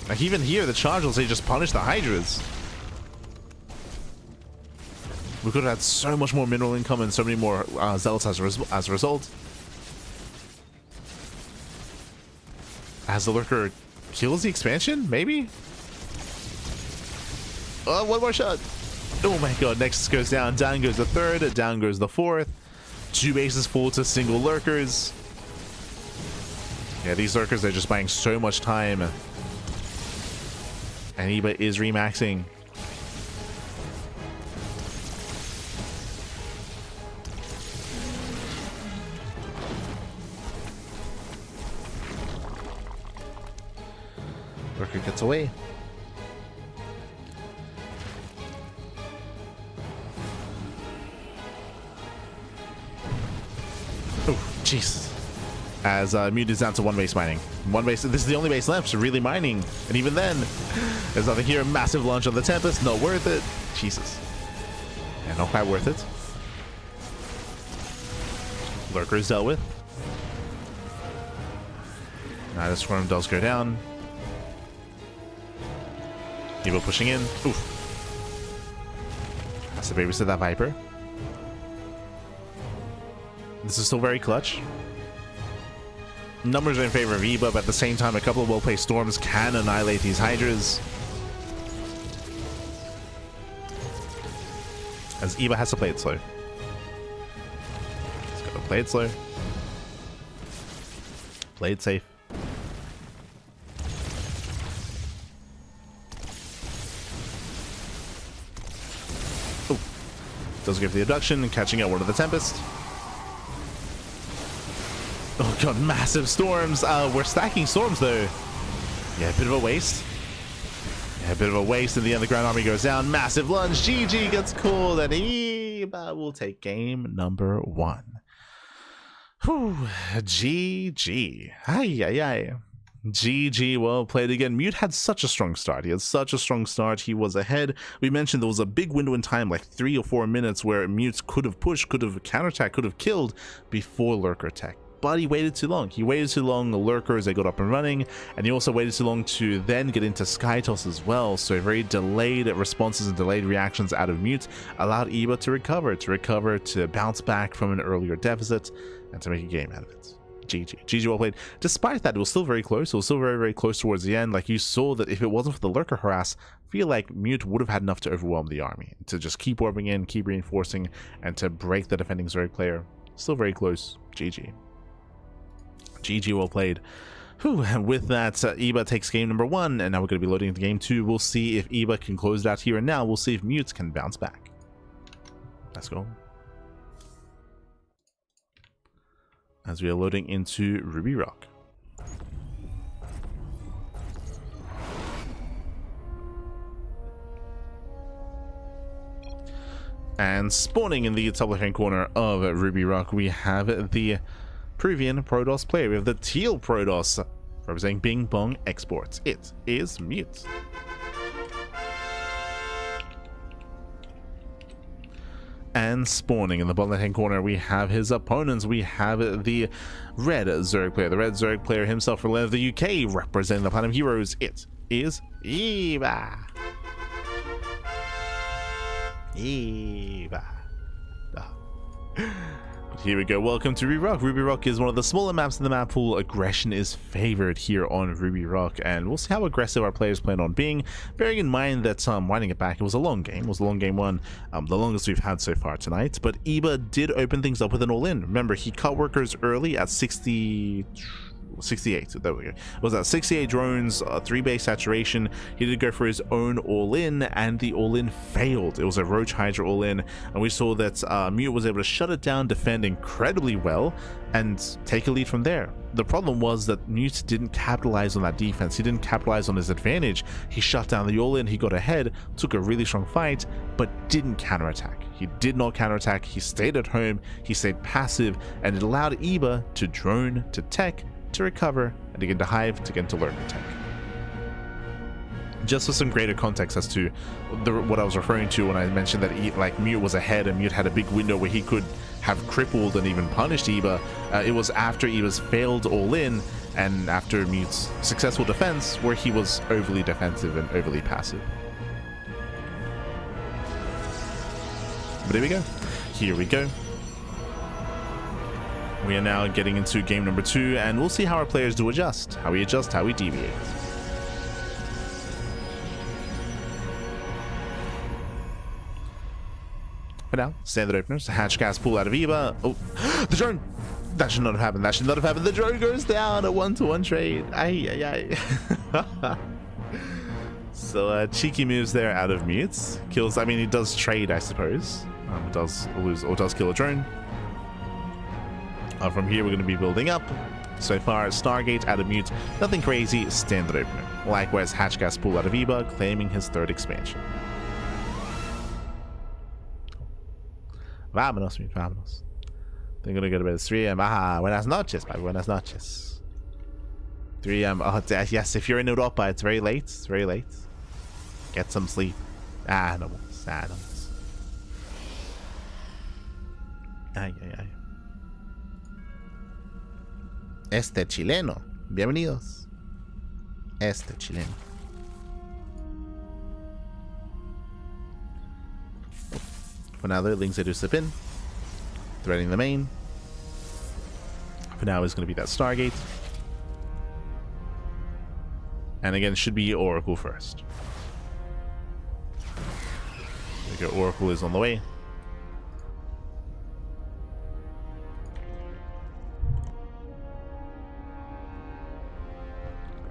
Like, even here, the charge will say just punish the Hydras. We could have had so much more mineral income and so many more Zealots as a result. As the Lurker kills the expansion, maybe. Oh, 1 more shot. Oh my god, Nexus goes down. Down goes the 3rd. Down goes the 4th. 2 bases full to single Lurkers. Yeah, these lurkers, they're just buying so much time. And Eba is remaxing. Lurker gets away. Oh, jeez. As Mute is down to one base mining. One base. This is the only base left. So really mining. And even then, there's nothing here. Massive launch on the Tempest. Not worth it. Jesus. Yeah, not quite worth it. Lurker is dealt with. Now the Swarm does go down. Eba pushing in. Oof. Has to babysit that Viper. This is still very clutch. Numbers are in favor of Eba, but at the same time, a couple of well-placed Storms can annihilate these Hydras. As Eba has to play it slow. He's got to play it slow. Play it safe. Oh. Does go for the abduction and catching out one of the Tempest. Oh god, massive storms. We're stacking storms though. Yeah, a bit of a waste. Yeah, a bit of a waste. In the end, the Grand Army goes down. Massive lunge. GG gets called, and Eba will take game number 1. Whew. GG. Ay, ay, ay. GG, well played again. Mute had such a strong start. He had such a strong start. He was ahead. We mentioned there was a big window in time, like 3 or 4 minutes, where Mute could have pushed, could have counterattacked, could have killed before Lurker attack. But he waited too long. He waited too long. The Lurkers, they got up and running, and he also waited too long to then get into Sky Toss as well. So very delayed responses and delayed reactions out of Mute allowed Eba to recover, to bounce back from an earlier deficit, and to make a game out of it. GG. GG, well played. Despite that, it was still very close. It was still very, very close towards the end. Like, you saw that if it wasn't for the Lurker harass, I feel like Mute would have had enough to overwhelm the army, to just keep warping in, keep reinforcing, and to break the defending Zerg player. Still very close. GG. GG, well played. Whew, and with that, Eba takes game number 1, and now we're going to be loading into game 2. We'll see if Eba can close it out here and now. We'll see if Mute can bounce back. Let's go. As we are loading into Ruby Rock. And spawning in the top left-hand corner of Ruby Rock, we have the Peruvian Protoss player. We have the Teal Protoss representing Bing Bong Exports. It is Mute. And spawning in the bottom left-hand corner, we have his opponents. We have the Red Zerg player. The Red Zerg player himself from the UK, representing the Platinum Heroes. It is Eba. Eba. But here we go. Welcome to Ruby Rock. Ruby Rock is one of the smaller maps in the map pool. Aggression is favored here on Ruby Rock, and we'll see how aggressive our players plan on being, bearing in mind that winding it back, it was a long game. It was a long game 1, the longest we've had so far tonight. But Eba did open things up with an all-in. Remember, he cut workers early at 68. There we go. It was at 68 drones, 3 base saturation. He did go for his own all-in, and the all-in failed. It was a Roach Hydra all-in, and we saw that Mute was able to shut it down, defend incredibly well, and take a lead from there. The problem was that Mute didn't capitalize on that defense. He didn't capitalize on his advantage. He shut down the all-in, he got ahead, took a really strong fight, but didn't counterattack. He did not counterattack. He stayed at home, he stayed passive, and it allowed Eba to drone, to tech, to recover, and to get into Hive, to get into Lurker tech. Just for some greater context as to what I was referring to when I mentioned that Mute was ahead and Mute had a big window where he could have crippled and even punished Eba, it was after Eba's failed all-in and after Mute's successful defense where he was overly defensive and overly passive. But here we go. Here we go. We are now getting into game number 2, and we'll see how our players do adjust, how we deviate. For now, standard openers, hatch gas pull out of Eba. Oh, the drone! That should not have happened. That should not have happened. The drone goes down. A 1-to-1 trade. Ay. So cheeky moves there out of mutes. Kills. I mean, he does trade, I suppose. It does lose or does kill a drone. From here, we're going to be building up. So far, Stargate out of mute. Nothing crazy. Standard opener. Likewise, Hatch Gas Pool out of Eba, claiming his third expansion. Vámonos, mute. Vámonos. They're going to go to bed 3 a.m. Aha, buenas noches, papi. Buenas noches. 3 a.m. Oh, yes, if you're in Europa, it's very late. It's very late. Get some sleep. Animals. Animals. Ay. Este chileno. Bienvenidos. Este chileno. For now, the links they do slip in. Threading the main. For now, is going to be that Stargate. And again, should be Oracle first. There we go. Oracle is on the way.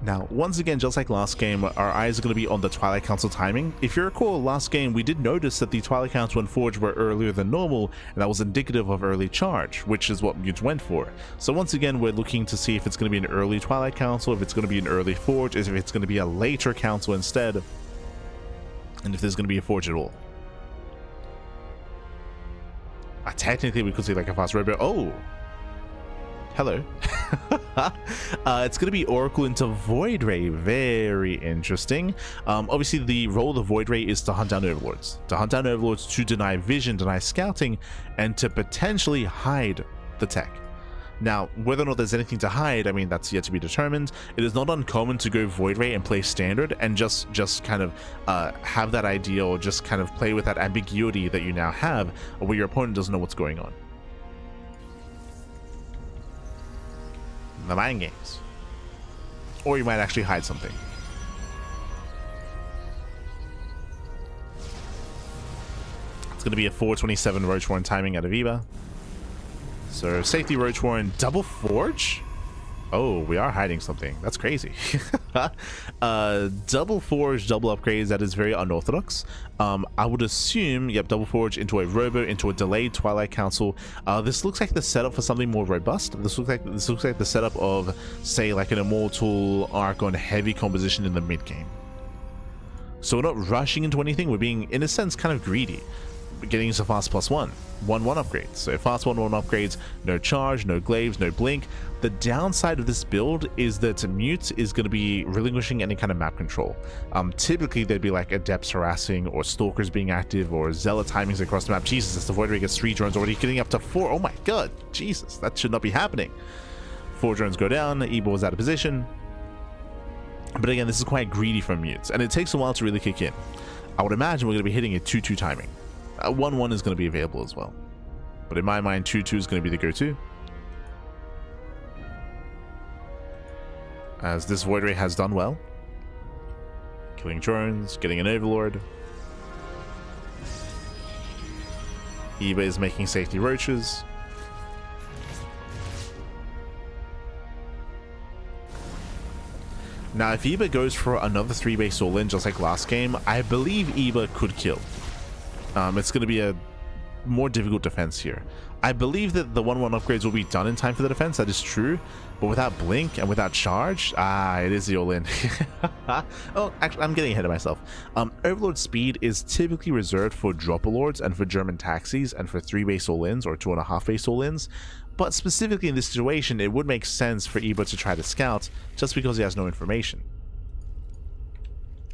Now, once again, just like last game, our eyes are going to be on the Twilight Council timing. If you recall, last game, we did notice that the Twilight Council and Forge were earlier than normal, and that was indicative of early charge, which is what Mute went for. So once again, we're looking to see if it's going to be an early Twilight Council, if it's going to be an early Forge, if it's going to be a later Council instead, and if there's going to be a Forge at all. Technically, we could see like a fast robo. Oh! Hello. It's going to be Oracle into Void Ray. Very interesting. Obviously, the role of the Void Ray is to hunt down Overlords. To hunt down Overlords, to deny vision, deny scouting, and to potentially hide the tech. Now, whether or not there's anything to hide, I mean, that's yet to be determined. It is not uncommon to go Void Ray and play Standard and just kind of have that idea or just kind of play with that ambiguity that you now have where your opponent doesn't know what's going on. The mind games. Or you might actually hide something. It's going to be a 427 Roach Warren timing out of Eva. So safety Roach Warren, double Forge? Oh, we are hiding something. That's crazy. Double Forge, double upgrades, that is very unorthodox. I would assume, yep, double Forge into a Robo, into a delayed Twilight Council. This looks like the setup for something more robust. This looks like the setup of, say, like an Immortal Arc on heavy composition in the mid game. So we're not rushing into anything. We're being, in a sense, kind of greedy. Getting into fast +1 upgrades. So fast 1/1 upgrades, no charge, no glaives, no blink. The downside of this build is that Mute is going to be relinquishing any kind of map control. Typically there'd be like Adepts harassing or Stalkers being active or Zealot timings across the map. Jesus, that's the Void Ray gets 3 drones already, getting up to 4. Oh my god, Jesus, that should not be happening. 4 drones go down, Ebo is out of position. But again, this is quite greedy from Mute, and it takes a while to really kick in. I would imagine we're going to be hitting a 2-2 timing. 1-1 is going to be available as well. But in my mind, 2-2 is going to be the go-to. As this Void Ray has done well. Killing drones, getting an Overlord. Eva is making safety roaches. Now, if Eva goes for another 3-base all-in just like last game, I believe Eva could kill. It's going to be a more difficult defense here. I believe that the 1/1 upgrades will be done in time for the defense, that is true, but without blink and without charge, it is the all-in. Oh, actually, I'm getting ahead of myself. Overlord speed is typically reserved for Dropper-Lords and for German taxis and for 3-base all-ins or 2.5-base all-ins, but specifically in this situation, it would make sense for Ebo to try to scout just because he has no information.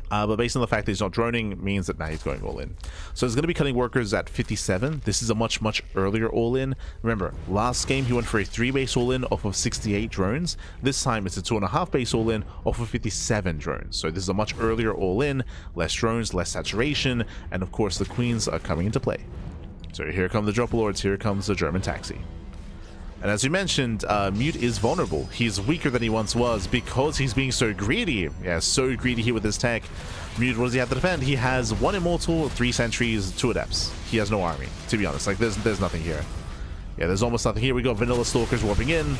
But based on the fact that he's not droning, means that now he's going all in. So he's going to be cutting workers at 57. This is a much earlier all in. Remember, last game he went for a 3-base all in off of 68 drones. This time it's a 2.5-base all in off of 57 drones. So this is a much earlier all in, less drones, less saturation, and of course the queens are coming into play. So here come the Dropper Lords, here comes the German taxi. And as you mentioned, Mute is vulnerable. He's weaker than he once was because he's being so greedy. Yeah, so greedy here with his tech. Mute, what does he have to defend? He has 1 Immortal, 3 Sentries, 2 Adepts. He has no army, to be honest. Like, there's nothing here. Yeah, there's almost nothing here. We got Vanilla Stalkers warping in.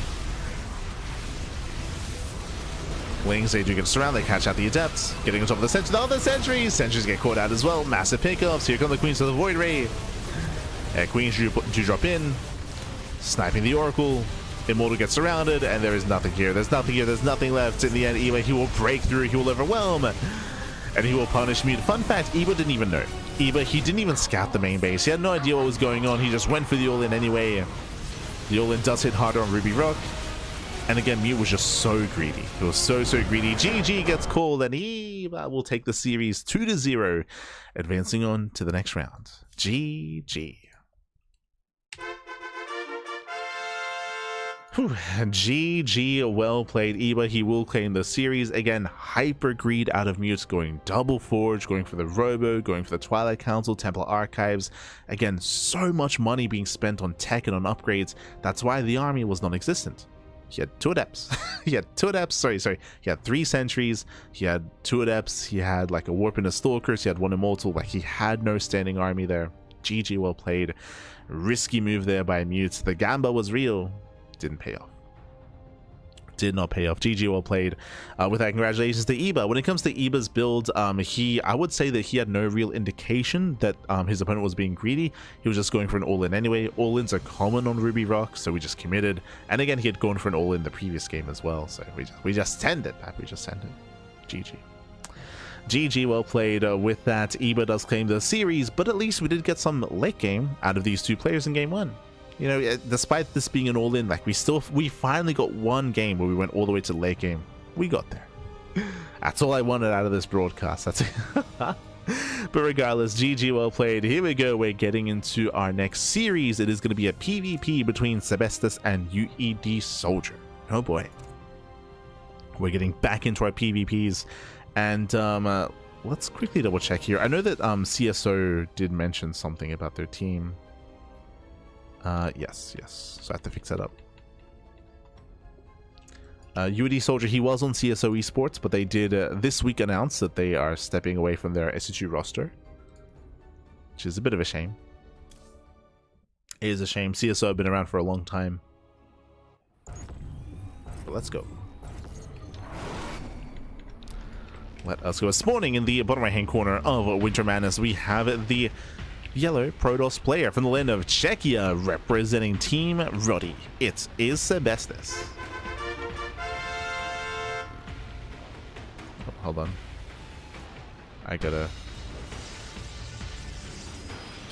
Wings, they do get surrounded. They catch out the Adepts. Getting on top of the Sentries. Oh, the Sentries! Sentries get caught out as well. Massive pickups. Here come the Queens of the Void Ray. Queens do drop in. Sniping the Oracle. Immortal gets surrounded, and there is nothing here. There's nothing here. There's nothing left. In the end, Eva, he will break through. He will overwhelm. And he will punish Mute. Fun fact, Eva didn't even know. Eva, he didn't even scout the main base. He had no idea what was going on. He just went for the all-in anyway. The all-in does hit harder on Ruby Rock. And again, Mute was just so greedy. He was so greedy. GG gets called, and Eva will take the series 2-0, advancing on to the next round. GG. Whew. GG, well played, Eba. He will claim the series. Again, hyper greed out of Mute, going double forge, going for the Robo, going for the Twilight Council, Temple Archives. Again, so much money being spent on tech and on upgrades. That's why the army was non-existent. He had 2 Adepts. He had 2 Adepts. Sorry. He had 3 Sentries. He had 2 Adepts. He had like a Warp and a Stalkers. He had 1 Immortal. Like, he had no standing army there. GG, well played. Risky move there by Mute. The Gamba was real. Didn't pay off. Did not pay off. GG, well played. With that, congratulations to Eba. When it comes to Eba's build, I would say that he had no real indication that his opponent was being greedy. He was just going for an all-in anyway. All-ins are common on Ruby Rock, so we just committed. And again, he had gone for an all-in the previous game as well, so we just send it. We just send it. GG. GG, well played. With that, Eba does claim the series, but at least we did get some late game out of these 2 players in game 1. You know, despite this being an all-in, like, we finally got 1 game where we went all the way to late game. We got there. That's all I wanted out of this broadcast. That's it. But regardless, GG, well played. Here we go. We're getting into our next series. It is going to be a PvP between Sebesdes and UED Soldier. Oh boy. We're getting back into our PvPs. And let's quickly double check here. I know that CSO did mention something about their team. Yes. So I have to fix that up. UED Soldier, he was on CSO Esports, but they did this week announce that they are stepping away from their SC2 roster, which is a bit of a shame. It is a shame. CSO have been around for a long time. But let's go. Let us go. Spawning in the bottom right-hand corner of Winter Madness, we have the yellow Protoss player from the land of Czechia, representing Team Roddy. It is Sebesdes. Oh, hold on. I gotta...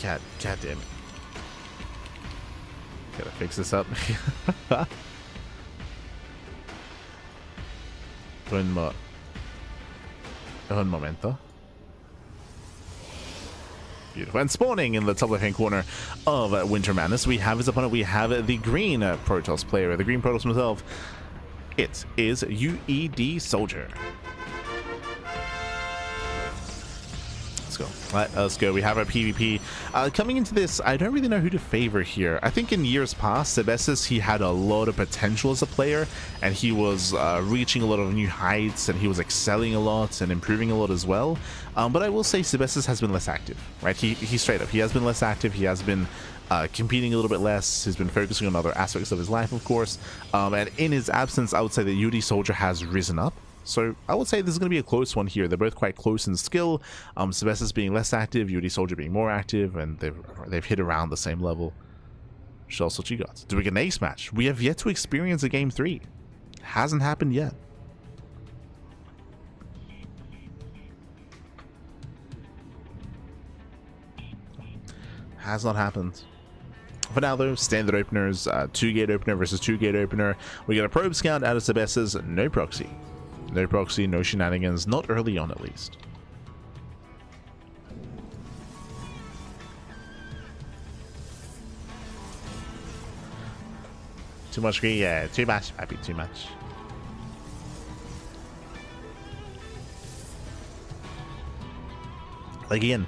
God damn it. Gotta fix this up. Un momento. Beautiful. And spawning in the top left-hand corner of Winter Madness, we have his opponent. We have the green Protoss player, the green Protoss himself. It is UED Soldier. Let's go. Let us go. We have our PvP. Coming into this, I don't really know who to favor here. I think in years past, Sebesdes, he had a lot of potential as a player, and he was reaching a lot of new heights, and he was excelling a lot and improving a lot as well. But I will say Sebesdes has been less active, right? He straight up, he has been less active. He has been competing a little bit less. He's been focusing on other aspects of his life, of course. And in his absence, I would say that UED Soldier has risen up. So I would say this is going to be a close one here. They're both quite close in skill. Sebesdes being less active, UED Soldier being more active, and they've hit around the same level. Shells, what you got? Do we get an ace match? We have yet to experience a game 3. Hasn't happened yet. Has not happened. For now though, standard openers, 2-gate opener versus 2-gate opener. We get a probe scout out of Sebesdes, no proxy. No proxy, no shenanigans, not early on at least. Too much greed? Yeah, too much. Might be too much. Again,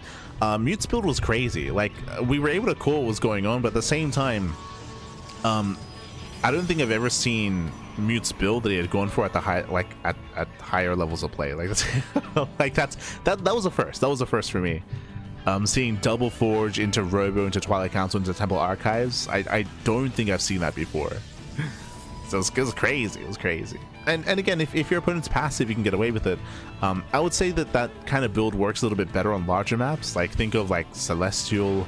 Mute's build was crazy. Like, we were able to call what was going on, but at the same time, I don't think I've ever seen Mute's build that he had gone for at the high, like at higher levels of play. Like that's like that was a first. That was a first for me. Seeing Double Forge into Robo, into Twilight Council, into Temple Archives, I don't think I've seen that before. So it was crazy. It was crazy. And again, if your opponent's passive, you can get away with it. I would say that kind of build works a little bit better on larger maps. Like think of like Celestial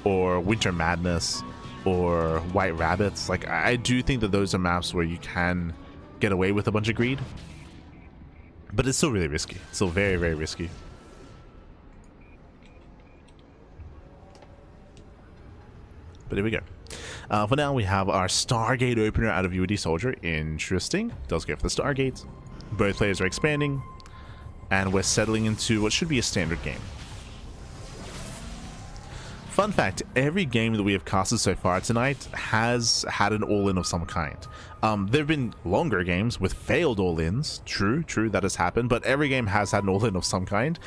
or Winter Madness or White Rabbits. Like I do think that those are maps where you can get away with a bunch of greed. But it's still really risky. Still very, very risky. But here we go. For now, we have our Stargate opener out of UD Soldier. Interesting. Does go for the Stargate. Both players are expanding. And we're settling into what should be a standard game. Fun fact, every game that we have casted so far tonight has had an all-in of some kind. There have been longer games with failed all-ins. True, that has happened. But every game has had an all-in of some kind.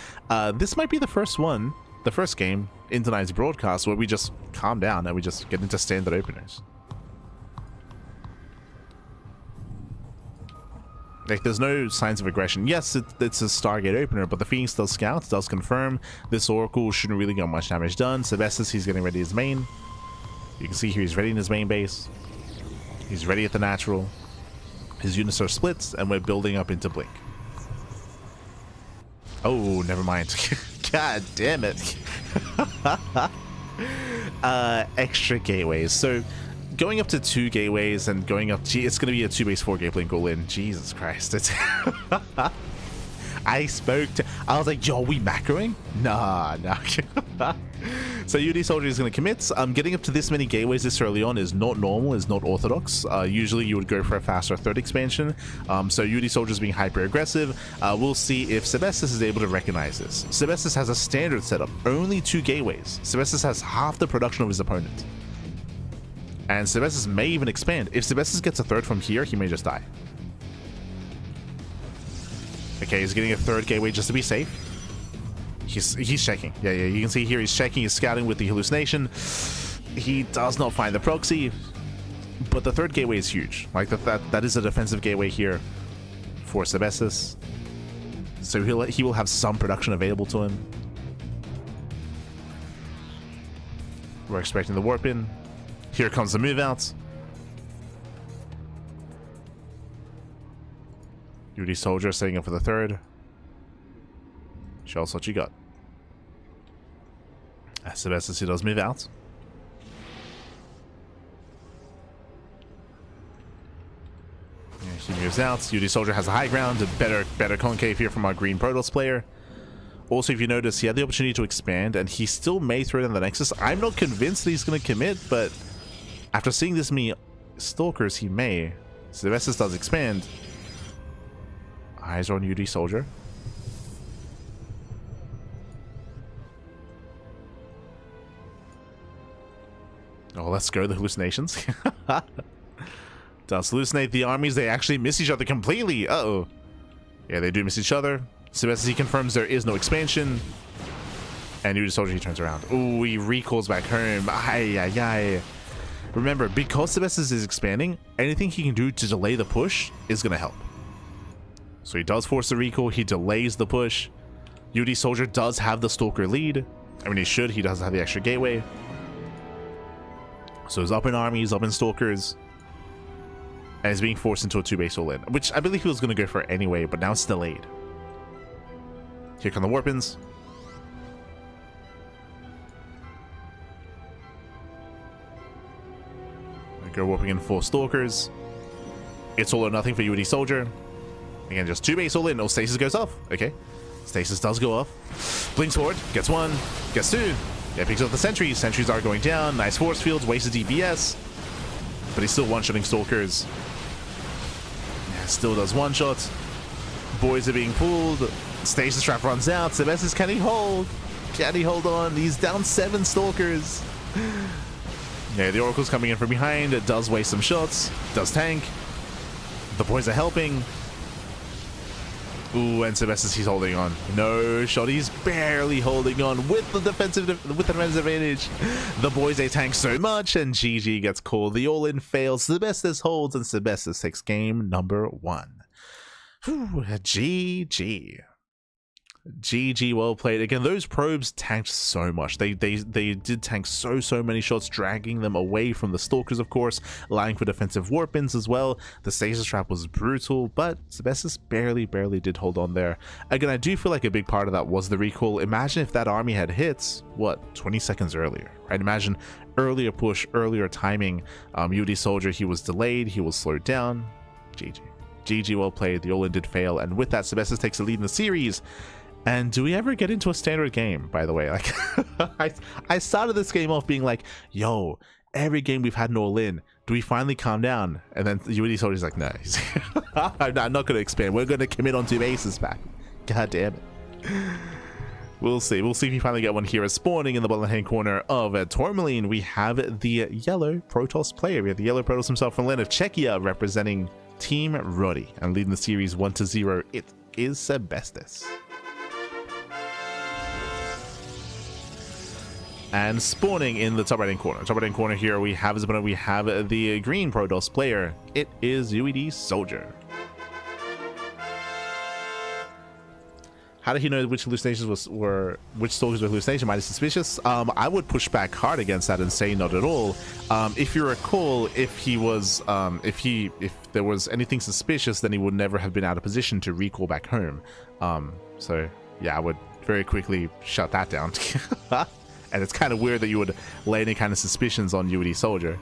This might be the first one. The first game in tonight's broadcast where we just calm down and we just get into standard openers. Like, there's no signs of aggression. Yes, it's a Stargate opener, but the Phoenix does scout, does confirm. This Oracle shouldn't really get much damage done. Sebesdes, he's getting ready his main. You can see here he's ready in his main base. He's ready at the natural. His units are split, and we're building up into Blink. Oh, never mind. God damn it. Extra gateways. So going up to 2 gateways and going up, it's going to be a 2 base 4 gate Blink all in. Jesus Christ. It's I was like, yo, we macroing? Nah. So UD Soldier is going to commit. Getting up to this many gateways this early on is not normal, is not orthodox. Usually you would go for a faster 3rd expansion. So UD Soldier is being hyper aggressive. We'll see if Sebesdes is able to recognize this. Sebesdes has a standard setup, only 2 gateways. Sebesdes has half the production of his opponent. And Sebesdes may even expand. If Sebesdes gets a 3rd from here, he may just die. Okay, he's getting a 3rd gateway just to be safe. He's checking. Yeah, you can see here he's checking, he's scouting with the hallucination. He does not find the proxy, but the 3rd gateway is huge. Like that is a defensive gateway here for Sebesdes. So he will have some production available to him. We're expecting the warp in. Here comes the move out. UD Soldier setting up for the 3rd. Show us what you got. Sebesdes, he does move out. Yeah, he moves out. UD Soldier has a high ground. A better concave here from our green Protoss player. Also, if you notice, he had the opportunity to expand, and he still may throw down the Nexus. I'm not convinced that he's going to commit, but after seeing this many Stalkers, he may. Sebesdes does expand. Eyes are on UD Soldier. Oh, let's go, the hallucinations. Does hallucinate the armies. They actually miss each other completely. Uh-oh. Yeah, they do miss each other. Sebesdes, he confirms there is no expansion. And UD Soldier, he turns around. Ooh, he recalls back home. Ay. Remember, because Sebesdes is expanding, anything he can do to delay the push is going to help. So he does force the recall. He delays the push. UD Soldier does have the Stalker lead. I mean, he should. He does have the extra gateway. So he's up in armies, up in Stalkers. And he's being forced into a 2 base all-in, which I believe he was going to go for anyway, but now it's delayed. Here come the warpins. Go warping in 4 Stalkers. It's all or nothing for UD Soldier. Again, just 2 base all-in. Oh, Stasis goes off. Okay. Stasis does go off. Blinks forward. Gets 1. Gets 2. Yeah, picks up the sentries. Sentries are going down. Nice force fields. Wasted DPS. But he's still one-shotting Stalkers. Yeah, still does one-shot. Boys are being pulled. Stasis trap runs out. Sebesdes, can he hold? Can he hold on? He's down 7 Stalkers. Yeah, the Oracle's coming in from behind. It does waste some shots. Does tank. The boys are helping. Ooh, and Sebesdes, he's holding on. No shot. He's barely holding on with the defensive advantage. The boys, they tank so much, and GG gets called. The all-in fails. Sebesdes holds, and Sebesdes takes game number 1. Whew, GG. GG, well played. Again, those probes tanked so much. They did tank so many shots, dragging them away from the stalkers, of course, allowing for defensive warp ins as well. The stasis trap was brutal, but Sebesdes barely did hold on there. Again, I do feel like a big part of that was the recall. Imagine if that army had hit, what, 20 seconds earlier, right? Imagine earlier push, earlier timing. UD Soldier, he was delayed, he was slowed down. GG, well played. The all-in did fail, and with that, Sebesdes takes the lead in the series. And do we ever get into a standard game, by the way? Like, I started this game off being like, yo, every game we've had an all-in, do we finally calm down? And then UD Soldier's like, no, I'm not going to expand. We're going to commit on 2 bases back. God damn it. We'll see if we finally get one here. Spawning in the bottom hand corner of Tourmaline, we have the yellow Protoss player. We have the yellow Protoss himself from land of Czechia, representing Team Roddy, and leading the series 1-0. It is Sebesdes. And spawning in the top right hand corner here, we have the green Protoss player. It is UED Soldier. How did he know which hallucinations which stalkers were hallucination? Mighty suspicious. I would push back hard against that and say not at all. If you recall, if there was anything suspicious, then he would never have been out of position to recall back home. So yeah, I would very quickly shut that down. And it's kind of weird that you would lay any kind of suspicions on UED Soldier.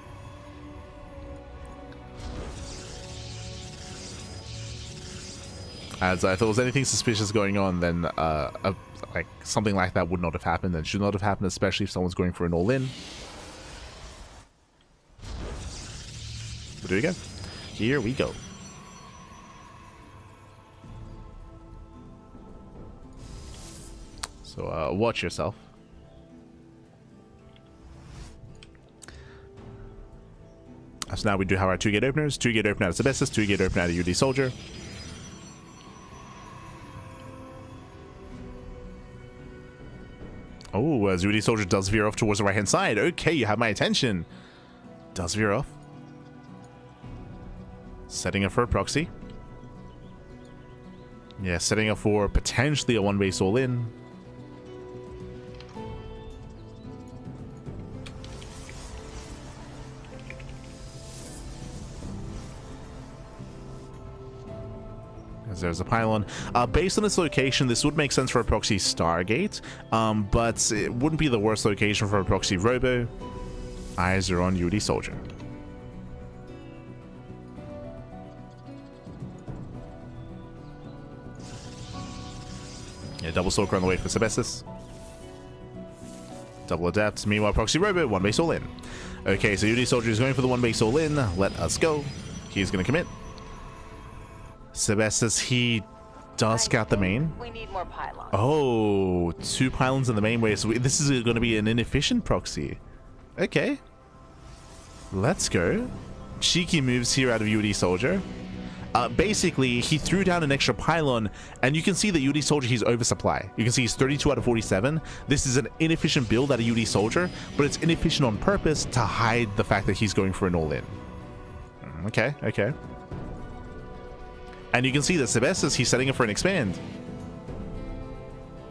As if there was anything suspicious going on, then like something like that would not have happened and should not have happened, especially if someone's going for an all-in. We'll do it again. Here we go. So watch yourself. So now we do have our 2-gate openers. 2-gate opener out of Sebesdes, 2-gate opener out of UD Soldier. Oh, as UD Soldier does veer off towards the right hand side. Okay, you have my attention. Does veer off. Setting up for a proxy. Yeah, setting up for potentially a 1-base all-in. There's a pylon. Based on its location, this would make sense for a proxy Stargate, but it wouldn't be the worst location for a proxy Robo. Eyes are on UD Soldier. Yeah, double Stalker on the way for Sebesdes. Double Adept. Meanwhile, proxy Robo, 1-base all-in. Okay, so UD Soldier is going for the 1-base all-in. Let us go. He's going to commit. Sebesdes, he does scout the main. We need more pylons. Oh, 2 pylons in the main way. So this is going to be an inefficient proxy. Okay. Let's go. Cheeky moves here out of UD Soldier. Basically, he threw down an extra pylon, and you can see that UD Soldier, he's oversupply. You can see he's 32 out of 47. This is an inefficient build out of UD Soldier, but it's inefficient on purpose to hide the fact that he's going for an all-in. Okay, okay. And you can see that Sebesdes, he's setting up for an expand.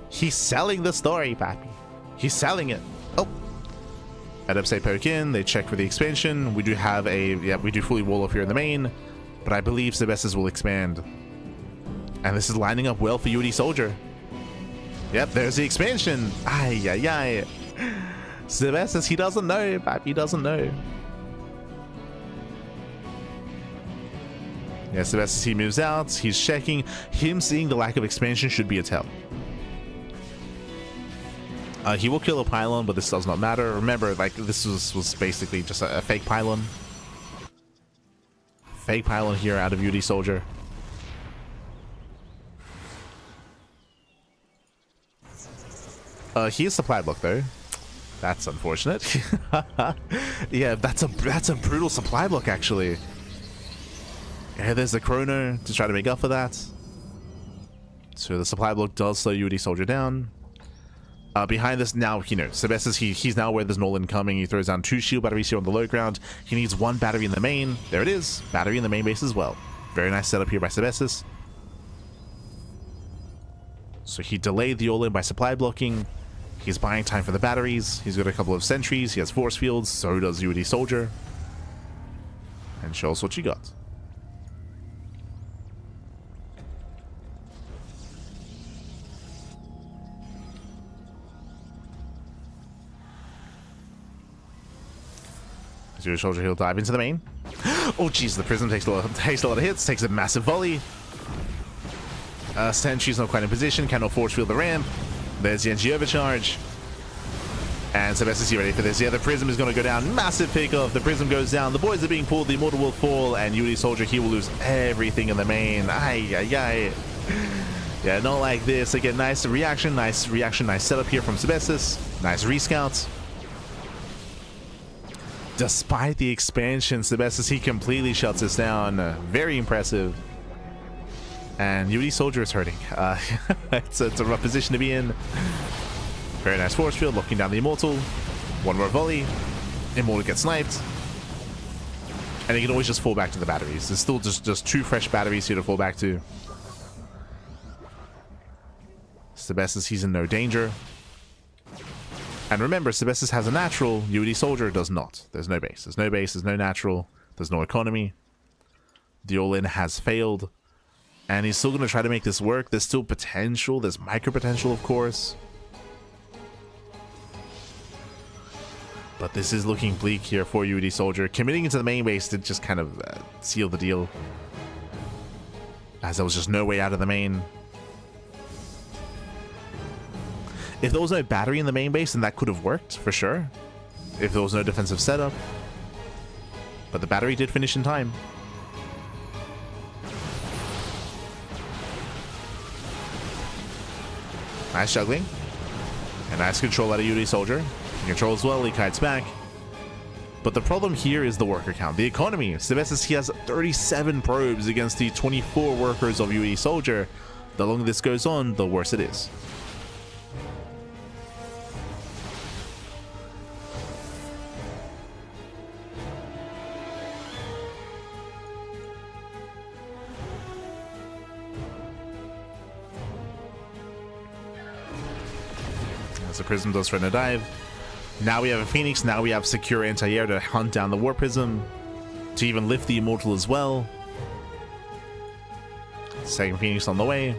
He's selling the story, papi. He's selling it. Oh. Adepts, they poke in, they check for the expansion. We do have a, yeah, we do fully wall off here in the main, but I believe Sebesdes will expand. And this is lining up well for UD Soldier. Yep, there's the expansion. Ay, ay, ay. Sebesdes, he doesn't know, papi, he doesn't know. Yeah, Sebesdes, he moves out, he's checking. Him seeing the lack of expansion should be a tell. He will kill a pylon, but this does not matter. Remember, like, this was basically just a fake pylon. Fake pylon here out of UD Soldier. He is supply block though. That's unfortunate. Yeah, that's a brutal supply block actually. Yeah, there's the chrono to try to make up for that. So the supply block does slow UD Soldier down. Behind this now, you know, Sebesdes, he's now where there's an all-in coming. He throws down 2 shield batteries here on the low ground. He needs 1 battery in the main. There it is. Battery in the main base as well. Very nice setup here by Sebesdes. So he delayed the all-in by supply blocking. He's buying time for the batteries. He's got a couple of sentries. He has force fields. So does UD Soldier. And show us what you got. UD Soldier, he'll dive into the main. Oh jeez, the Prism takes a lot of hits. Takes a massive volley. Sentry's not quite in position. Cannot force field the ramp. There's the NG overcharge. And Sebesdes, you ready for this? Yeah, the Prism is going to go down. Massive pickoff. The Prism goes down. The boys are being pulled. The Immortal will fall. And UD Soldier, he will lose everything in the main. Ay, ay, ay. Yeah, not like this. Again, nice reaction. Nice setup here from Sebesdes. Nice rescout. Despite the expansion, Sebesdes, he completely shuts this down. Very impressive. And UD Soldier is hurting. It's a rough position to be in. Very nice force field, locking down the Immortal. One more volley. Immortal gets sniped. And he can always just fall back to the batteries. There's still just 2 fresh batteries here to fall back to. Sebesdes, he's in no danger. And remember, Sebesdes has a natural, UD Soldier does not. There's no base. There's no base, there's no natural, there's no economy. The all-in has failed. And he's still going to try to make this work. There's still potential. There's micro potential, of course. But this is looking bleak here for UD Soldier. Committing into the main base did just kind of seal the deal, as there was just no way out of the main. If there was no battery in the main base, then that could have worked, for sure. If there was no defensive setup. But the battery did finish in time. Nice juggling. And nice control out of UD Soldier. He controls well, he kites back. But the problem here is the worker count. The economy. Sebesdes, he has 37 probes against the 24 workers of UD Soldier. The longer this goes on, the worse it is. As the Prism does threaten a dive. Now we have a Phoenix, now we have secure anti-air to hunt down the War Prism, to even lift the Immortal as well. Second Phoenix on the way.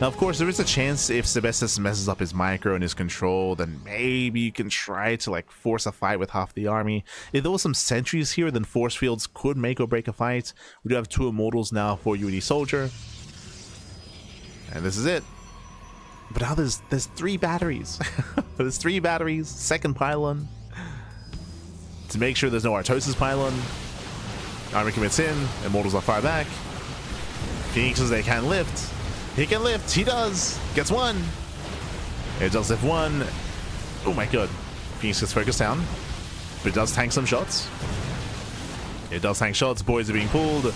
Now, of course, there is a chance if Sebesdes messes up his micro and his control, then maybe you can try to like force a fight with half the army. If there was some sentries here, then force fields could make or break a fight. We do have 2 Immortals now for UD Soldier. And this is it. But now there's 3 batteries. There's 3 batteries. Second pylon. To make sure there's no Artosis pylon. Army commits in. Immortals are far back. Phoenixes, they can lift. He can lift. He does. Gets 1. It does lift 1. Oh my god. Phoenix gets focused down. But it does tank some shots. It does tank shots. Boys are being pulled.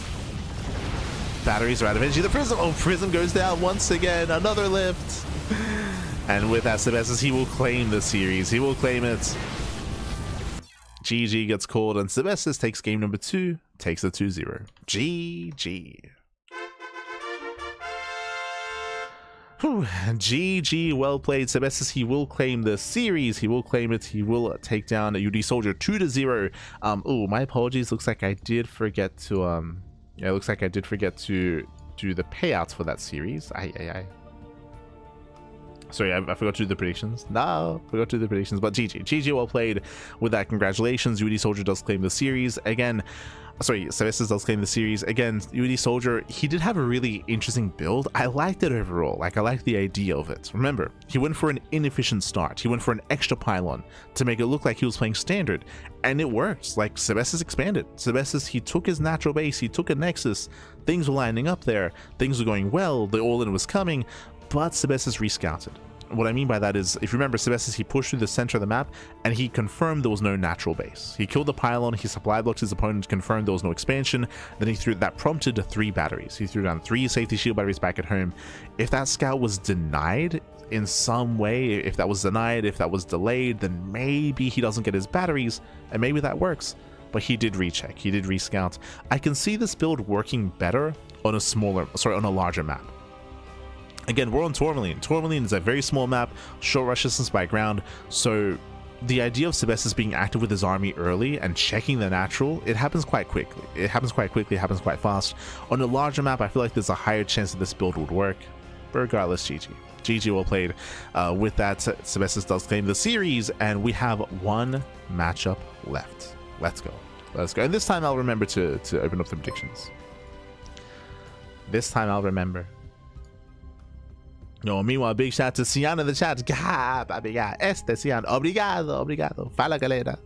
Batteries are out of energy. The Prism. Oh, Prism goes down once again. Another lift. And with that, Sebesdes, he will claim the series. He will claim it. GG gets called, and Sebesdes takes game number 2. Takes a 2-0. GG. Whew. GG, well played, Sebesdes. He will claim the series. He will claim it. He will take down a UD Soldier 2-0. Oh, my apologies. Looks like I did forget to yeah, it looks like I did forget to do the payouts for that series. Sorry, I forgot to do the predictions. No, forgot to do the predictions. But GG, well played with that. Congratulations. UD Soldier does claim the series again. Sorry, Sebesdes does claim the series again. UD Soldier, he did have a really interesting build. I liked it overall. Like, I liked the idea of it. Remember, he went for an inefficient start. He went for an extra pylon to make it look like he was playing standard, and it worked. Like, Sebesdes expanded. Sebesdes, he took his natural base. He took a nexus. Things were lining up there. Things were going well. The all-in was coming. But Sebesdes rescouted. What I mean by that is, if you remember, Sebesdes, he pushed through the center of the map and he confirmed there was no natural base. He killed the pylon, he supply blocked his opponent, confirmed there was no expansion, then he threw that prompted 3 batteries. He threw down 3 safety shield batteries back at home. If that scout was denied in some way, if that was delayed, then maybe he doesn't get his batteries, and maybe that works. But he did recheck, he did rescout. I can see this build working better on a larger map. Again, we're on Tourmaline. Tourmaline is a very small map, short rush distance by ground, so the idea of Sebesdes being active with his army early and checking the natural, it happens quite quickly. It happens quite fast. On a larger map, I feel like there's a higher chance that this build would work. But regardless, GG. GG well played. With that, Sebesdes does claim the series, and we have one matchup left. Let's go. Let's go. And this time I'll remember to open up the predictions. This time I'll remember. No, meanwhile, big shout out to Cian in the chat. Cian. Obrigado. Fala, galera.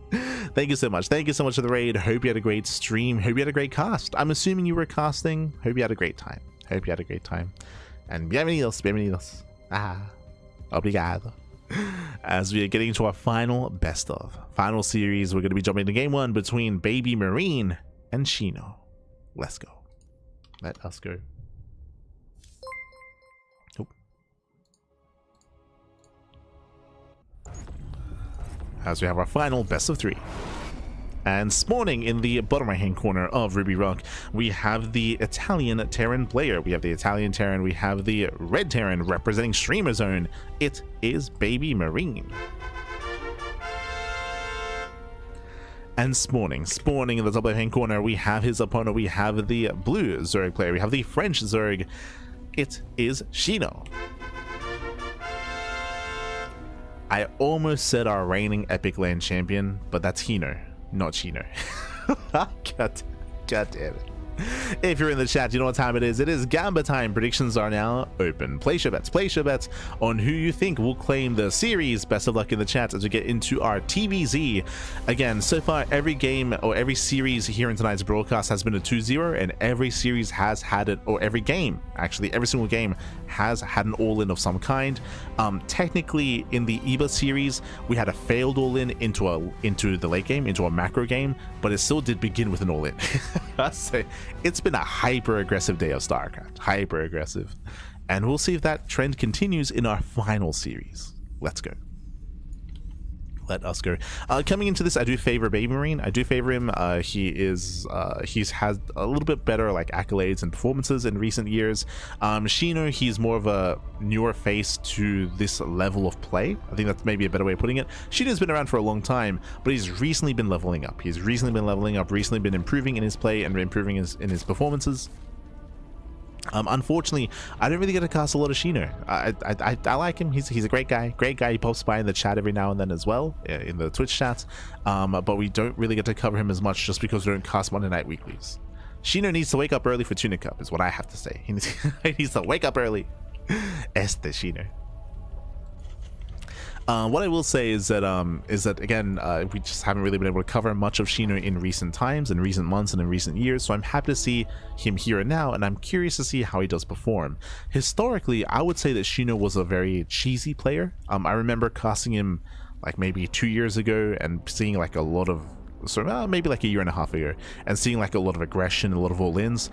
Thank you so much. Thank you so much for the raid. Hope you had a great stream. Hope you had a great cast. I'm assuming you were casting. Hope you had a great time. And bienvenidos. Obrigado. As we are getting into our final best of final series, we're going to be jumping into game 1 between BabyMarine and Shino. Let's go. Let us go. As we have our final best of 3. And spawning in the bottom right hand corner of Ruby Rock, we have the Italian Terran player. We have the Italian Terran, we have the red Terran representing Streamer Zone. It is BabyMarine. And spawning in the top left hand corner, we have his opponent. We have the blue Zerg player, we have the French Zerg. It is Shino. I almost said our reigning Epic Land champion, but that's Hino, not Shino. God damn it. If you're in the chat, you know what time it is. It is Gamba time. Predictions are now open. Place your bets on who you think will claim the series. Best of luck in the chat as we get into our TVZ. Again, so far every game or every series here in tonight's broadcast has been a 2-0, and every series has had it, or every game, actually every single game has had an all-in of some kind. Technically in the EBA series we had a failed all-in into the late game, into a macro game, but it still did begin with an all-in. So it's been a hyper aggressive day of StarCraft, hyper aggressive, and we'll see if that trend continues in our final series. Let's go. Let us go. Coming into this, I do favor BabyMarine. I do favor him. He's had a little bit better like accolades and performances in recent years. Shino, he's more of a newer face to this level of play. I think that's maybe a better way of putting it. Shino's been around for a long time, but he's recently been leveling up. Recently been improving in his play and improving in his performances. Unfortunately, I don't really get to cast a lot of Shino. I like him. He's a great guy. He pops by in the chat every now and then as well, in the Twitch chats. But we don't really get to cover him as much just because we don't cast Monday Night Weeklies. Shino needs to wake up early for Tunic Cup, is what I have to say. He needs to wake up early. Shino. What I will say is that again, we just haven't really been able to cover much of Shino in recent times, in recent months, and in recent years. So I'm happy to see him here and now, and I'm curious to see how he does perform. Historically, I would say that Shino was a very cheesy player. I remember casting him like maybe 2 years ago and seeing like a lot of, maybe like a year and a half ago, and seeing like a lot of aggression, a lot of all-ins.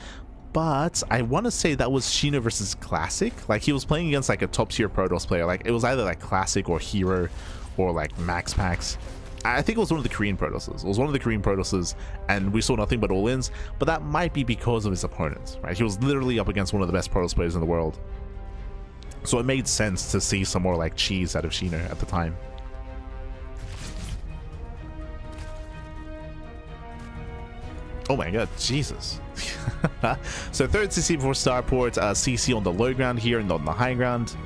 But I want to say that was Shino versus Classic. Like he was playing against like a top tier Protoss player. Like it was either like Classic or Hero or like Max Packs. I think it was one of the Korean Protosses. And we saw nothing but all-ins. But that might be because of his opponents, right? He was literally up against one of the best Protoss players in the world. So it made sense to see some more like cheese out of Shino at the time. Oh my god, Jesus. So third CC before starport, CC on the low ground here and on the high ground.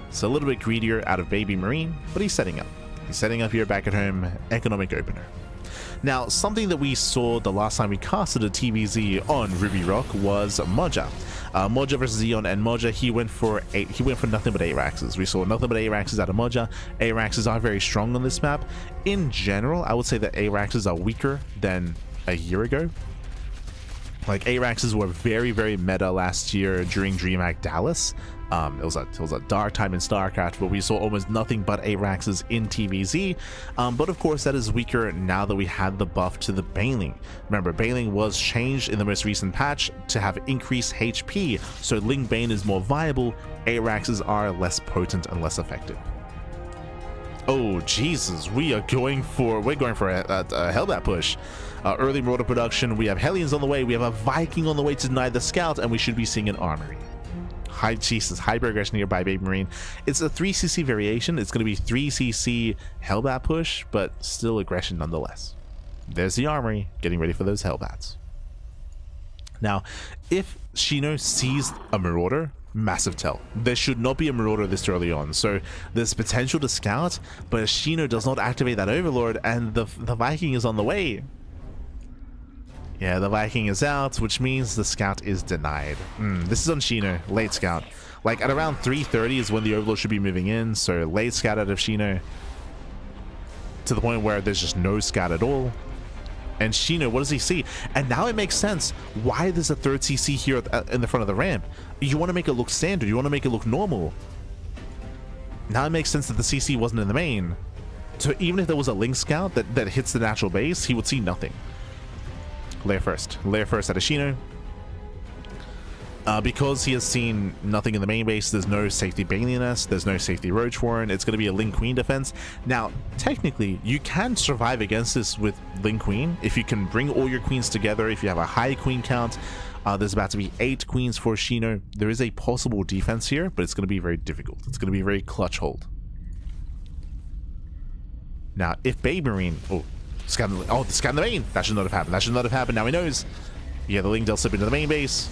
It's a little bit greedier out of BabyMarine, but he's setting up. He's setting up here back at home, economic opener. Now, something that we saw the last time we casted a TVZ on Ruby Rock was Moja. Moja versus Eon, and Moja, he went for nothing but 8 Raxes. We saw nothing but 8 Raxes out of Moja. 8 Raxes are very strong on this map. In general, I would say that 8 Raxes are weaker than a year ago. Like Araxes were very, very meta last year during DreamHack Dallas. It was a dark time in StarCraft, but we saw almost nothing but Araxes in TVZ. But of course, that is weaker now that we had the buff to the Baneling. Remember, Baneling was changed in the most recent patch to have increased HP, so Ling Bane is more viable. Araxes are less potent and less effective. Oh Jesus, we're going for a Hellbat push. Early Marauder production, we have Hellions on the way, we have a Viking on the way to deny the scout, and we should be seeing an Armory. High Jesus, hyper aggression here by BabyMarine. It's a 3cc variation. It's going to be 3cc Hellbat push, but still aggression nonetheless. There's the armory getting ready for those Hellbats. Now, if Shino sees a Marauder, massive tell. There should not be a Marauder this early on, so there's potential to scout, but Shino does not activate that Overlord, and the Viking is on the way. Yeah, the Viking is out, which means the scout is denied. This is on Shino, late scout. Like at around 3:30 is when the Overlord should be moving in, so late scout out of Shino. To the point where there's just no scout at all. And Shino, what does he see? And now it makes sense why there's a 3rd CC here in the front of the ramp. You want to make it look standard. You want to make it look normal. Now it makes sense that the CC wasn't in the main. So even if there was a Link Scout that hits the natural base, he would see nothing. Layer first out of Shino. Because he has seen nothing in the main base, there's no safety Baneless, there's no safety Roach Warren. It's going to be a Link Queen defense. Now, technically, you can survive against this with Link Queen if you can bring all your queens together, if you have a high queen count. There's about to be 8 queens for Shino. There is a possible defense here, but it's going to be very difficult. It's going to be a very clutch hold. Now, if BabyMarine... scan the main! That should not have happened. That should not have happened. Now he knows. Yeah, the Link does slip into the main base.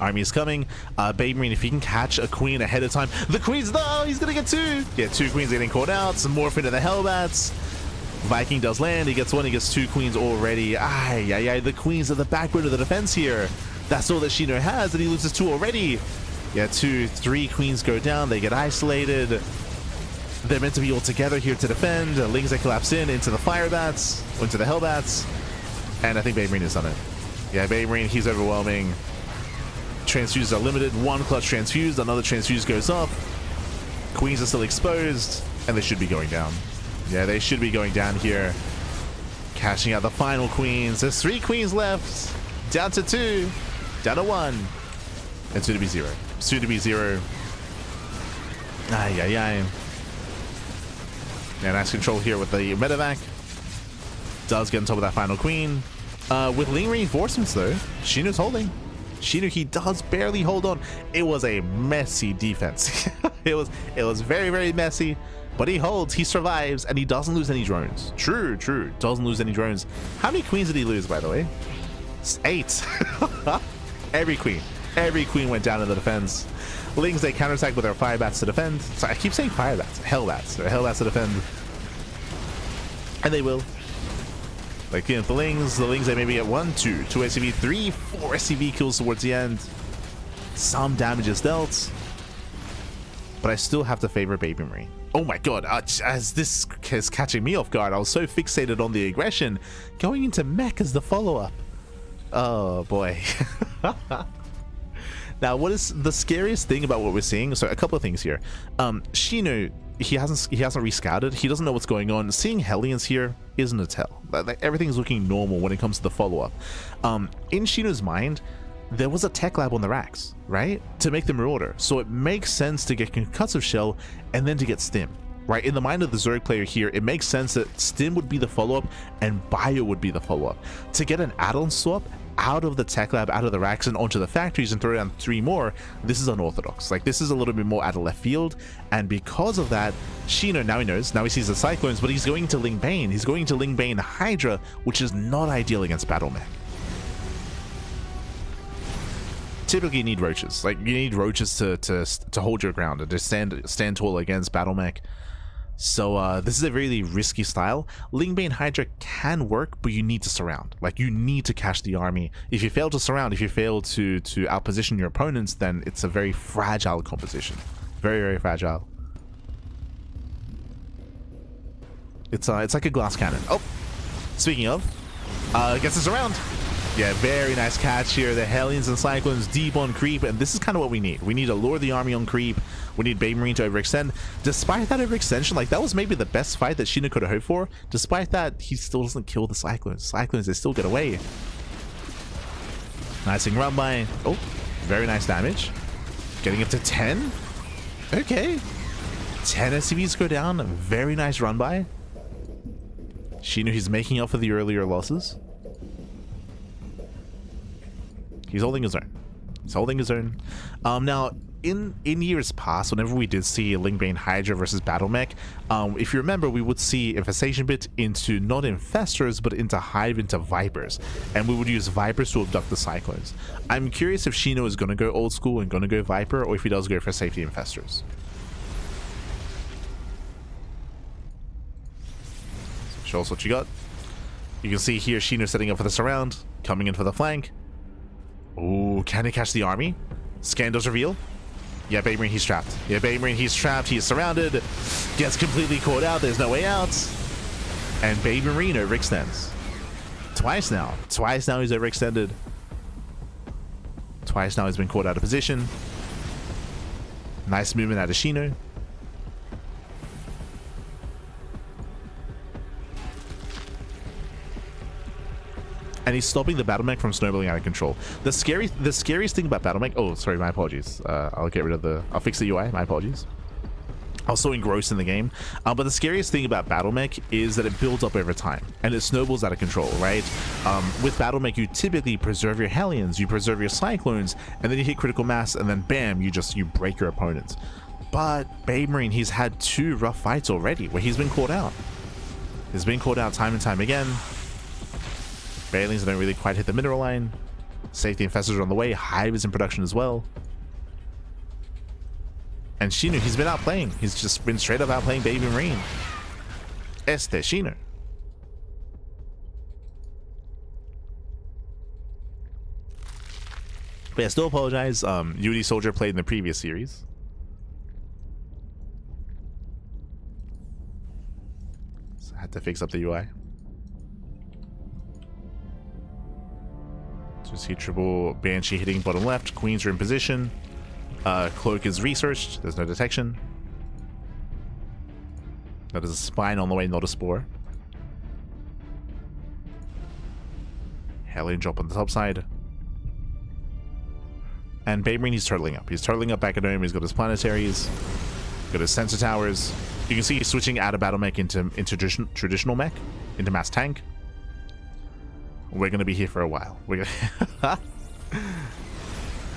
Army is coming. BabyMarine, if he can catch a queen ahead of time. The queens, no, he's gonna get 2. Yeah, 2 queens getting caught out. Some morph into the Hellbats. Viking does land. He gets 1. He gets 2 queens already. The queens are the backbone of the defense here. That's all that Shino has, and he loses 2 already. Yeah, 2, 3 queens go down. They get isolated. They're meant to be all together here to defend. Lings that collapse into the Firebats, into the Hellbats. And I think BabyMarine is on it. Yeah, BabyMarine, he's overwhelming. Transfuses are limited. 1 clutch transfused, another transfuse goes up. Queens are still exposed, and they should be going down. Yeah, they should be going down here. Cashing out the final queens. There's 3 queens left. Down to 2. Down to 1. And soon to be 0. Soon to be 0. Yeah, nice control here with the medevac. Does get on top of that final queen. With Ling reinforcements though, Shino's holding. Shino, he does barely hold on. It was a messy defense. it was very, very messy, but he holds, he survives, and he doesn't lose any drones. True, doesn't lose any drones. How many queens did he lose, by the way? 8. Every queen went down in the defense. Lings, they counterattack with their Firebats to defend. Sorry, I keep saying Firebats. Hellbats. They're Hellbats to defend. And they will. Like, you know, the Lings, they maybe get 1, 2 SCV, 3, 4 SCV kills towards the end. Some damage is dealt. But I still have to favor BabyMarine. Oh my god, as this is catching me off guard, I was so fixated on the aggression. Going into mech as the follow-up. Oh boy. Now, what is the scariest thing about what we're seeing? So, a couple of things here. Shino, he hasn't rescouted. He doesn't know what's going on. Seeing Hellions here isn't a tell. Like, everything's looking normal when it comes to the follow-up. In Shino's mind, there was a tech lab on the racks, right? To make the Marauder. So it makes sense to get Concussive Shell and then to get Stim, right? In the mind of the Zerg player here, it makes sense that Stim would be the follow-up and Bio would be the follow-up. To get an add-on swap out of the tech lab, out of the racks, and onto the factories and throw down 3 more, this is unorthodox. Like, this is a little bit more out of left field, and because of that, Shino, now he knows, now he sees the Cyclones, but he's going to Ling Bane. He's going to Ling Bane Hydra, which is not ideal against Battle Mech. Typically, you need roaches. Like, you need roaches to hold your ground and to stand tall against Battle Mech. So this is a really risky style. Lingbane Hydra can work, but you need to surround. Like, you need to cache the army. If you fail to surround, if you fail to outposition your opponents, then it's a very fragile composition. Very, very fragile. It's like a glass cannon. Oh, speaking of, gets us around. Yeah, very nice catch here. The Hellions and Cyclones deep on creep, and this is kind of what we need. We need to lure the army on creep. We need BabyMarine to overextend. Despite that overextension, like, that was maybe the best fight that Shino could have hoped for. Despite that, he still doesn't kill the Cyclones. Cyclones, they still get away. Nice thing run by. Oh, very nice damage. Getting up to 10. Okay. 10 SCVs go down. Very nice run by. Shino, he's making up for the earlier losses. He's holding his own. He's holding his own. Now, in years past, whenever we did see Lingbane Hydra versus Battlemech, if you remember, we would see Infestation Bit into not Infestors, but into Hive, into Vipers. And we would use Vipers to abduct the Cyclones. I'm curious if Shino is going to go old school and going to go Viper, or if he does go for safety Infestors. So show us what you got. You can see here Shino setting up for the surround, coming in for the flank. Ooh, can he catch the army? Scan does reveal. Yeah, BabyMarine, he's trapped. Yeah, BabyMarine, he's trapped. He's surrounded. Gets completely caught out. There's no way out. And BabyMarine overextends. Twice now. Twice now he's overextended. Twice now he's been caught out of position. Nice movement out of Shino. And he's stopping the Battlemech from snowballing out of control. The scariest thing about Battlemech... Oh, sorry, my apologies. I'll get rid of the... I'll fix the UI. My apologies. I was so engrossed in the game. But the scariest thing about Battlemech is that it builds up over time. And it snowballs out of control, right? With Battlemech, you typically preserve your Hellions, you preserve your Cyclones, and then you hit critical mass, and then bam, you break your opponents. But BabyMarine, he's had 2 rough fights already where he's been caught out. He's been caught out time and time again. Bailings don't really quite hit the mineral line. Safety Infestors are on the way. Hive is in production as well. And Shino, he's been outplaying. He's just been straight up outplaying BabyMarine. Shino. But yeah, still apologize. UD Soldier played in the previous series. So I had to fix up the UI. So see triple Banshee hitting bottom left. Queens are in position. Cloak is researched. There's no detection. That is a spine on the way, not a spore. Hellion drop on the top side. And BabyMarine, he's turtling up. He's turtling up back at home. He's got his planetaries. Got his sensor towers. You can see he's switching out of battle mech into traditional mech, into mass tank. We're going to be here for a while. We're gonna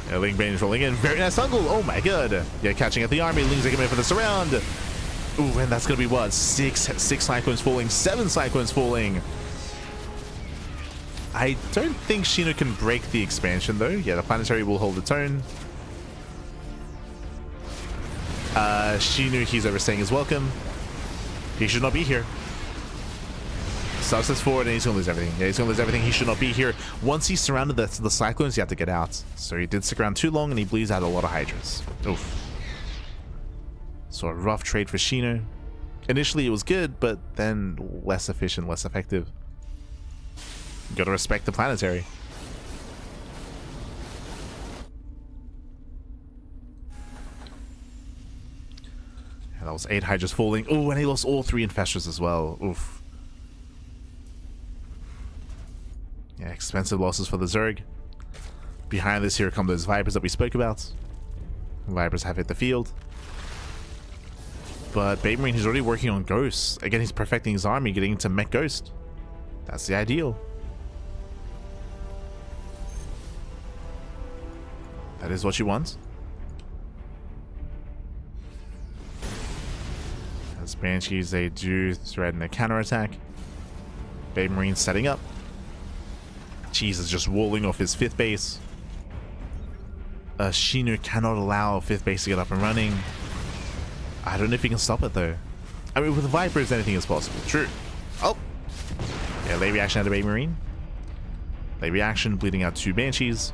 yeah, Lingbane is rolling in. Very nice angle. Oh my god. Yeah, catching at the army. Ling's coming in for the surround. Ooh, and that's going to be what? 6 Cyclones falling. 7 Cyclones falling. I don't think Shino can break the expansion though. Yeah, the planetary will hold its own. Shino, he's overstaying his welcome. He should not be here. Steps forward and he's gonna lose everything. Yeah, he's gonna lose everything. He should not be here. Once he's surrounded the Cyclones, you have to get out. So he did stick around too long and he bleeds out a lot of Hydras. Oof. So a rough trade for Shino. Initially it was good, but then less efficient, less effective. You gotta respect the planetary. Yeah, that was 8 Hydras falling. Oh, and he lost all 3 Infestors as well. Oof. Yeah, expensive losses for the Zerg. Behind this here come those Vipers that we spoke about. Vipers have hit the field. But BabyMarine, he's already working on Ghosts. Again, he's perfecting his army, getting into Mech Ghost. That's the ideal. That is what you want. As Banshees, they do threaten a counterattack. BabyMarine setting up. Jesus, just walling off his 5th base. Shino cannot allow 5th base to get up and running. I don't know if he can stop it though. I mean, with the Vipers, anything is possible. True. Oh! Yeah, late reaction out of BabyMarine. Late reaction, bleeding out 2 Banshees.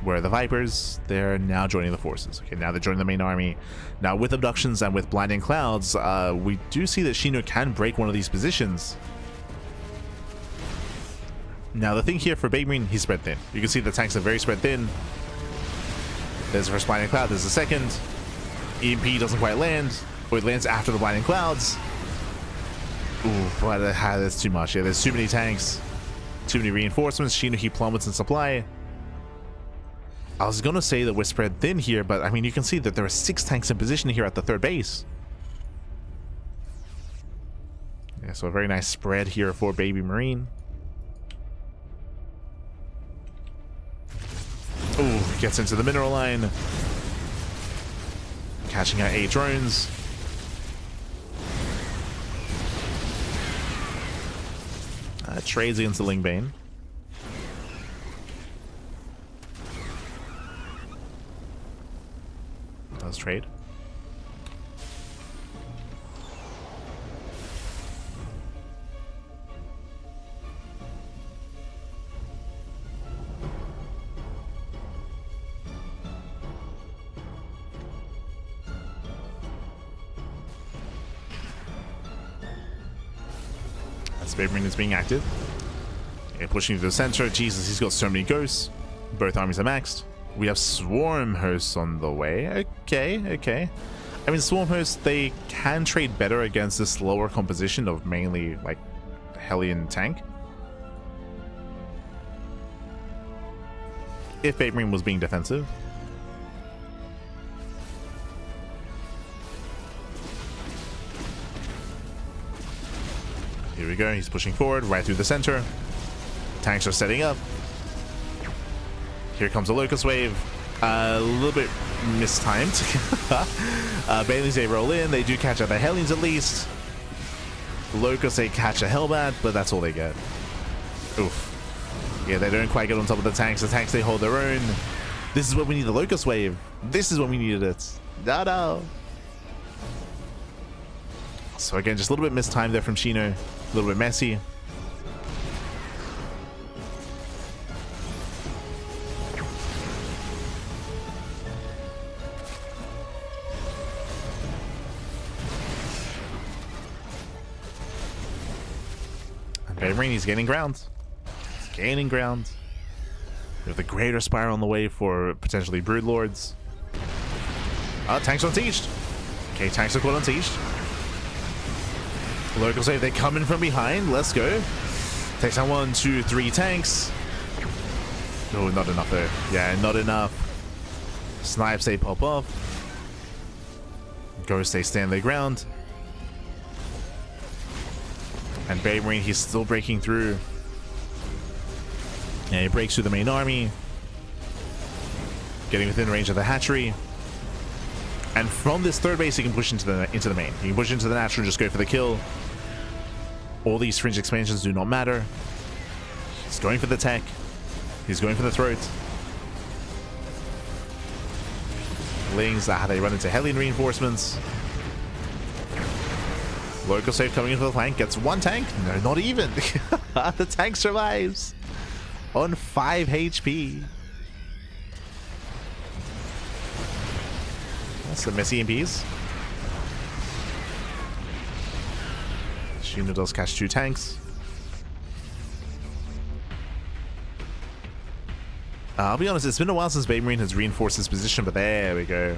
Where are the Vipers? They're now joining the forces. Okay, now they're joining the main army. Now with abductions and with blinding clouds, we do see that Shino can break one of these positions. Now the thing here for BabyMarine, he's spread thin. You can see the tanks are very spread thin. There's the first blinding cloud, there's the second. EMP doesn't quite land, or it lands after the blinding clouds. Ooh, boy, that's too much. Yeah, there's too many tanks, too many reinforcements. Shino, he plummets in supply. I was gonna say that we're spread thin here, but I mean, you can see that there are 6 tanks in position here at the 3rd base. Yeah, so a very nice spread here for BabyMarine. Gets into the mineral line. Catching out 8 drones. Trades against the Lingbane. Let's trade. BabyMarine is being active. Yeah, pushing to the center. Jesus, he's got so many ghosts. Both armies are maxed. We have Swarm Hosts on the way. Okay. I mean, Swarm Hosts, they can trade better against this lower composition of mainly, like, Hellion tank. If BabyMarine was being defensive. Here we go, he's pushing forward, right through the center. Tanks are setting up. Here comes a Locust Wave. A little bit mistimed. Banelings, they roll in, they do catch out the Hellions at least. Locusts, they catch a Hellbat, but that's all they get. Oof. Yeah, they don't quite get on top of the tanks. The tanks, they hold their own. This is what we need, the Locust Wave. This is what we needed it. No. So again, just a little bit mistimed there from Shino. A little bit messy. And BabyMarine, he's gaining ground. He's gaining ground. We have the Greater Spiral on the way for potentially Broodlords. Tanks unsieged. Okay, tanks are caught unsieged. Local save, they come in from behind. Let's go. Takes down 1, 2, 3 tanks. No, not enough there. Yeah, not enough. Snipes, they pop off. Ghosts, they stand their ground. And BabyMarine, he's still breaking through. Yeah, he breaks through the main army. Getting within range of the hatchery. And from this third base, he can push into the main. He can push into the natural and just go for the kill. All these fringe expansions do not matter. He's going for the tech. He's going for the throat. Lings, they run into Hellion reinforcements. Local save coming in for the flank. Gets 1 tank. No, not even. The tank survives. On 5 HP. That's some messy EMPs. Shino does catch 2 tanks. I'll be honest, it's been a while since BabyMarine has reinforced his position, but there we go.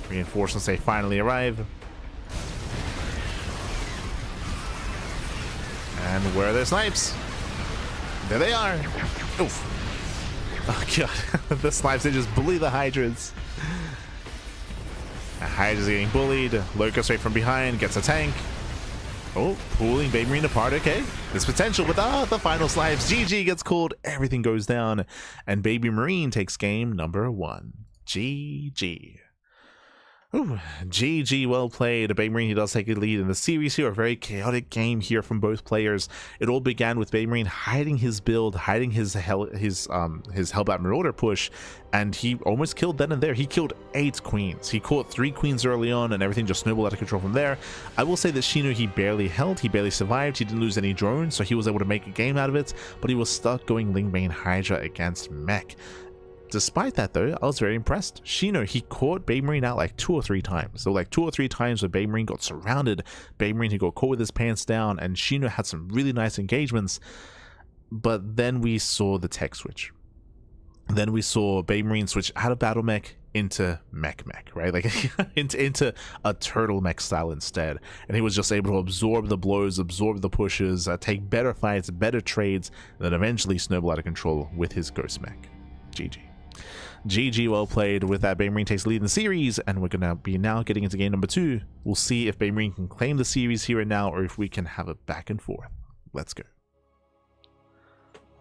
Reinforcements, they finally arrive. And where are their snipes? There they are. Oof. Oh god, the snipes, they just bully the Hydras. The Hydra's getting bullied. Locust right from behind, gets a tank. Oh, pulling BabyMarine apart. Okay, there's potential, but the final snipes. GG gets called, everything goes down, and BabyMarine takes game number 1. GG. Ooh, GG, well played. BabyMarine, he does take a lead in the series here. A very chaotic game here from both players. It all began with BabyMarine hiding his build, hiding his Hellbat Marauder push, and he almost killed then and there. He killed 8 queens. He caught 3 queens early on, and everything just snowballed out of control from there. I will say that Shino, he barely held, he barely survived. He didn't lose any drones, so he was able to make a game out of it, but he was stuck going Lingbane Hydra against Mech. Despite that though, I was very impressed. Shino, he caught BabyMarine out like 2 or 3 times. So like 2 or 3 times where BabyMarine got surrounded, BabyMarine, he got caught with his pants down, and Shino had some really nice engagements. But then we saw the tech switch. Then we saw BabyMarine switch out of battle mech into mech, right? Like into a turtle mech style instead. And he was just able to absorb the blows, absorb the pushes, take better fights, better trades, and then eventually snowball out of control with his ghost mech. GG. GG, well played. With that, BabyMarine takes the lead in the series, and we're gonna be now getting into game number 2. We'll see if BabyMarine can claim the series here and now, or if we can have a back and forth. Let's go.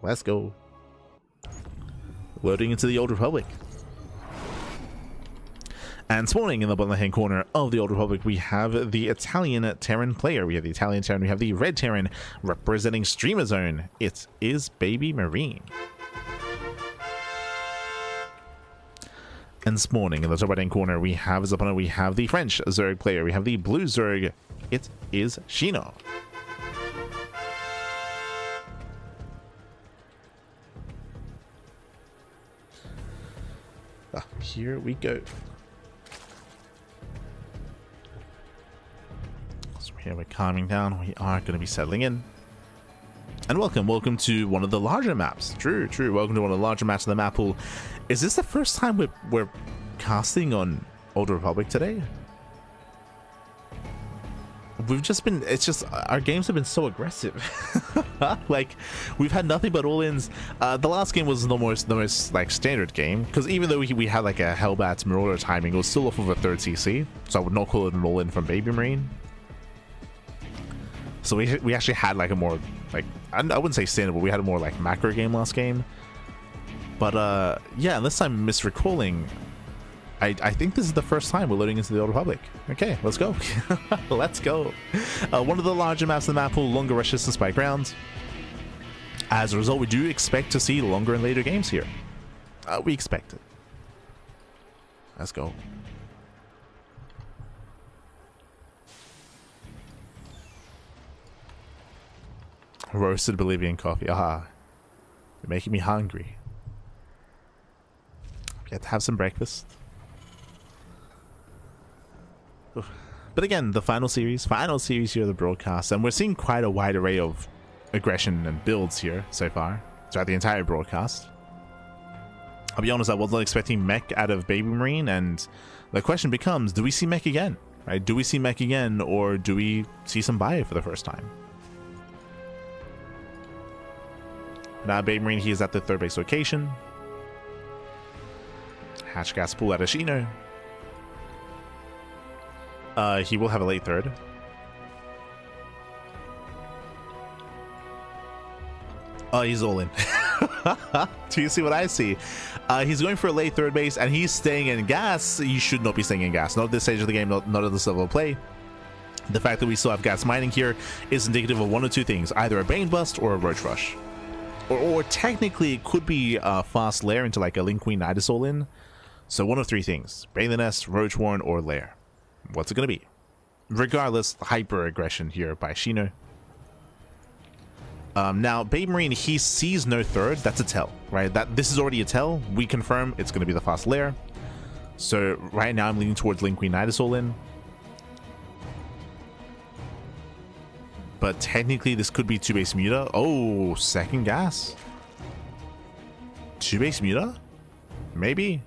Let's go. loading into the Old Republic. And spawning in the bottom left-hand corner of the Old Republic, we have the Italian Terran player. We have the Italian Terran, we have the Red Terran representing Streamer Zone. It is BabyMarine. And spawning in the top right-hand corner, we have as opponent, we have the French Zerg player. We have the Blue Zerg. It is Shino. Here we go. So here we're calming down. We are going to be settling in. And welcome to one of the larger maps. True. Welcome to one of the larger maps of the map pool. Is this the first time we're casting on Old Republic today? We've just been, it's just, our games have been so aggressive. Like, we've had nothing but all-ins. The last game was the most like standard game, because even though we had like a Hellbat's Marauder timing, it was still off of a 3rd CC, so I would not call it an all-in from BabyMarine. So we actually had like a more, like, I wouldn't say standard, but we had a more like macro game last game. But yeah, unless I'm misrecalling, I think this is the first time we're loading into the Old Republic. Okay, let's go. Let's go. One of the larger maps in the map pool, longer resistance by ground. As a result, we do expect to see longer and later games here. We expect it. Let's go. Roasted Bolivian coffee. Aha. You're making me hungry. We have to have some breakfast. But again, the final series here of the broadcast, and we're seeing quite a wide array of aggression and builds here so far throughout the entire broadcast. I'll be honest, I was not expecting mech out of BabyMarine, and the question becomes, do we see mech again? Right? Do we see mech again, or do we see some bio for the first time? Now BabyMarine, he is at the 3rd base location. Hatch gas pool out of Shino. He will have a late 3rd. Oh, he's all in. Do you see what I see? He's going for a late 3rd base, and he's staying in gas. You should not be staying in gas. Not at this stage of the game, not at this level of play. The fact that we still have gas mining here is indicative of one of two things. Either a Bane Bust or a Roach Rush. Or technically, it could be a fast lair into like a Link Queen Nidus all in. So one of 3 things. Bane the Nest, Roach Warren, or lair. What's it going to be? Regardless, hyper aggression here by Shino. Now, BabyMarine, he sees no 3rd. That's a tell, right? This is already a tell. We confirm it's going to be the fast lair. So right now I'm leaning towards Link Queen Nidus all in. But technically this could be 2-base Muta. Oh, 2nd gas. 2-base Muta? Maybe.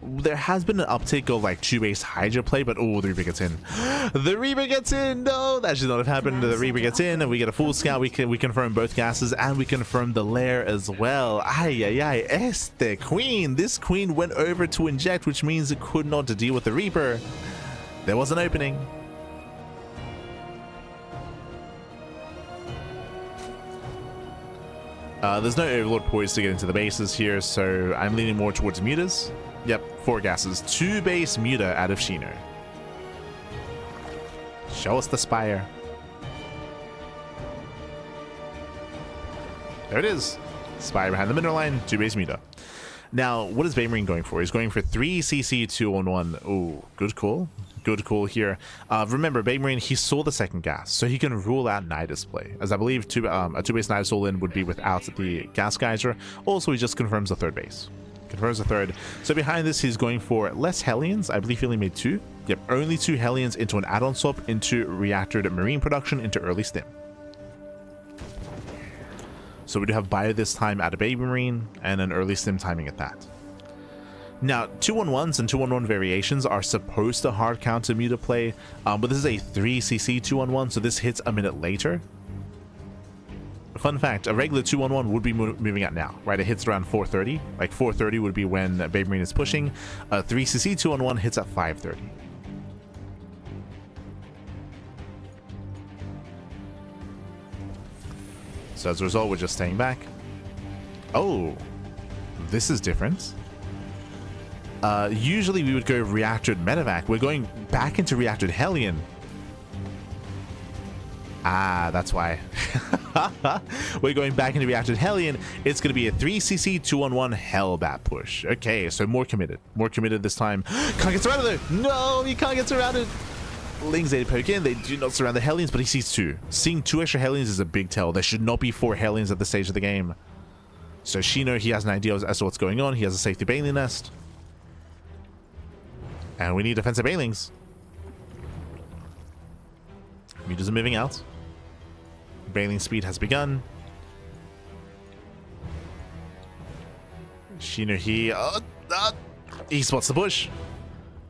There has been an uptick of like 2-base Hydra play, but oh, the Reaper gets in. The Reaper gets in! No, that should not have happened. The Reaper gets in, and we get a full scout. We confirm both gases, and we confirm the lair as well. Este Queen! This Queen went over to inject, which means it could not deal with the Reaper. There was an opening. There's no Overlord poised to get into the bases here, so I'm leaning more towards Mutas. Yep, 4 gases. 2-base Muta out of Shino. Show us the Spire. There it is. Spire behind the mineral line, 2-base Muta. Now, what is BabyMarine going for? He's going for 3 CC 2-on-1. Oh, good call. Good call here. Remember, BabyMarine, he saw the 2nd gas, so he can rule out Nidus play, as I believe a 2-base Nidus all-in would be without the gas geyser. Also, he just confirms the 3rd base. Confirms the 3rd. So behind this, he's going for less Hellions. I believe he only made 2. Yep, only 2 Hellions into an add-on swap, into reactored Marine production, into early stim. So we do have bio this time out of BabyMarine, and an early stim timing at that. Now, 2-on-1s and 2-on-1 variations are supposed to hard counter Muta play, but this is a 3cc 2-on-1, so this hits a minute later. Fun fact, a regular 2-on-1 would be moving out now, right? It hits around 4:30. Like 4:30 would be when BabyMarine is pushing. A 3cc 2-on-1 hits at 5:30. So as a result, we're just staying back. Oh, this is different. Usually we would go reactored medevac. We're going back into reactored Hellion. Ah, that's why. We're going back into reactored Hellion. It's going to be a 3cc 2-on-1 Hellbat push. Okay, so more committed. More committed this time. Can't get surrounded though. No, he can't get surrounded. Lings they poke in. They do not surround the Hellions, but he sees 2. Seeing 2 extra Hellions is a big tell. There should not be 4 Hellions at this stage of the game. So Shino, he has an idea as to what's going on. He has a safety Bailey nest. And we need defensive Bailings. Mutas are moving out. Bailing speed has begun. Shino, he spots the bush.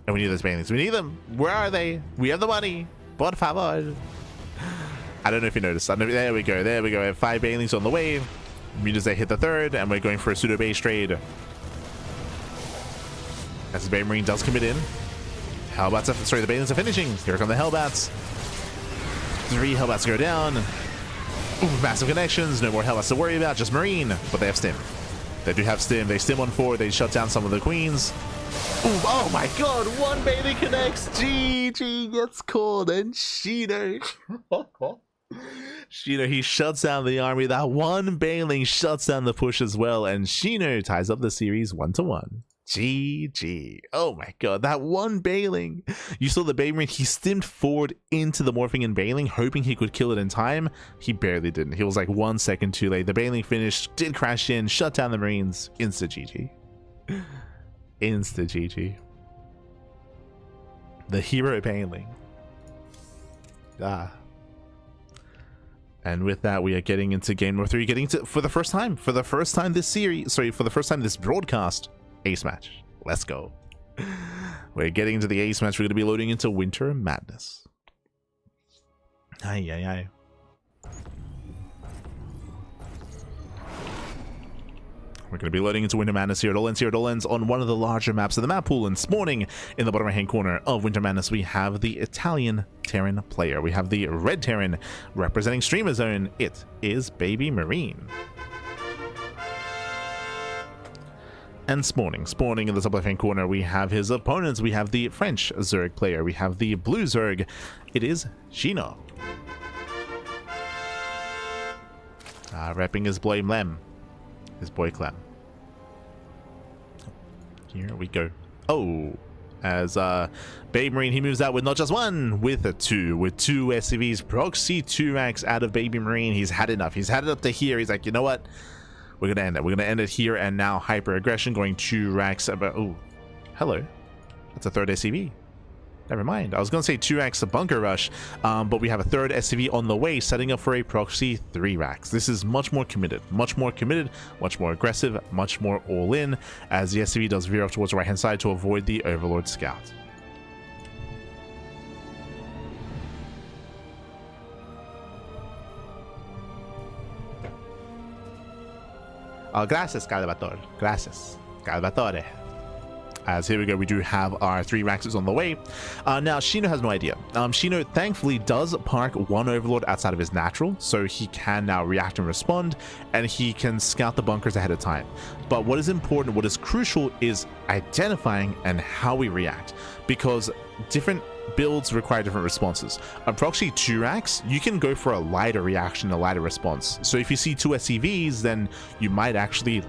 And we need those Bailings. We need them. Where are they? We have the money. Por favor. I don't know if you noticed. There we go. There we go. We have 5 Bailings on the way. Mutas, they hit the 3rd, and we're going for a pseudo base trade. As the BabyMarine does commit in. Hellbats are, sorry, the Bailings are finishing. Here come the Hellbats. 3 Hellbats go down. Ooh, massive connections. No more Hellbats to worry about. Just Marine. But they have Stim. They do have Stim. They Stim on 4. They shut down some of the Queens. Ooh, oh my god. 1 Bailey connects. GG gets called. And Shino. Shino, he shuts down the army. That 1 Bailing shuts down the push as well. And Shino ties up the series 1-1. GG. Oh my god, that 1 Bailing. You saw the BabyMarine, he stimmed forward into the morphing and Bailing, hoping he could kill it in time. He barely didn't. He was like 1 second too late. The Bailing finished, did crash in, shut down the Marines. Insta GG. Insta GG. The hero Bailing. Ah. And with that, we are getting into game number 3. Getting to, for the first time this series, sorry, for the first time this broadcast, Ace match. Let's go. We're getting into the Ace match. We're going to be loading into Winter Madness. Aye, aye, aye. We're going to be loading into Winter Madness here at All Ends on one of the larger maps of the map pool. And spawning in the bottom right hand corner of Winter Madness, we have the Italian Terran player. We have the red Terran representing Streamer Zone. It is BabyMarine. And spawning in the top left hand corner, we have his opponents. We have the French Zerg player. We have the blue Zerg. It is Shino. Repping his boy Lem. His boy Clem. Here we go. Oh, as BabyMarine, he moves out with not just 1, with a 2. With 2 SCVs. Proxy 2 racks out of BabyMarine. He's had enough. He's had it up to here. He's like, you know what? We're going to end it. We're going to end it here and now. Hyper aggression going 2 racks. Oh, hello. That's a 3rd SCV. Never mind. I was going to say 2 racks a bunker rush, but we have a 3rd SCV on the way, setting up for a proxy 3 racks. This is much more committed, much more aggressive, much more all in, as the SCV does veer off towards the right hand side to avoid the Overlord Scout. Oh, gracias, Calvator. Gracias, Calvatore. As here we go, we do have our 3 Raxes on the way. Now, Shino has no idea. Shino thankfully does park 1 Overlord outside of his natural, so he can now react and respond, and he can scout the bunkers ahead of time. But what is important, what is crucial, is identifying and how we react, because different builds require different responses. On proxy 2 racks, you can go for a lighter reaction, a lighter response. So if you see 2 SCVs, then you might actually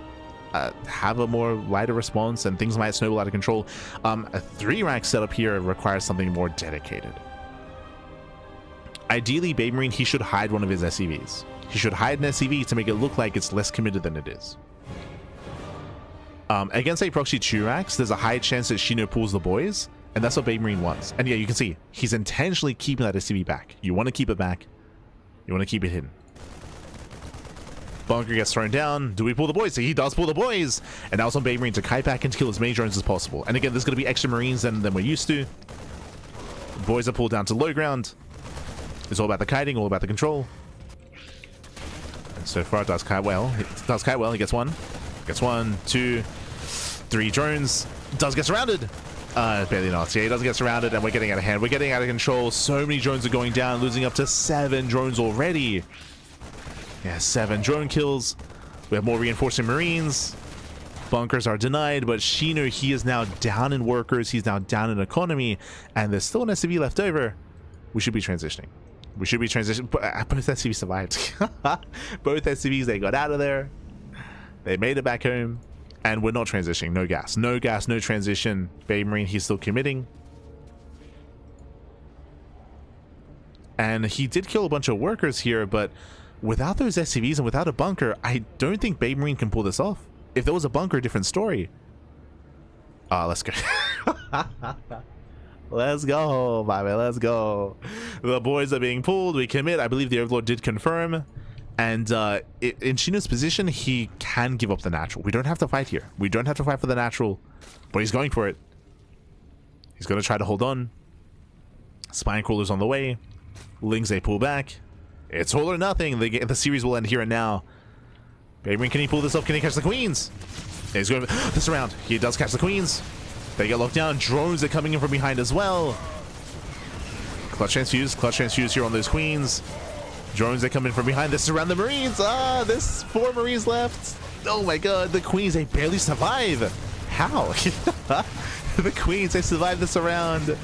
have a more lighter response and things might snowball out of control. A 3 rack setup here requires something more dedicated. Ideally, BabyMarine, he should hide one of his SCVs. He should hide an SCV to make it look like it's less committed than it is. Against a proxy 2 racks, there's a high chance that Shino pulls the boys, and that's what BabyMarine wants. And yeah, you can see he's intentionally keeping that SCV back. You want to keep it back. You want to keep it hidden. Bunker gets thrown down. Do we pull the boys? So he does pull the boys. And now it's on BabyMarine to kite back and to kill as many drones as possible. And again, there's going to be extra Marines than we're used to. Boys are pulled down to low ground. It's all about the kiting, all about the control. And so far, it does kite well. It does kite well. He gets 1. Gets 1, 2, 3 drones. Does get surrounded. Barely not. Yeah, he doesn't get surrounded, and we're getting out of hand. We're getting out of control. So many drones are going down, losing up to 7 drones already. Yeah, 7 drone kills. We have more reinforcing Marines. Bunkers are denied, but Shino, he is now down in workers. He's now down in economy, and there's still an SCV left over. We should be transitioning. We should be transitioning. Both SCVs survived. Both SCVs, they got out of there. They made it back home, and we're not transitioning. No gas. No gas, no transition. BabyMarine, he's still committing. And he did kill a bunch of workers here, but without those SCVs and without a bunker, I don't think BabyMarine can pull this off. If there was a bunker, different story. Let's go. Let's go, baby. Let's go. The boys are being pulled. We commit. I believe the Overlord did confirm. And in Shino's position, he can give up the natural. We don't have to fight here. We don't have to fight for the natural. But he's going for it. He's going to try to hold on. Spine Crawler's on the way. Lings, they pull back. It's all or nothing. The series will end here and now. BabyMarine, can he pull this up? Can he catch the queens? Yeah, he's going this round. He does catch the queens. They get locked down. Drones are coming in from behind as well. Clutch transfuse here on those queens. Drones, they come in from behind. They surround the Marines. There's 4 Marines left. Oh my god, the queens, they barely survive. How? The queens, they survive this round.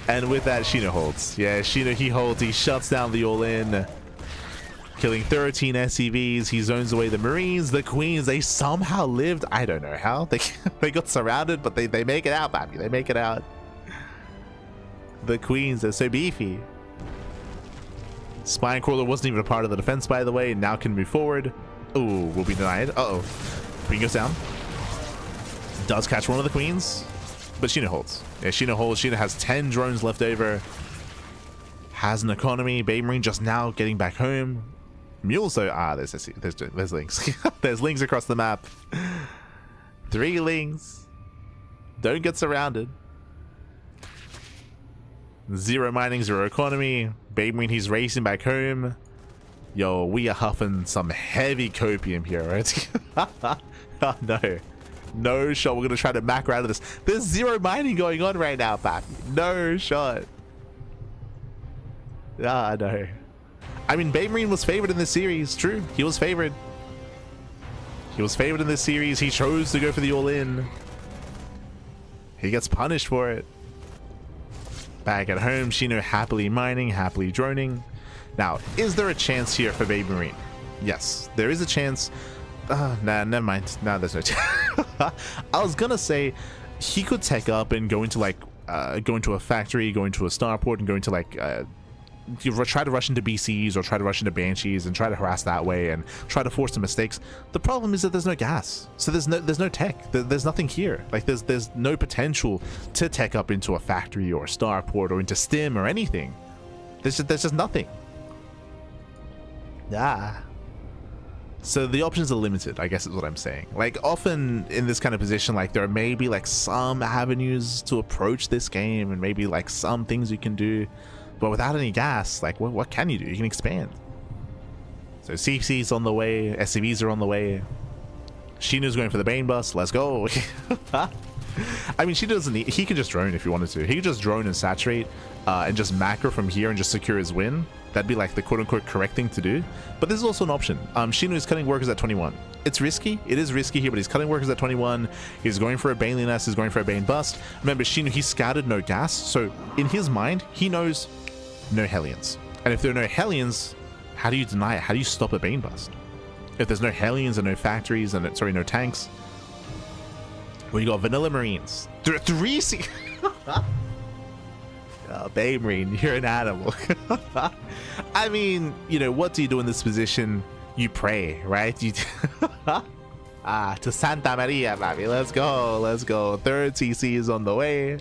And with that, Shino holds. Yeah, Shino, he holds. He shuts down the all-in. Killing 13 SCVs. He zones away the Marines. The queens, they somehow lived. I don't know how. They got surrounded, but they make it out, baby. They make it out. The queens, they're so beefy. Spine Crawler wasn't even a part of the defense, by the way. Now can move forward. Ooh, will be denied. Uh-oh. Queen goes down. Does catch one of the queens. But Shino holds. Yeah, Shino holds. Shino has 10 drones left over. Has an economy. BabyMarine just now getting back home. Mules though. There's links. There's links across the map. 3 links. Don't get surrounded. 0 mining, 0 economy. BabyMarine, he's racing back home. Yo, we are huffing some heavy copium here, right? Oh no. No shot. We're gonna try to macro out of this. There's 0 mining going on right now, Pat. No shot. No. I mean, BabyMarine was favored in this series. True, he was favored. He was favored in this series. He chose to go for the all-in. He gets punished for it. Back at home, Shino happily mining, happily droning. Now, is there a chance here for BabyMarine? Yes, there is a chance. Nah, never mind. Nah, there's no chance. I was gonna say he could tech up and go into like go into a factory, go into a starport, and go into like try to rush into BCs or try to rush into Banshees and try to harass that way and try to force some mistakes. The problem is that there's no gas, so there's no tech. There's nothing here. Like there's no potential to tech up into a factory or a starport or into stim or anything. There's just nothing. So the options are limited, I guess is what I'm saying. Like often in this kind of position, like there may be like some avenues to approach this game and maybe like some things you can do, but without any gas, like what can you do? You can expand. So CC's on the way, SCVs are on the way. Shino's going for the Bane bust. Let's go. I mean, she doesn't need, he can just drone if he wanted to. He could just drone and saturate and just macro from here and just secure his win. That'd be like the quote-unquote correct thing to do. But this is also an option. Shino is cutting workers at 21. It's risky. It is risky here, but he's cutting workers at 21. He's going for a Bane nest. He's going for a Bane bust. Remember, Shino, he scouted no gas. So in his mind, he knows no Hellions. And if there are no Hellions, how do you deny it? How do you stop a Bane bust? If there's no Hellions and no factories and, sorry, no tanks. Well, you got vanilla Marines. 3 C. Oh, BabyMarine, you're an animal. I mean, you know, what do you do in this position? You pray, right? You to Santa Maria, baby. Let's go. Let's go. 3rd TC is on the way.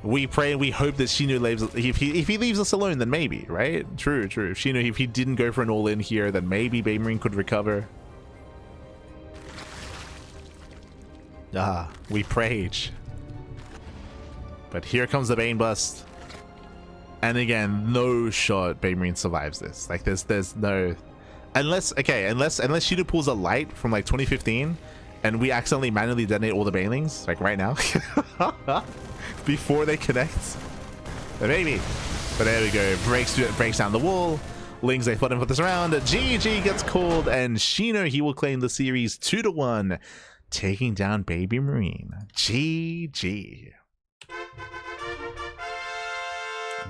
We pray and we hope that Shino leaves. If he leaves us alone, then maybe, right? True. If Shino, if he didn't go for an all-in here, then maybe BabyMarine could recover. We prayed. But here comes the Bane bust. And again, no shot BabyMarine survives this. Like there's no, unless Shino pulls a light from like 2015 and we accidentally manually detonate all the Banelings, like right now. Before they connect. Then maybe. But there we go. Breaks down the wall. Ling's a button for this round. GG gets called, and Shino, he will claim the series 2-1, taking down BabyMarine. GG.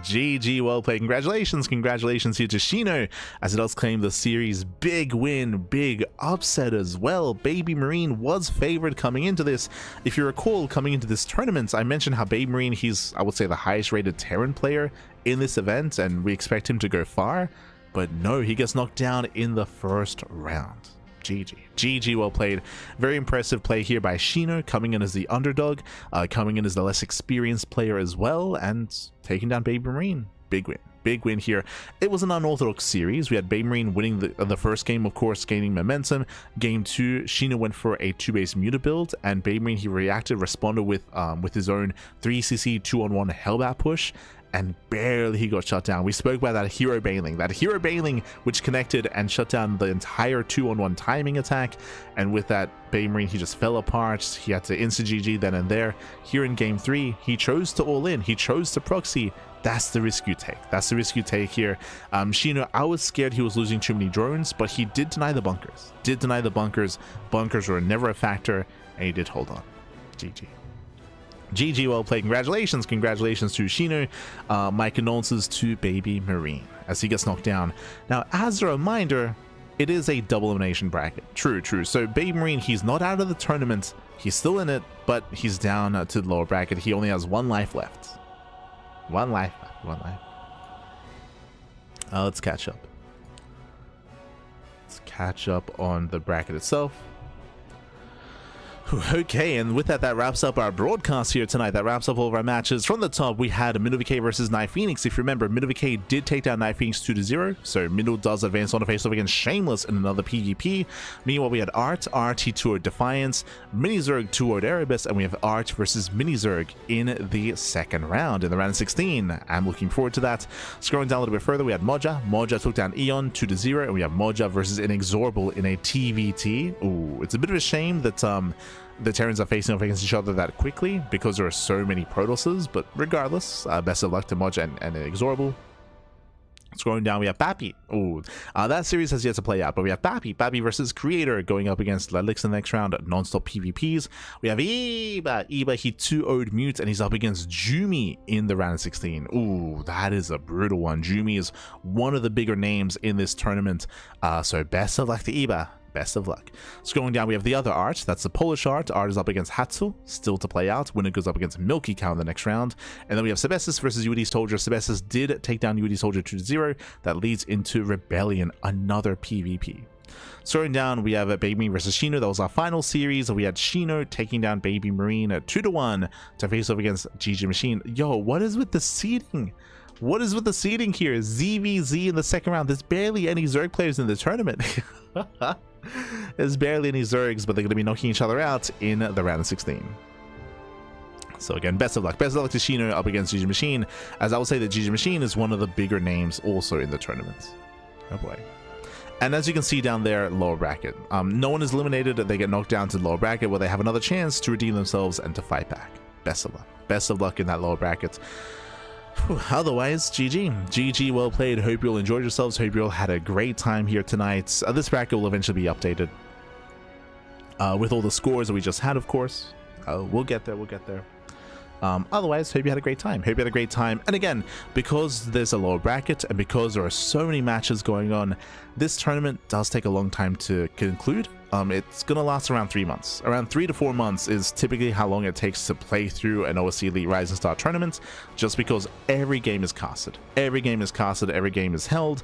GG, well played. Congratulations here to Shino, as it does claim the series. Big win, big upset as well. BabyMarine was favored coming into this. If you recall, coming into this tournament, I mentioned how BabyMarine, he's, I would say, the highest rated Terran player in this event, and we expect him to go far, but no, he gets knocked down in the first round. GG, well played. Very impressive play here by Shino, coming in as the underdog, coming in as the less experienced player as well, and taking down BabyMarine. Big win here. It was an unorthodox series. We had BabyMarine winning the first game, of course, gaining momentum. Game 2, Shino went for a 2-base muta build, and BabyMarine, he responded with his own 3cc 2-on-1 Hellbat push, and barely he got shut down. We spoke about that hero bailing which connected and shut down the entire 2-on-1 timing attack, and with that, BabyMarine, he just fell apart. He had to insta GG then and there. Here in game 3, he chose to all in, he chose to proxy. That's the risk you take. Here. Shino, I was scared he was losing too many drones, but he did deny the bunkers. Bunkers were never a factor, and he did hold on. GG, well played. Congratulations to Shino. My condolences to BabyMarine as he gets knocked down. Now, as a reminder, it is a double elimination bracket. True. So BabyMarine, he's not out of the tournament. He's still in it, but he's down to the lower bracket. He only has 1 life left. One life. Let's catch up. On the bracket itself. Okay, and with that wraps up our broadcast here tonight. That wraps up all of our matches. From the top, we had MiddleVK versus Night Phoenix. If you remember, MiddleVK did take down Night Phoenix 2-0, so Middle does advance on a face-off against Shameless in another PvP. Meanwhile, we had Art he 2-0'd Defiance, Minizerg 2-0'd Erebus, and we have Art versus Minizerg in the second round, in the round of 16. I'm looking forward to that. Scrolling down a little bit further, we had Moja took down Eon 2-0, and we have Moja versus Inexorable in a TVT. Ooh, it's a bit of a shame that the Terrans are facing off against each other that quickly because there are so many Protosses, but regardless, best of luck to Moja and Inexorable. Scrolling down, we have Pappy. Ooh, that series has yet to play out, but we have Pappy versus Creator going up against Ledlix in the next round, non-stop PvPs. We have Iba, he 2-0'd Mute, and he's up against Jumi in the round of 16. Ooh, that is a brutal one. Jumi is one of the bigger names in this tournament, so best of luck to Iba. Best of luck. Scrolling down, we have the other Art. That's the Polish Art. Art is up against Hatsu, still to play out. Winner goes up against Milky Cow in the next round. And then we have Sebesdes versus UD Soldier. Sebesdes did take down UD Soldier 2-0. That leads into Rebellion, another PvP. Scrolling down, we have BabyMarine versus Shino. That was our final series. We had Shino taking down BabyMarine 2-1 to face off against GG Machine. Yo, what is with the seeding? What is with the seeding here? ZVZ in the second round. There's barely any Zerg players in the tournament. There's barely any Zergs, but they're going to be knocking each other out in the round of 16. So again, best of luck to Shino up against GG Machine, as I would say that GG Machine is one of the bigger names also in the tournament. Oh boy. And as you can see down there, lower bracket. No one is eliminated. They get knocked down to the lower bracket where they have another chance to redeem themselves and to fight back. Best of luck. Best of luck in that lower bracket. Otherwise, GG, well played. Hope you all enjoyed yourselves. Hope you all had a great time here tonight. This bracket will eventually be updated with all the scores that we just had, of course. We'll get there. Otherwise, hope you had a great time. And again, because there's a lower bracket and because there are so many matches going on, this tournament does take a long time to conclude. It's gonna last around 3 months. Around 3 to 4 months is typically how long it takes to play through an OSC Elite Rising Star tournament, just because every game is casted. Every game is held,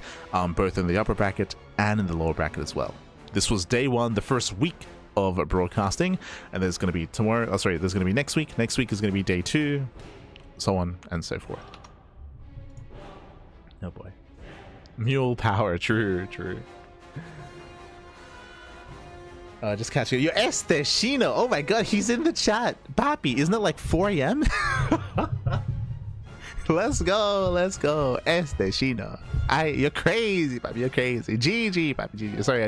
both in the upper bracket and in the lower bracket as well. This was day 1, the first week of broadcasting, and there's going to be tomorrow. Oh, sorry, there's going to be next week. Next week is going to be day 2, so on and so forth. Oh boy. Mule power, true. Just catch you. Yo, Shino. Oh my god, he's in the chat. Papi, isn't it like 4 a.m.? Let's go. Shino. You're crazy, Papi. You're crazy. GG, Papi. GG. Sorry,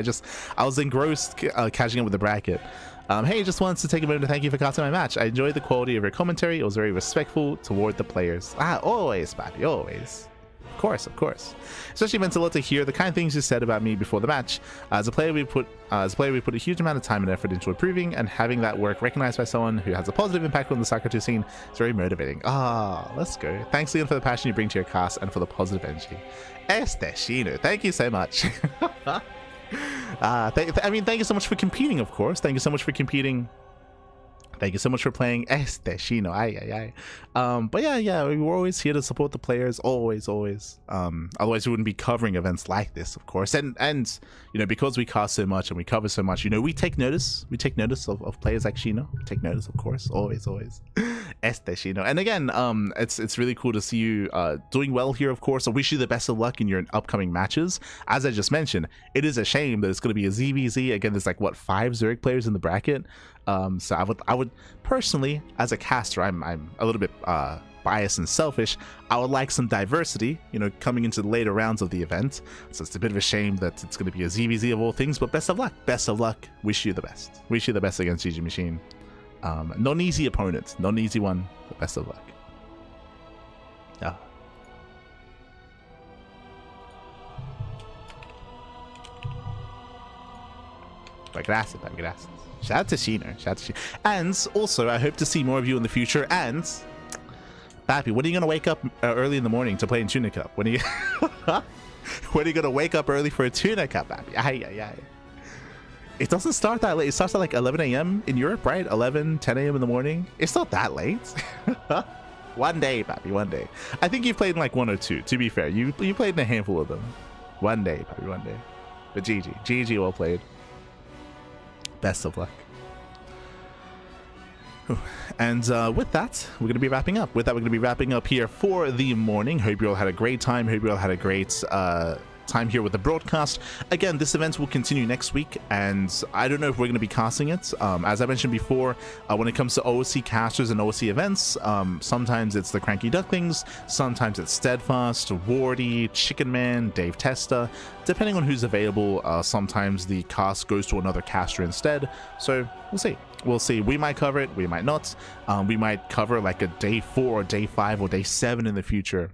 I was engrossed catching up with the bracket. Hey, just wanted to take a moment to thank you for casting my match. I enjoyed the quality of your commentary. It was very respectful toward the players. Always, Papi. Always. Of course, of course. Especially meant a lot to hear the kind of things you said about me before the match. As a player, we put a huge amount of time and effort into improving, and having that work recognized by someone who has a positive impact on the Sakatu scene is very motivating. Ah, let's go. Thanks again for the passion you bring to your cast and for the positive energy. Esteshino, thank you so much. Thank you so much for competing, of course. Thank you so much for competing. Thank you so much for playing Esteshino. But yeah, we're always here to support the players. Always. Otherwise we wouldn't be covering events like this, of course. And you know, because we cast so much and we cover so much, you know, we take notice. We take notice of players like Shino. We take notice, of course. Always. Esteshino. And again, it's really cool to see you doing well here, of course. I wish you the best of luck in your upcoming matches. As I just mentioned, it is a shame that it's going to be a ZVZ. Again, there's like, what, 5 Zurich players in the bracket? So I would personally, as a caster, I'm a little bit biased and selfish. I would like some diversity, you know, coming into the later rounds of the event. So it's a bit of a shame that it's going to be a ZVZ of all things, but best of luck. Wish you the best against GG Machine. Not an easy opponent, not an easy one, but best of luck. Yeah. Gracias. Shout out to Shino. And also, I hope to see more of you in the future. And Bappy, when are you gonna wake up early in the morning to play in Tuna Cup? When are you gonna wake up early for a Tuna Cup, Bappy? Aye. It doesn't start that late. It starts at like 11 a.m. in Europe, right? 10 a.m. in the morning. It's not that late. One day, Bappy, one day. I think you played in like 1 or 2. To be fair, you played in a handful of them. One day, Bappy, one day. But GG, well played. Best of luck. And with that, we're going to be wrapping up. We're going to be wrapping up here for the morning. Hope you all had a great time. Hope you all had a great time here with the broadcast. Again, this event will continue next week, and I don't know if we're going to be casting it. As I mentioned before, when it comes to OSC casters and OSC events, sometimes it's the CranKy Ducklings, sometimes it's Steadfast, Wardy, Chicken Man, Dave Testa. Depending on who's available, sometimes the cast goes to another caster instead. So we'll see. We might cover it, we might not. We might cover like a day 4 or day 5 or day 7 in the future.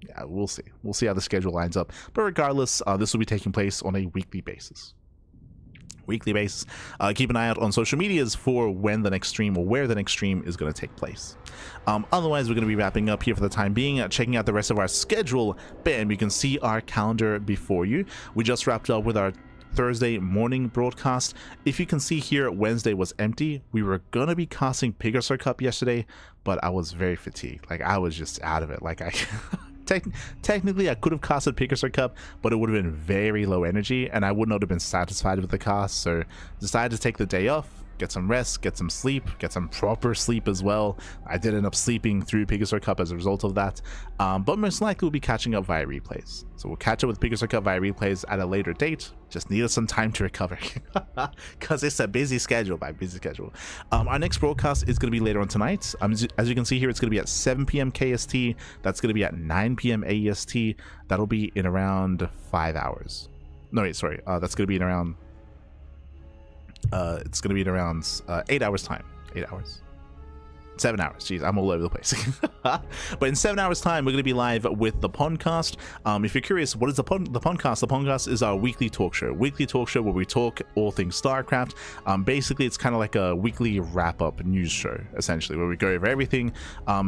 Yeah, we'll see how the schedule lines up, but regardless, this will be taking place on a weekly basis. Keep an eye out on social medias for when the next stream or where the next stream is going to take place. Otherwise, we're going to be wrapping up here for the time being, checking out the rest of our schedule. Bam, you can see our calendar before you. We just wrapped up with our Thursday morning broadcast. If you can see here, Wednesday was empty. We were gonna be casting Pegasus Cup yesterday, but I was very fatigued. Like, I was just out of it. Like, I technically I could have casted Pegasus Cup, but it would have been very low energy and I would not have been satisfied with the cast. So decided to take the day off, get some rest, get some sleep, get some proper sleep as well. I did end up sleeping through Pegasus Cup as a result of that, but most likely we'll be catching up via replays. So we'll catch up with Pegasus Cup via replays at a later date. Just needed some time to recover because it's a busy schedule. Our next broadcast is going to be later on tonight. As you can see here, it's going to be at 7 p.m. KST. That's going to be at 9 p.m. AEST. That'll be in around 5 hours. No, wait, sorry. That's going to be in around it's going to be in around 8 hours time. 8 hours. 7 hours. Jeez, I'm all over the place. But in 7 hours time, we're going to be live with the podcast. If you're curious, what is the podcast? The podcast is our weekly talk show where we talk all things StarCraft. Basically, it's kind of like a weekly wrap-up news show, essentially, where we go over everything.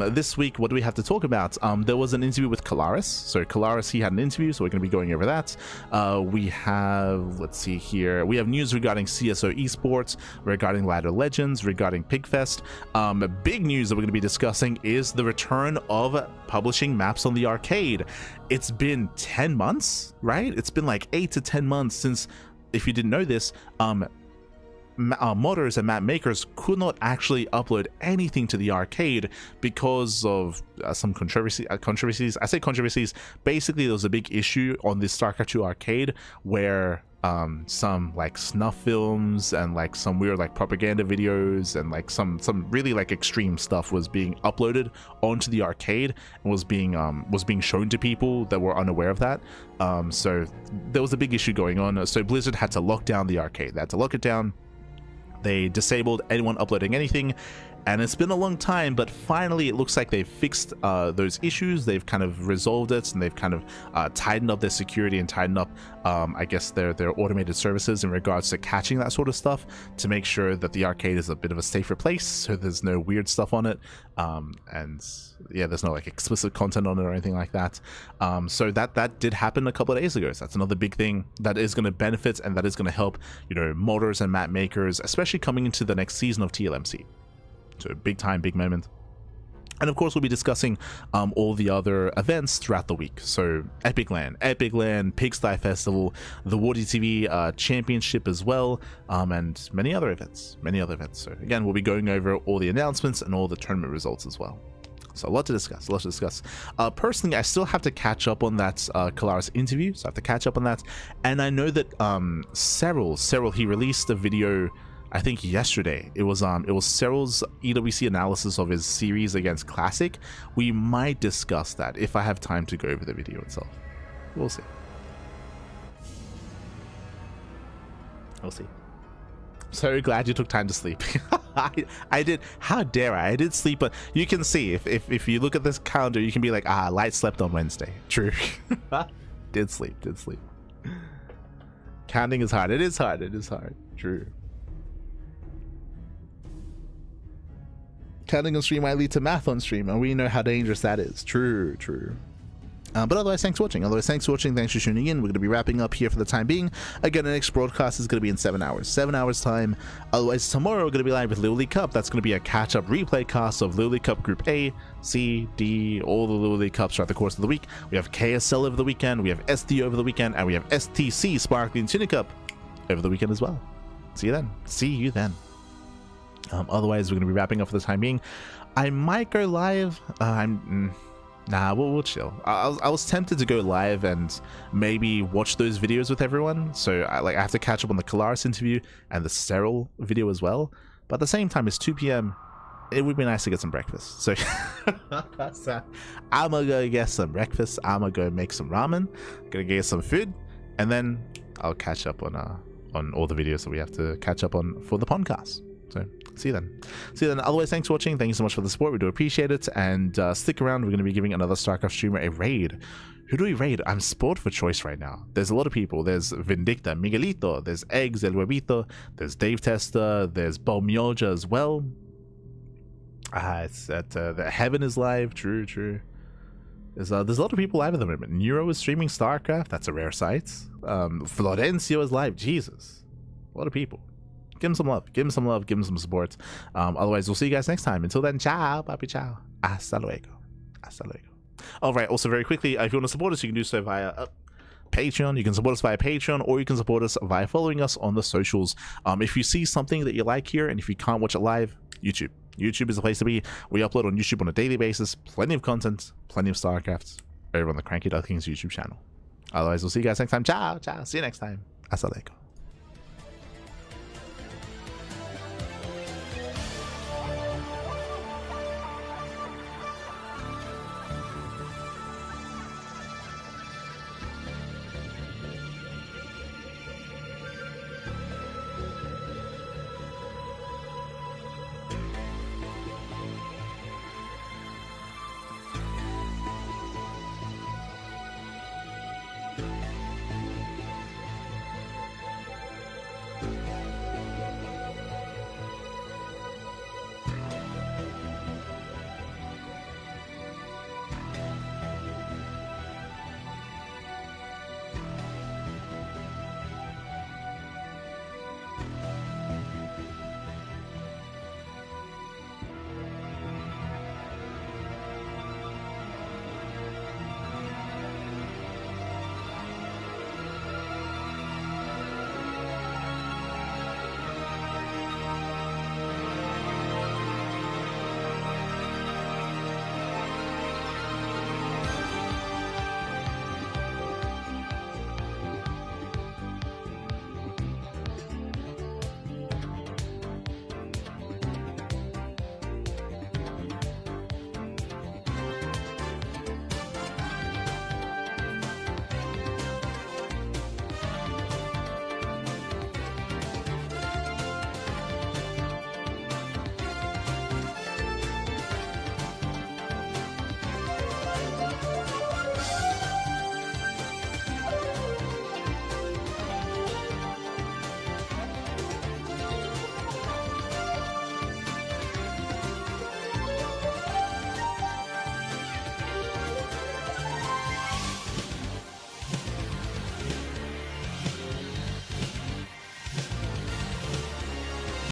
This week, what do we have to talk about? There was an interview with Kalaris. So Kalaris, he had an interview, so we're going to be going over that. We have, let's see here, we have news regarding CSO esports, regarding Ladder Legends, regarding Pigfest. Big news that we're going to be discussing is the return of publishing maps on the arcade. It's been 10 months, right? It's been like 8 to 10 months since, if you didn't know this, modders and map makers could not actually upload anything to the arcade because of some controversies. I say controversies. Basically, there was a big issue on this StarCraft 2 arcade where some like snuff films and like some weird like propaganda videos and like some really like extreme stuff was being uploaded onto the arcade and was being shown to people that were unaware of that. So there was a big issue going on. So Blizzard had to lock down the arcade. They had to lock it down. They disabled anyone uploading anything, And it's been a long time, but finally it looks like they've fixed those issues. They've kind of resolved it, and they've kind of tightened up their security and tightened up, I guess, their automated services in regards to catching that sort of stuff to make sure that the arcade is a bit of a safer place, so there's no weird stuff on it. And yeah, there's no like explicit content on it or anything like that. So that did happen a couple of days ago. So that's another big thing that is going to benefit and that is going to help, you know, modders and map makers, especially coming into the next season of TLMC. So big time, big moment. And of course, we'll be discussing all the other events throughout the week. So Epic Land, Pigsty Festival, the WarDTV Championship as well, and many other events. So again, we'll be going over all the announcements and all the tournament results as well. So a lot to discuss. Personally, I still have to catch up on that Kalaris interview, so I have to catch up on that. And I know that Cyril, he released a video, I think yesterday. It was Cyril's EWC analysis of his series against Classic. We might discuss that if I have time to go over the video itself. We'll see. So glad you took time to sleep. I did. How dare I did sleep, but you can see if you look at this calendar, you can be like, Light slept on Wednesday. True. did sleep. Counting is hard. It is hard. True. Counting on stream might lead to math on stream, and we know how dangerous that is. True. But otherwise, thanks for watching. Thanks for tuning in. We're going to be wrapping up here for the time being. Again, the next broadcast is going to be in 7 hours. 7 hours time. Otherwise, tomorrow we're going to be live with Little League Cup. That's going to be a catch-up replay cast of Little League Cup Group A, C, D, all the Little League Cups throughout the course of the week. We have KSL over the weekend, we have SD over the weekend, and we have STC Sparkling Tuna Cup over the weekend as well. See you then. Otherwise, we're going to be wrapping up for the time being. I might go live. Nah, we'll chill. I was tempted to go live and maybe watch those videos with everyone. So I have to catch up on the Kalaris interview and the Cyril video as well. But at the same time, it's 2 p.m. It would be nice to get some breakfast. So I'm gonna go get some breakfast. I'm gonna go make some ramen. Gonna get some food, and then I'll catch up on all the videos that we have to catch up on for the podcast. So see you then. Otherwise, thanks for watching. Thank you so much for the support. We do appreciate it. And stick around. We're going to be giving another StarCraft streamer a raid. Who do we raid? I'm spoiled for choice right now. There's a lot of people. There's Vindicta, Miguelito, there's Eggs, El Huevito, there's Dave Testa, there's Bomioja as well. It's at the Heaven is live. True. There's a lot of people live at the moment. Nero is streaming StarCraft. That's a rare sight. Florencio is live. Jesus. A lot of people. Give him some love, give him some support. Otherwise, we'll see you guys next time. Until then, ciao, papi, ciao. Hasta luego. All right, also very quickly, if you want to support us, you can do so via Patreon. You can support us via Patreon, or you can support us via following us on the socials. If you see something that you like here, and if you can't watch it live, YouTube is the place to be. We upload on YouTube on a daily basis. Plenty of content, plenty of StarCraft over on the CranKy Ducklings YouTube channel. Otherwise, we'll see you guys next time. Ciao. See you next time. Hasta luego.